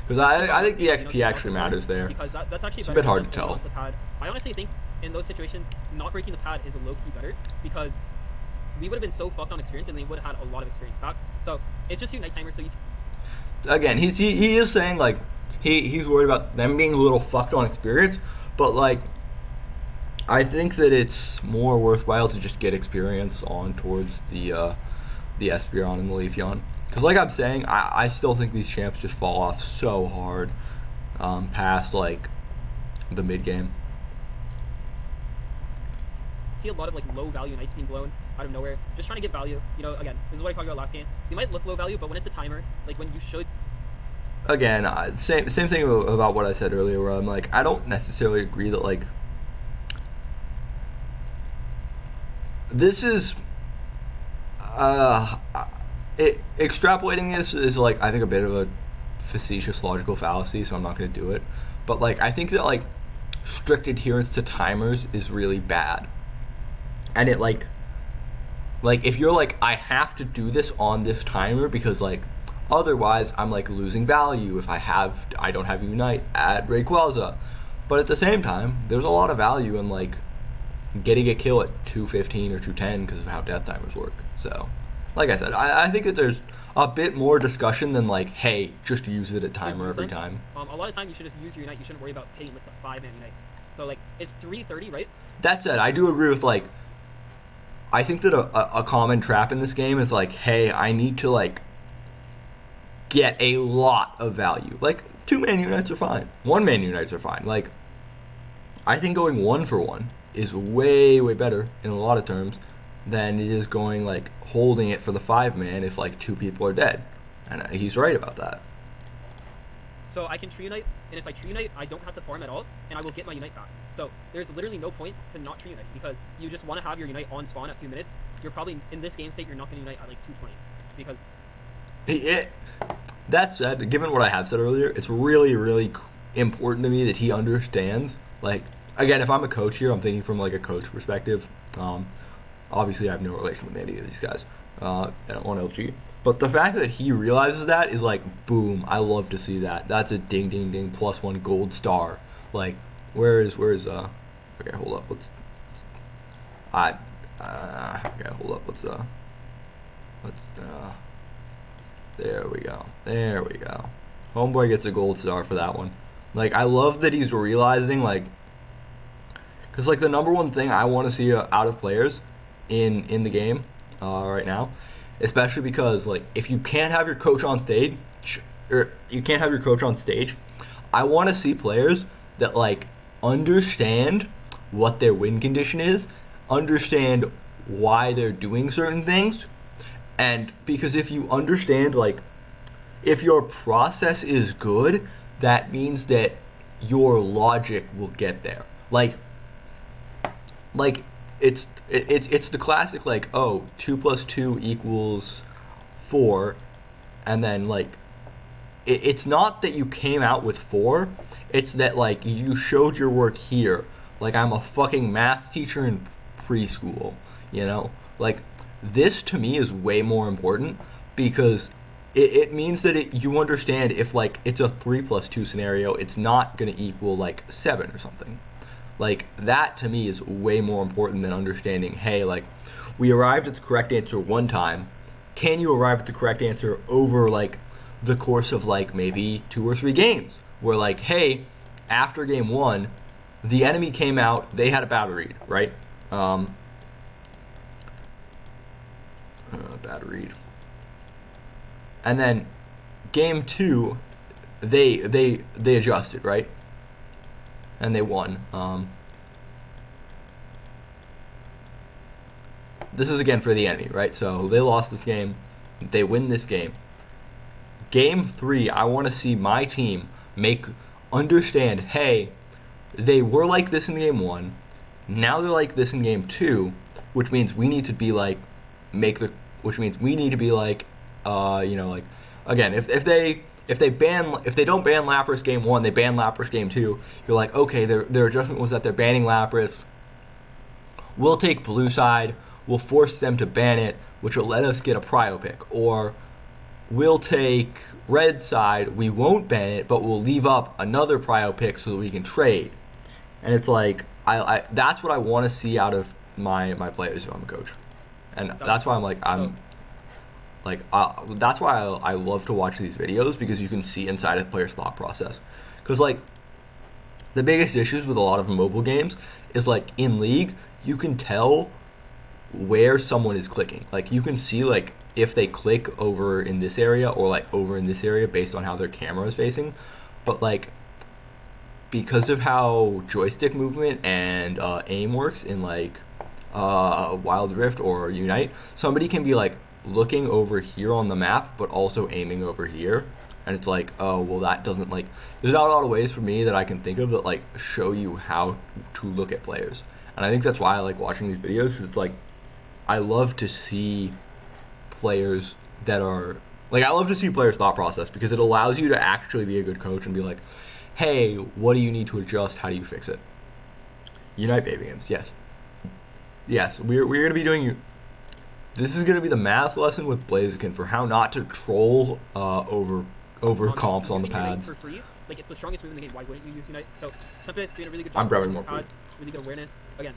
Because I think the XP actually matters there. Because that's actually it's a bit hard to tell. I honestly think in those situations, not breaking the pad is a low-key better, because we would have been so fucked on experience and they would have had a lot of experience back. So it's just Unite timer. So again, he is saying like he's worried about them being a little fucked on experience, But like, I think that it's more worthwhile to just get experience on towards the Espeon and the Leafeon. Because like I'm saying, I still think these champs just fall off so hard past like the mid game. See a lot of like low value knights being blown out of nowhere, just trying to get value. You know, again, this is what I talked about last game. You might look low value, but when it's a timer, like when you should. Again, same thing about what I said earlier, where I'm like, I don't necessarily agree that like this is extrapolating this is like I think a bit of a facetious logical fallacy, so I'm not going to do it. But like I think that like strict adherence to timers is really bad, and it like if you're like I have to do this on this timer because like otherwise I'm like losing value if I don't have Unite at Rayquaza, but at the same time there's a lot of value in like getting a kill at 215 or 210 because of how death timers work. So like I said, I think that there's a bit more discussion than like, hey, just use it at timer every time. A lot of time you should just use your Unite. You shouldn't worry about hitting with the 5-man Unite. So like it's 330, right? That said, I do agree with like I think that a common trap in this game is like, hey, I need to like get a lot of value. Like 2-man Unites are fine, 1-man Unites are fine. Like I think going 1-for-1 is way better in a lot of terms than it is going like holding it for the 5-man if like 2 people are dead, and he's right about that. So I can tree Unite, and if I tree Unite, I don't have to farm at all, and I will get my Unite back. So there's literally no point to not tree Unite, because you just want to have your Unite on spawn at 2 minutes. You're probably, in this game state, you're not going to Unite at like 220, because... That said, given what I have said earlier, it's really important to me that he understands, like, again, if I'm a coach here, I'm thinking from like a coach perspective. Obviously I have no relation with any of these guys on LG, but the fact that he realizes that is like, boom, I love to see that. That's a ding +1 gold star. Like, where's okay, hold up, there we go. Homeboy gets a gold star for that one. Like, I love that he's realizing, like, because like the number one thing I want to see out of players in the game right now, especially because like if you can't have your coach on stage, I want to see players that like understand what their win condition is, understand why they're doing certain things, and because if you understand, like, if your process is good, that means that your logic will get there. Like it's the classic, like, oh, 2 + 2 = 4, and then like it's not that you came out with 4, it's that like you showed your work here. Like, I'm a fucking math teacher in preschool, you know? Like, this to me is way more important, because it means that you understand if like it's a 3 + 2 scenario, it's not going to equal like 7 or something. Like, that to me is way more important than understanding, hey, like, we arrived at the correct answer one time. Can you arrive at the correct answer over like the course of like maybe 2 or 3 games? Where like, hey, after game 1, the enemy came out, they had a bad read, right? Bad read. And then game 2, they adjusted, right? And they won. This is again for the enemy, right? So they lost this game, they win this game. Game 3, I want to see my team understand, hey, they were like this in game 1, now they're like this in game 2, which means we need to be like, which means we need to be like, you know, like, again, if they don't ban Lapras game 1, they ban Lapras game 2, you're like, okay, their adjustment was that they're banning Lapras. We'll take blue side, we'll force them to ban it, which will let us get a prio pick. Or we'll take red side, we won't ban it, but we'll leave up another prio pick so that we can trade. And it's like, I that's what I want to see out of my players if I'm a coach. And that's why that's why I love to watch these videos, because you can see inside a player's thought process. Because like the biggest issues with a lot of mobile games is like in League, you can tell where someone is clicking. Like you can see like if they click over in this area or like over in this area based on how their camera is facing. But like because of how joystick movement and aim works in like Wild Rift or Unite, somebody can be like looking over here on the map but also aiming over here, and it's like, oh well, that doesn't like, there's not a lot of ways for me that I can think of that like show you how to look at players. And I think that's why I like watching these videos, because it's like I love to see players that are like, I love to see players' thought process, because it allows you to actually be a good coach and be like, hey, what do you need to adjust? How do you fix it? Unite baby games, yes. Yes, we're going to be doing, this is going to be the math lesson with Blaziken for how not to troll over comps on the pads. For free, like it's the strongest move in the game. Why wouldn't you use Unite? So Tempest doing a really good job. I'm grabbing more free. Really good awareness. Again,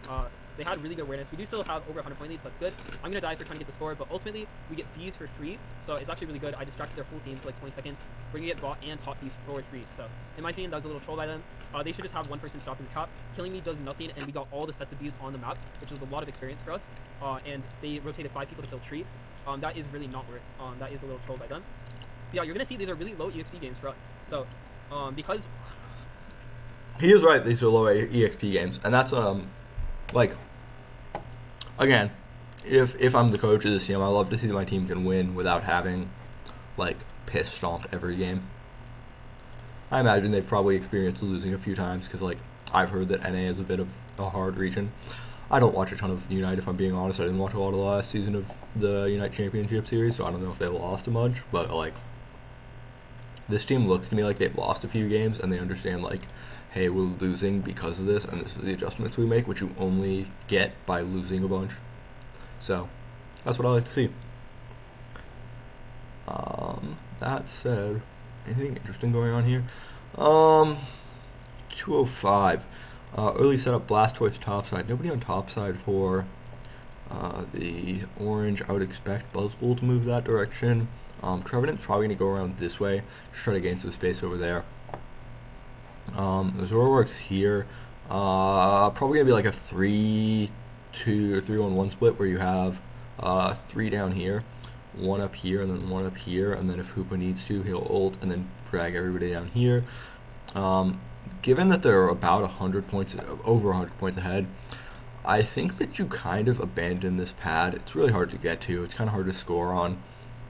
they had really good awareness. We do still have over 100 point lead, so that's good. I'm gonna die for trying to get the score, but ultimately we get bees for free, so it's actually really good. I distracted their full team for like 20 seconds. We're gonna get bot and top bees for free. So in my opinion, that was a little troll by them. They should just have one person stopping the cap. Killing me does nothing, and we got all the sets of bees on the map, which is a lot of experience for us. And they rotated 5 people to kill tree. That is really not worth. That is a little troll by them. But yeah, you're gonna see these are really low EXP games for us. So because he is right, these are low EXP games, and that's like, again, if I'm the coach of this team, I love to see that my team can win without having like piss stomped every game. I imagine they've probably experienced losing a few times, because like I've heard that NA is a bit of a hard region. I don't watch a ton of Unite, if I'm being honest. I didn't watch a lot of the last season of the Unite Championship Series, so I don't know if they lost a much, but like this team looks to me like they've lost a few games, and they understand like, hey, we're losing because of this, and this is the adjustments we make, which you only get by losing a bunch. So that's what I like to see. That said, anything interesting going on here? 205. Early setup, blastoise topside. Nobody on topside for the orange. I would expect Buzzful to move that direction. Trevenant's probably going to go around this way, just try to gain some space over there. Zorworks here. Probably going to be like a 3-2 or 3-1-1 split, where you have 3 down here, 1 up here, and then 1 up here, and then if Hoopa needs to, he'll ult and then drag everybody down here. Given that they're about 100 points, over 100 points ahead, I think that you kind of abandon this pad. It's really hard to get to. It's kind of hard to score on.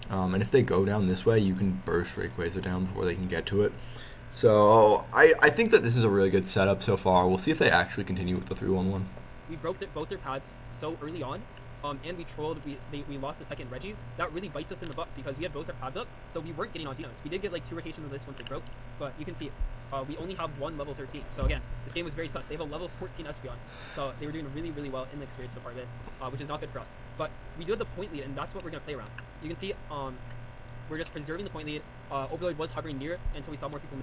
And if they go down this way, you can burst Rayquaza down before they can get to it. So I think that this is a really good setup so far. We'll see if they actually continue with the 3-1-1. We broke both their pads so early on. And we trolled, we lost the second Regi. That really bites us in the butt, because we had both our pads up, so we weren't getting on Dinos. We did get like 2 rotations of this once they broke, but you can see we only have 1 level 13. So again, this game was very sus. They have a level 14 Espeon, so they were doing really, really well in the experience so far of it, which is not good for us. But we do have the point lead, and that's what we're going to play around. You can see we're just preserving the point lead. Overlord was hovering near it until we saw more people.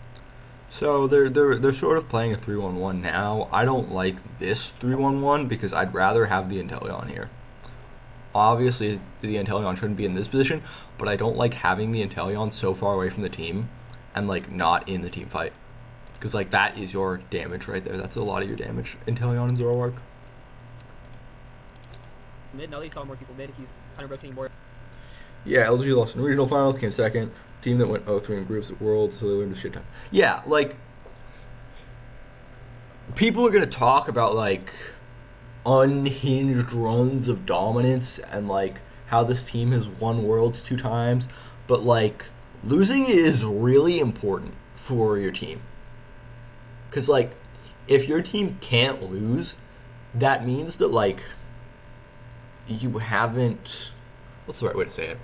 So they're sort of playing a 3-1-1 now. I don't like this 3-1-1, because I'd rather have the Inteleon here. Obviously, the Inteleon shouldn't be in this position, but I don't like having the Inteleon so far away from the team and like not in the team fight, because like that is your damage right there. That's a lot of your damage. Inteleon and Zoroark. Mid, now they saw more people mid. He's kind of rotating more. Yeah, LG lost in regional finals, came second. Team that went 0-3 in groups at Worlds, so they learned a shit ton. Yeah, like people are gonna talk about like unhinged runs of dominance and like how this team has won Worlds 2 times, but like losing is really important for your team, because like if your team can't lose, that means that like you haven't, what's the right way to say it,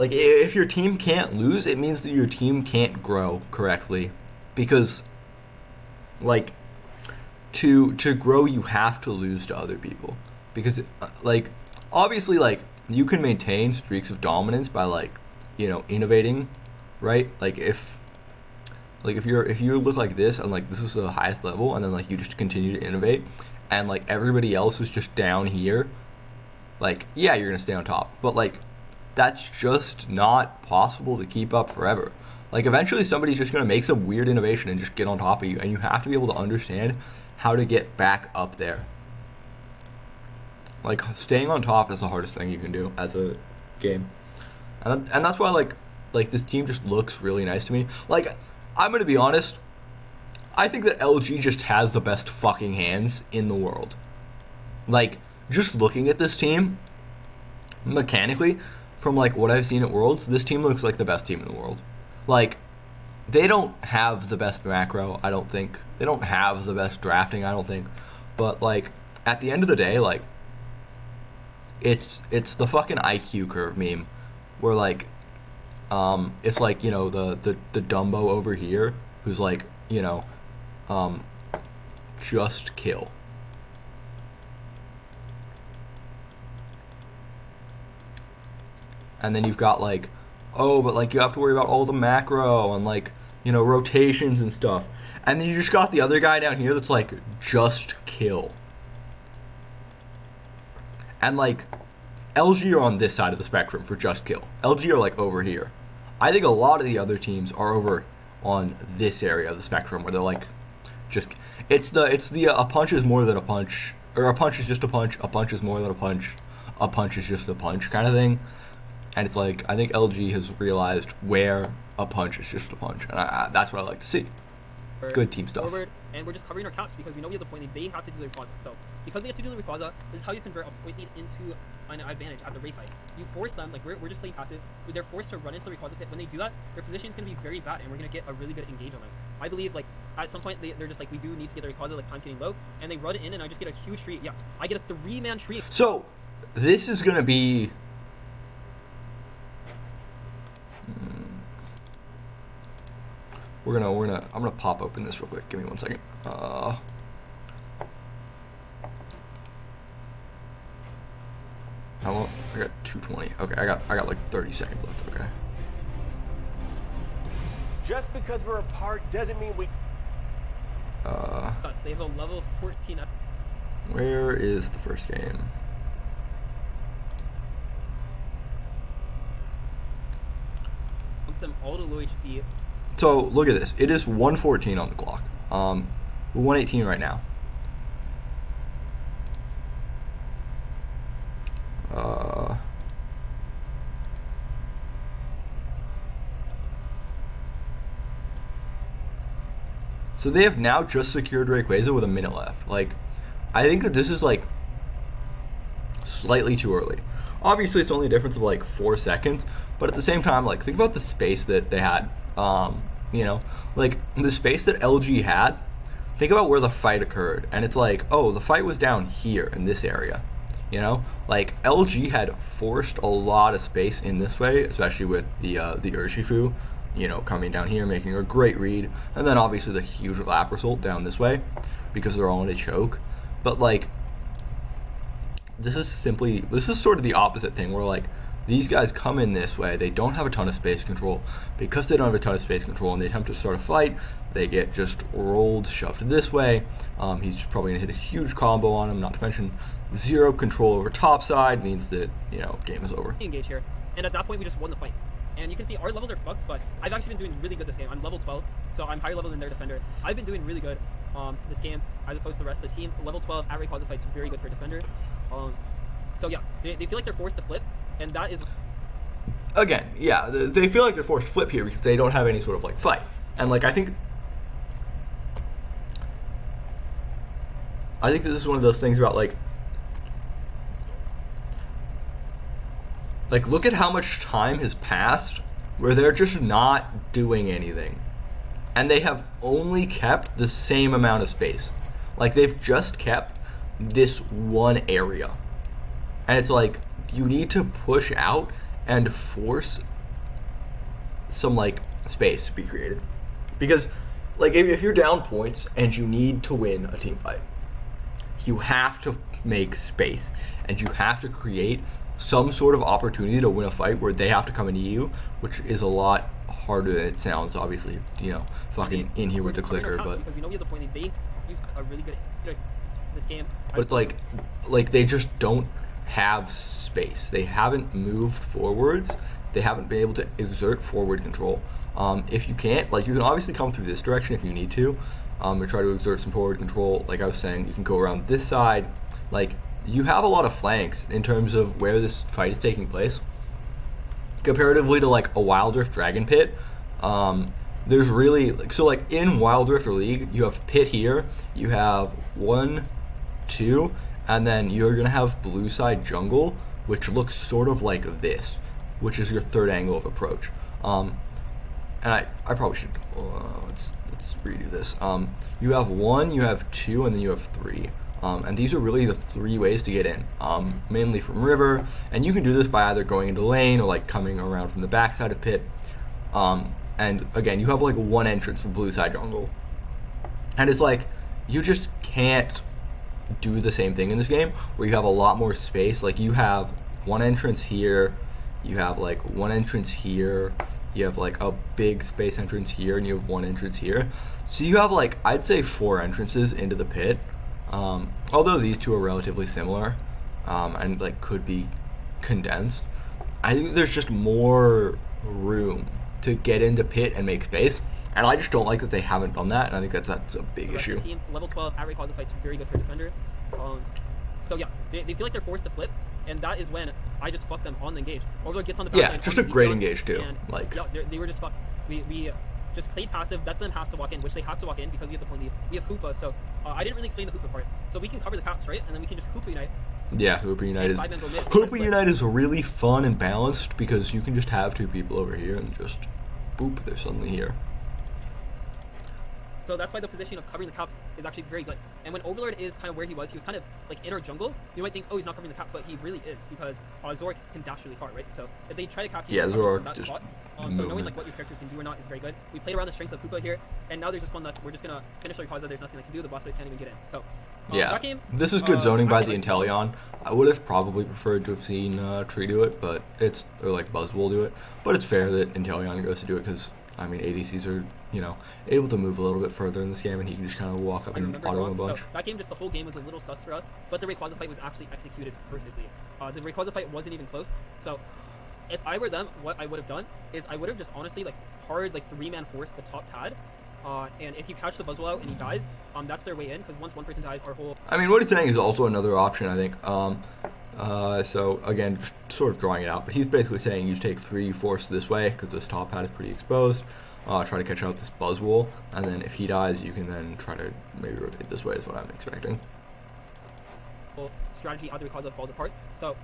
like if your team can't lose, it means that your team can't grow correctly, because like to grow, you have to lose to other people, because like obviously like you can maintain streaks of dominance by like, you know, innovating, right? Like if you look like this and like this is the highest level, and then like you just continue to innovate, and like everybody else is just down here, like yeah, you're gonna stay on top, but like that's just not possible to keep up forever. Like, eventually somebody's just going to make some weird innovation and just get on top of you, and you have to be able to understand how to get back up there. Like, staying on top is the hardest thing you can do as a game. And that's why, like this team just looks really nice to me. Like, I'm going to be honest, I think that LG just has the best fucking hands in the world. Like, just looking at this team, mechanically, from, like, what I've seen at Worlds, this team looks like the best team in the world. Like, they don't have the best macro, I don't think. They don't have the best drafting, I don't think. But, like, at the end of the day, like, it's the fucking IQ curve meme where, like, it's like, you know, the Dumbo over here who's like, you know, just kill. And then you've got, like, oh, but, like, you have to worry about all the macro and, like, you know, rotations and stuff. And then you just got the other guy down here that's, like, just kill. And, like, LG are on this side of the spectrum for just kill. LG are, like, over here. I think a lot of the other teams are over on this area of the spectrum where they're, like, just... It's the a punch is more than a punch, or a punch is just a punch is more than a punch is just a punch kind of thing. And it's like, I think LG has realized where a punch is just a punch. And that's what I like to see. Good team stuff. Forward, and we're just covering our caps because we know we have the point lead. They have to do the Rayquaza. So, because they have to do the Rayquaza, this is how you convert a point lead into an advantage at the Ray fight. You force them, like, we're just playing passive. They're forced to run into the Rayquaza pit. When they do that, their position is going to be very bad, and we're going to get a really good engage on them. I believe, like, at some point, they're just like, we do need to get the Rayquaza, like, time's getting low, and they run it in, and I just get a huge tree. Yeah, I get a 3-man tree. So, this is going to be... I'm gonna pop open this real quick. Give me 1 second. I got 220. Okay, I got like 30 seconds left. Okay. Just because we're apart doesn't mean we. They have a level 14. Where is the first game? Put them all to low HP. So look at this. It is 1:14 on the clock. We're 1:18 right now. So they have now just secured Rayquaza with a minute left. Like, I think that this is, like, slightly too early. Obviously, it's only a difference of, like, 4 seconds. But at the same time, like, think about the space that they had. You know, like, the space that LG had, think about where the fight occurred. And it's like, oh, the fight was down here in this area. You know? Like, LG had forced a lot of space in this way, especially with the Urshifu, you know, coming down here, making a great read. And then, obviously, the huge lapras ult down this way, because they're all in a choke. But, like, this is sort of the opposite thing, where, like, these guys come in this way, they don't have a ton of space control. Because they don't have a ton of space control and they attempt to start a fight, they get just rolled, shoved this way. He's probably going to hit a huge combo on him, not to mention 0 control over topside means that, you know, game is over. Engage here, and at that point we just won the fight. And you can see our levels are fucked, but I've actually been doing really good this game. I'm level 12, so I'm higher level than their defender. I've been doing really good this game as opposed to the rest of the team. Level 12 at Rayquaza fights very good for a defender. So yeah, they feel like they're forced to flip. And that is... Again, yeah, they feel like they're forced to flip here because they don't have any sort of, like, fight. And, like, I think that this is one of those things about, like, look at how much time has passed where they're just not doing anything. And they have only kept the same amount of space. Like, they've just kept this one area. And it's like, you need to push out and force some, like, space to be created. Because, like, if you're down points and you need to win a team fight, you have to make space. And you have to create some sort of opportunity to win a fight where they have to come into you, which is a lot harder than it sounds, obviously, you know, fucking in here with the clicker, but... Because we know we have the point lead. They are really good at this game. But it's like they just don't have space. They haven't moved forwards they haven't been able to exert forward control. If you can't, like, you can obviously come through this direction if you need to, and try to exert some forward control. Like I was saying, you can go around this side. Like, you have a lot of flanks in terms of where this fight is taking place. Comparatively to, like, a Wild Rift Dragon Pit, there's really, like, so, like, in Wild Rift or League, you have Pit here, you have 1, 2, and then you're going to have blue side jungle, which looks sort of like this, which is your third angle of approach. And I probably should, let's redo this. You have 1, you have 2, and then you have 3. And these are really the 3 ways to get in, mainly from river, and you can do this by either going into lane or, like, coming around from the backside of pit. And again, you have, like, 1 entrance from blue side jungle, and it's like you just can't do the same thing in this game where you have a lot more space. Like, you have 1 entrance here, you have, like, 1 entrance here, you have, like, a big space entrance here, and you have 1 entrance here. So you have, like, I'd say 4 entrances into the pit. Although these two are relatively similar, and, like, could be condensed, I think there's just more room to get into pit and make space, and I just don't like that they haven't done that, and I think that's a big issue. Team, level 12 aggro cause of fight's very good for a defender. So yeah, they feel like they're forced to flip, and that is when I just fuck them on the engage. Overlord gets on the back line, just a great engage too. And, like, yeah, they were just fucked. We just played passive, let them have to walk in, which they have to walk in because we have the point lead. We have Hoopa, so I didn't really explain the Hoopa part. So we can cover the caps, right? And then we can just Hoopa unite. Yeah, Hoopa Unite is really fun and balanced because you can just have 2 people over here and just boop, they're suddenly here. So that's why the position of covering the caps is actually very good. And when Overlord is kind of where he was kind of like in our jungle, you might think, oh, he's not covering the cap, but he really is because Zorik can dash really far, right? So if they try to cap you Zorik that just spot, so knowing like what your characters can do or not is very good. We played around the strengths of Hoopa here, and now there's just one that we're just gonna finish our cause. There's nothing they can do. The blastoise can't even get in. So yeah, that game, this is good zoning by the Inteleon. I would have probably preferred to have seen Tree do it, but or like Buzzwole do it. But it's fair that Inteleon goes to do it because, I mean, ADCs are, you know, able to move a little bit further in this game, and he can just kind of walk up and auto him a bunch. So that game, just the whole game was a little sus for us, but the Rayquaza fight was actually executed perfectly. The Rayquaza fight wasn't even close. So if I were them, what I would have done is I would have just honestly like hard like 3-man force the top pad. And if you catch the Buzzwole out and he dies, that's their way in, because once one person dies, our whole... I mean, what he's saying is also another option, I think. So, again, just sort of drawing it out, but he's basically saying you take 3 force this way, because this top pad is pretty exposed. Try to catch out this Buzzwole, and then if he dies, you can then try to maybe rotate this way, is what I'm expecting. Strategy out the Rayquaza falls apart. So,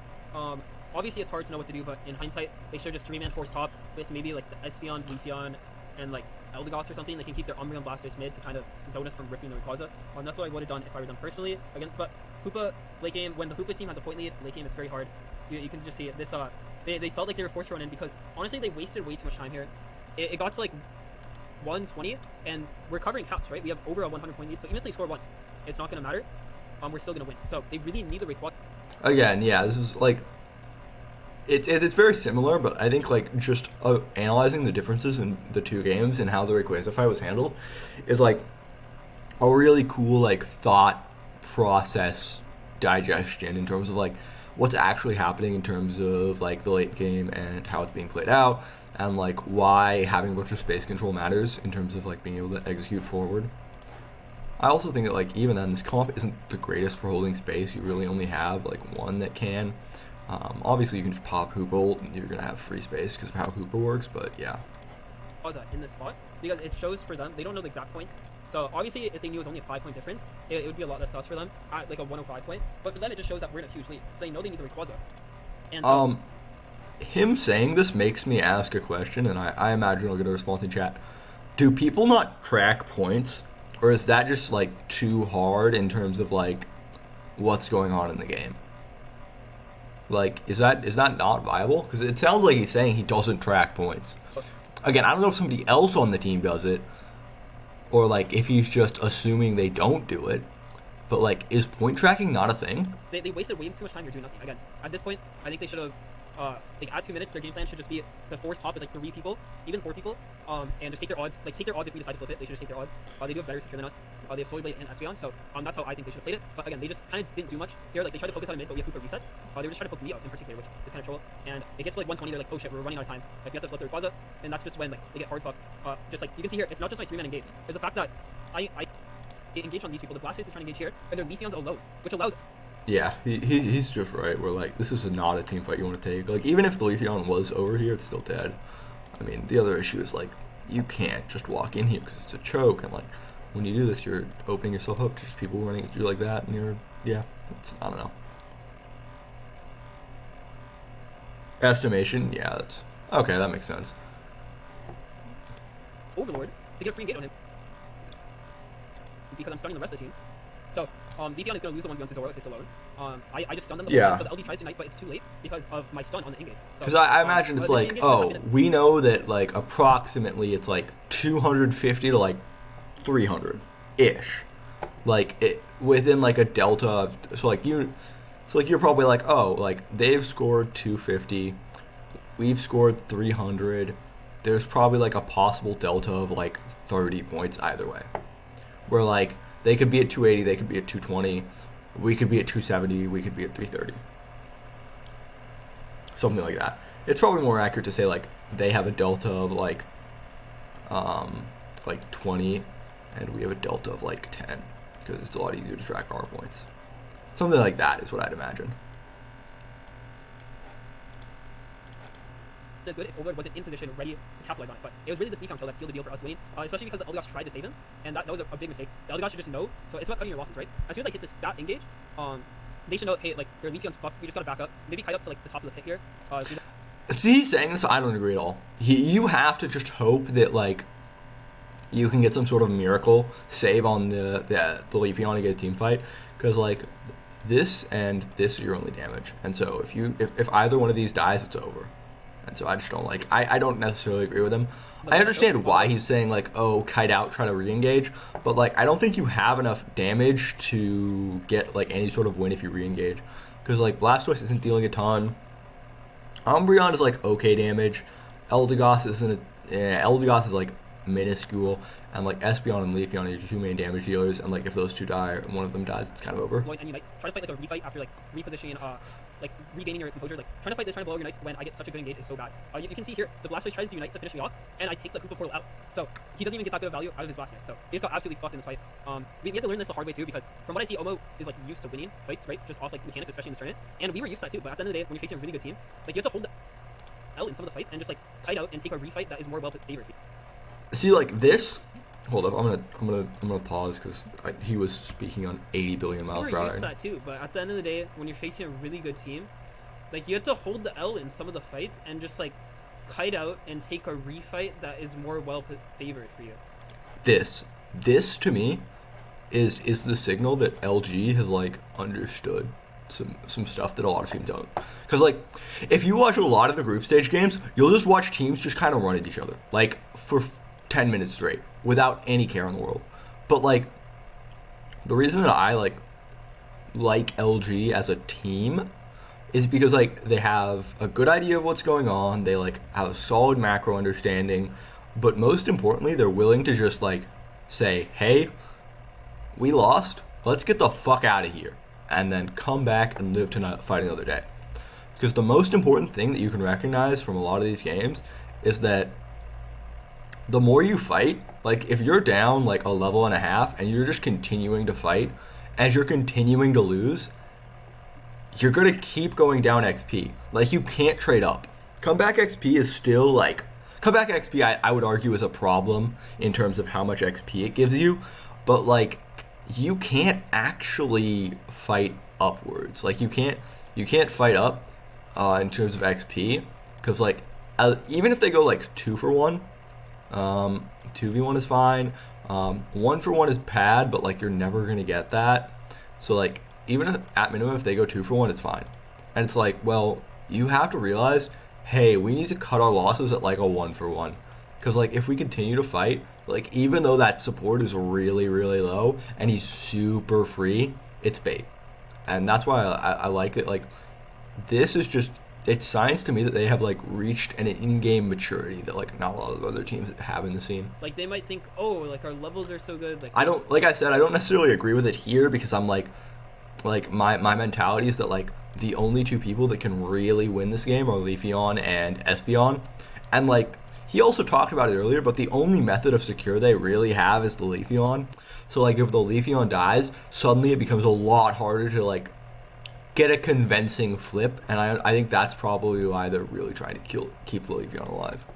obviously it's hard to know what to do, but in hindsight, they should just 3-man force top with maybe like the Espeon, Leafeon, and like Eldegoss or something. They can keep their Umbreon Blastoise mid to kind of zone us from ripping the Rayquaza. That's what I would have done if I were them personally. Again, but Hoopa late game, when the Hoopa team has a point lead, late game it's very hard. You can just see it. This they felt like they were forced to run in because honestly they wasted way too much time here. It got to like 120, and we're covering caps, right? We have over a 100 point lead, so even if they score once, it's not gonna matter. We're still gonna win. So they really need the Rayquaza. Again, yeah, this is like. It's very similar, but I think like just analyzing the differences in the 2 games and how the Rayquaza fight was handled is like a really cool like thought process digestion in terms of like what's actually happening in terms of like the late game and how it's being played out, and like why having a bunch of space control matters in terms of like being able to execute forward. I also think that like even then this comp isn't the greatest for holding space. You really only have like 1 that can. Obviously you can just pop Hoopa and you're gonna have free space because of how Hoopa works, but yeah. In this spot, because it shows for them, they don't know the exact points. So obviously if they knew it was only a 5-point difference, it would be a lot less sus for them at like a 105 point. But for them it just shows that we're in a huge lead. So they know they need the Rayquaza. And so, him saying this makes me ask a question, and I imagine I'll get a response in chat. Do people not track points? Or is that just like too hard in terms of like what's going on in the game? Like, is that not viable? Because it sounds like he's saying he doesn't track points. Again, I don't know if somebody else on the team does it, or like if he's just assuming they don't do it. But like, is point tracking not a thing? They wasted way too much time here doing nothing. Again, at this point, I think they should have like at 2 minutes, their game plan should just be to force top with like 3 people, even 4 people, and just take their odds. Like take their odds if we decide to flip it. They should just take their odds. They do it better secure than us. They have Soy Blade and Espeon, so that's how I think they should have played it. But again, they just kind of didn't do much here. Like they tried to focus on a mid, but we have Hoopa resets. They were just trying to poke me up in particular, which is kind of troll. And it gets to like 120, they're like, oh shit, we're running out of time. Like we have to flip their Quaza, and that's just when like they get hard fucked. Just like you can see here, it's not just my 3-man engage. There's the fact that I engage on these people. The blastoise is trying to engage here, and their leafeon's a load, which allows. Yeah, he's just right. We're like, this is not a team fight you want to take. Like, even if the leafeon was over here, it's still dead. I mean, the other issue is, like, you can't just walk in here because it's a choke. And, like, when you do this, you're opening yourself up to just people running at you like that. And you're, yeah, it's, I don't know. Estimation, yeah, that's, okay, that makes sense. Overlord to get a free engage on him. Because I'm stunning the rest of the team. So, leafeon is going to lose the 1v1 to Zoro if it's alone. I just stunned them. Yeah. So the LD tries to ignite, but it's too late because of my stun on the engage. Because I imagine it's like, oh, we know that like approximately it's like 250 to like 300-ish. Like it within like a delta of, so like you're probably like, oh, like they've scored 250, we've scored 300. There's probably like a possible delta of like 30 points either way. Where like they could be at 280, they could be at 220, we could be at 270, we could be at 330. Something like that. It's probably more accurate to say like they have a delta of like 20 and we have a delta of like 10 because it's a lot easier to track our points. Something like that is what I'd imagine. As good if Overlord wasn't in position ready to capitalize on it, but it was really this leafon kill that sealed the deal for us winning, especially because the Eldegoss tried to save him, and that was a big mistake. The Eldegoss should just know, so it's about cutting your losses, right? As soon as I hit this fat engage, they should know, hey, like, their leafeon's fucked, we just gotta back up, maybe kite up to like the top of the pit here. See, he's saying this, I don't agree at all. You have to just hope that like you can get some sort of miracle save on the leafeon to get a team fight, because like this and this is your only damage, and so if either one of these dies, it's over. And so I just don't like, I don't necessarily agree with him. I understand why he's saying like, oh, kite out, try to re-engage, but like I don't think you have enough damage to get like any sort of win if you re-engage, because like Blastoise isn't dealing a ton. Umbreon is like okay damage. Eldegoss isn't Eldegoss is like minuscule, and like Espeon and Leafeon are your 2 main damage dealers, and like if those 2 die and one of them dies, it's kind of over. And Unites, try to fight like a refight after like repositioning, like regaining your composure. Like trying to fight this, trying to blow your Unites when I get such a good engage is so bad. You can see here the Blastoise tries to Unite to finish me off, and I take the Hoopa portal out. So he doesn't even get that good of value out of his Blastoise. So he just got absolutely fucked in this fight. We had to learn this the hard way too, because from what I see, OMO is like used to winning fights, right? Just off like mechanics, especially in this tournament. And we were used to that too. But at the end of the day, when you're facing a really good team, like you have to hold the L in some of the fights and just like kite out and take a refight that is more well favored. See, like this. Hold up, I'm gonna pause because he was speaking on 80 billion miles per hour. We're used to that too, but at the end of the day, when you're facing a really good team, like you have to hold the L in some of the fights and just like kite out and take a refight that is more well favored for you. This to me is the signal that LG has like understood some stuff that a lot of teams don't. Because like if you watch a lot of the group stage games, you'll just watch teams just kind of run at each other like for 10 minutes straight without any care in the world. But like the reason that I like LG as a team is because like they have a good idea of what's going on, they like have a solid macro understanding, but most importantly they're willing to just like say, hey, we lost, let's get the fuck out of here, and then come back and live to fight another day. Because the most important thing that you can recognize from a lot of these games is that the more you fight, like if you're down like a level and a half and you're just continuing to fight, as you're continuing to lose, you're gonna keep going down XP. Like you can't trade up. Comeback XP is still like, comeback XP I would argue is a problem in terms of how much XP it gives you, but like you can't actually fight upwards. Like you can't fight up in terms of XP, because like even if they go like 2 for 1, 2v1 is fine. 1 for 1 is pad, but like you're never gonna get that. So like even if, at minimum, if they go 2 for 1, it's fine. And it's like, well, you have to realize, hey, we need to cut our losses at like a 1 for 1. Because like if we continue to fight, like even though that support is really, really low and he's super free, it's bait. And that's why I like it. Like this is just it's signs to me that they have like reached an in-game maturity that like not a lot of other teams have in the scene. Like they might think, oh, like our levels are so good. Like I don't, like I said, I don't necessarily agree with it here because I'm like my mentality is that like the only two people that can really win this game are leafeon and espeon, and like he also talked about it earlier, but the only method of secure they really have is the leafeon. So like if the leafeon dies, suddenly it becomes a lot harder to like get a convincing flip, and I think that's probably why they're really trying to keep the leafeon alive.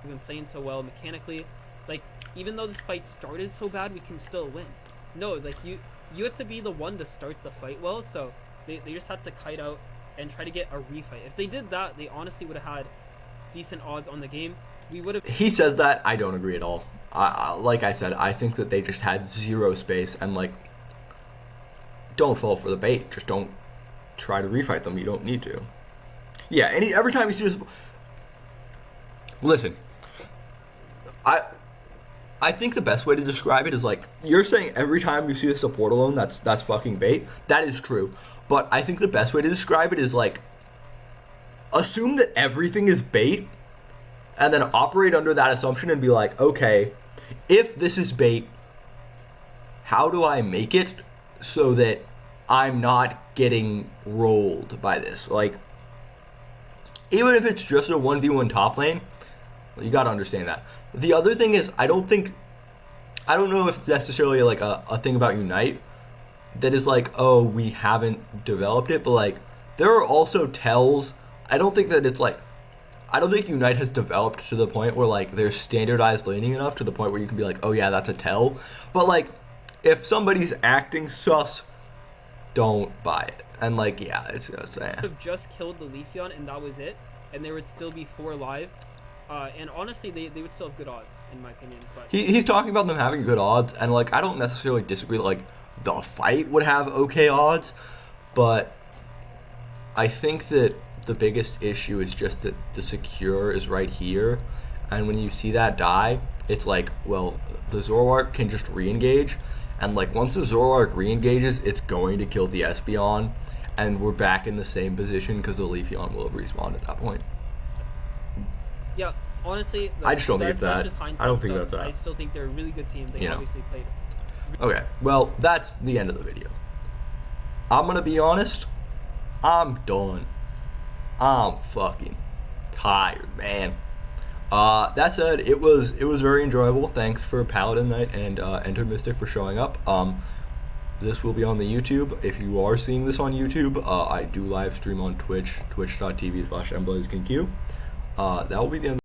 We've been playing so well mechanically, like even though this fight started so bad, we can still win. No, like you have to be the one to start the fight well, so they just had to kite out and try to get a refight. If they did that, they honestly would have had decent odds on the game. We would have. He says that. I don't agree at all. Like I said, I think that they just had zero space, and like, don't fall for the bait. Just don't try to refight them. You don't need to. Yeah, and every time he's just listen. I think the best way to describe it is like you're saying every time you see a support alone, that's fucking bait. That is true, but I think the best way to describe it is like assume that everything is bait, and then operate under that assumption and be like, okay, if this is bait, how do I make it so that I'm not getting rolled by this? Like, even if it's just a 1v1 top lane, you gotta understand that. The other thing is, I don't know if it's necessarily like a thing about Unite that is like, oh, we haven't developed it, but like, there are also tells. I don't think Unite has developed to the point where like there's standardized laning enough to the point where you can be like, oh yeah, that's a tell. But like, if somebody's acting sus, don't buy it. And like, yeah, it's just have just killed the leafeon and that was it, and there would still be 4 live. And honestly, they would still have good odds, in my opinion. But he's talking about them having good odds, and like I don't necessarily disagree that like the fight would have okay odds, but I think that the biggest issue is just that the secure is right here, and when you see that die, it's like, well, the Zoroark can just re-engage, and like once the Zoroark re-engages, it's going to kill the Espeon, and we're back in the same position because the Leafeon will have respawned at that point. Yeah, honestly, I just don't think it's that. I don't think that's that. I still think they're a really good team. They obviously played. Okay, well, that's the end of the video. I'm gonna be honest, I'm done. I'm fucking tired, man. That said, it was very enjoyable. Thanks for Paladin Knight and Enter Mystic for showing up. This will be on the YouTube. If you are seeing this on YouTube, I do live stream on Twitch, twitch.tv/mblazekinq. That will be the end.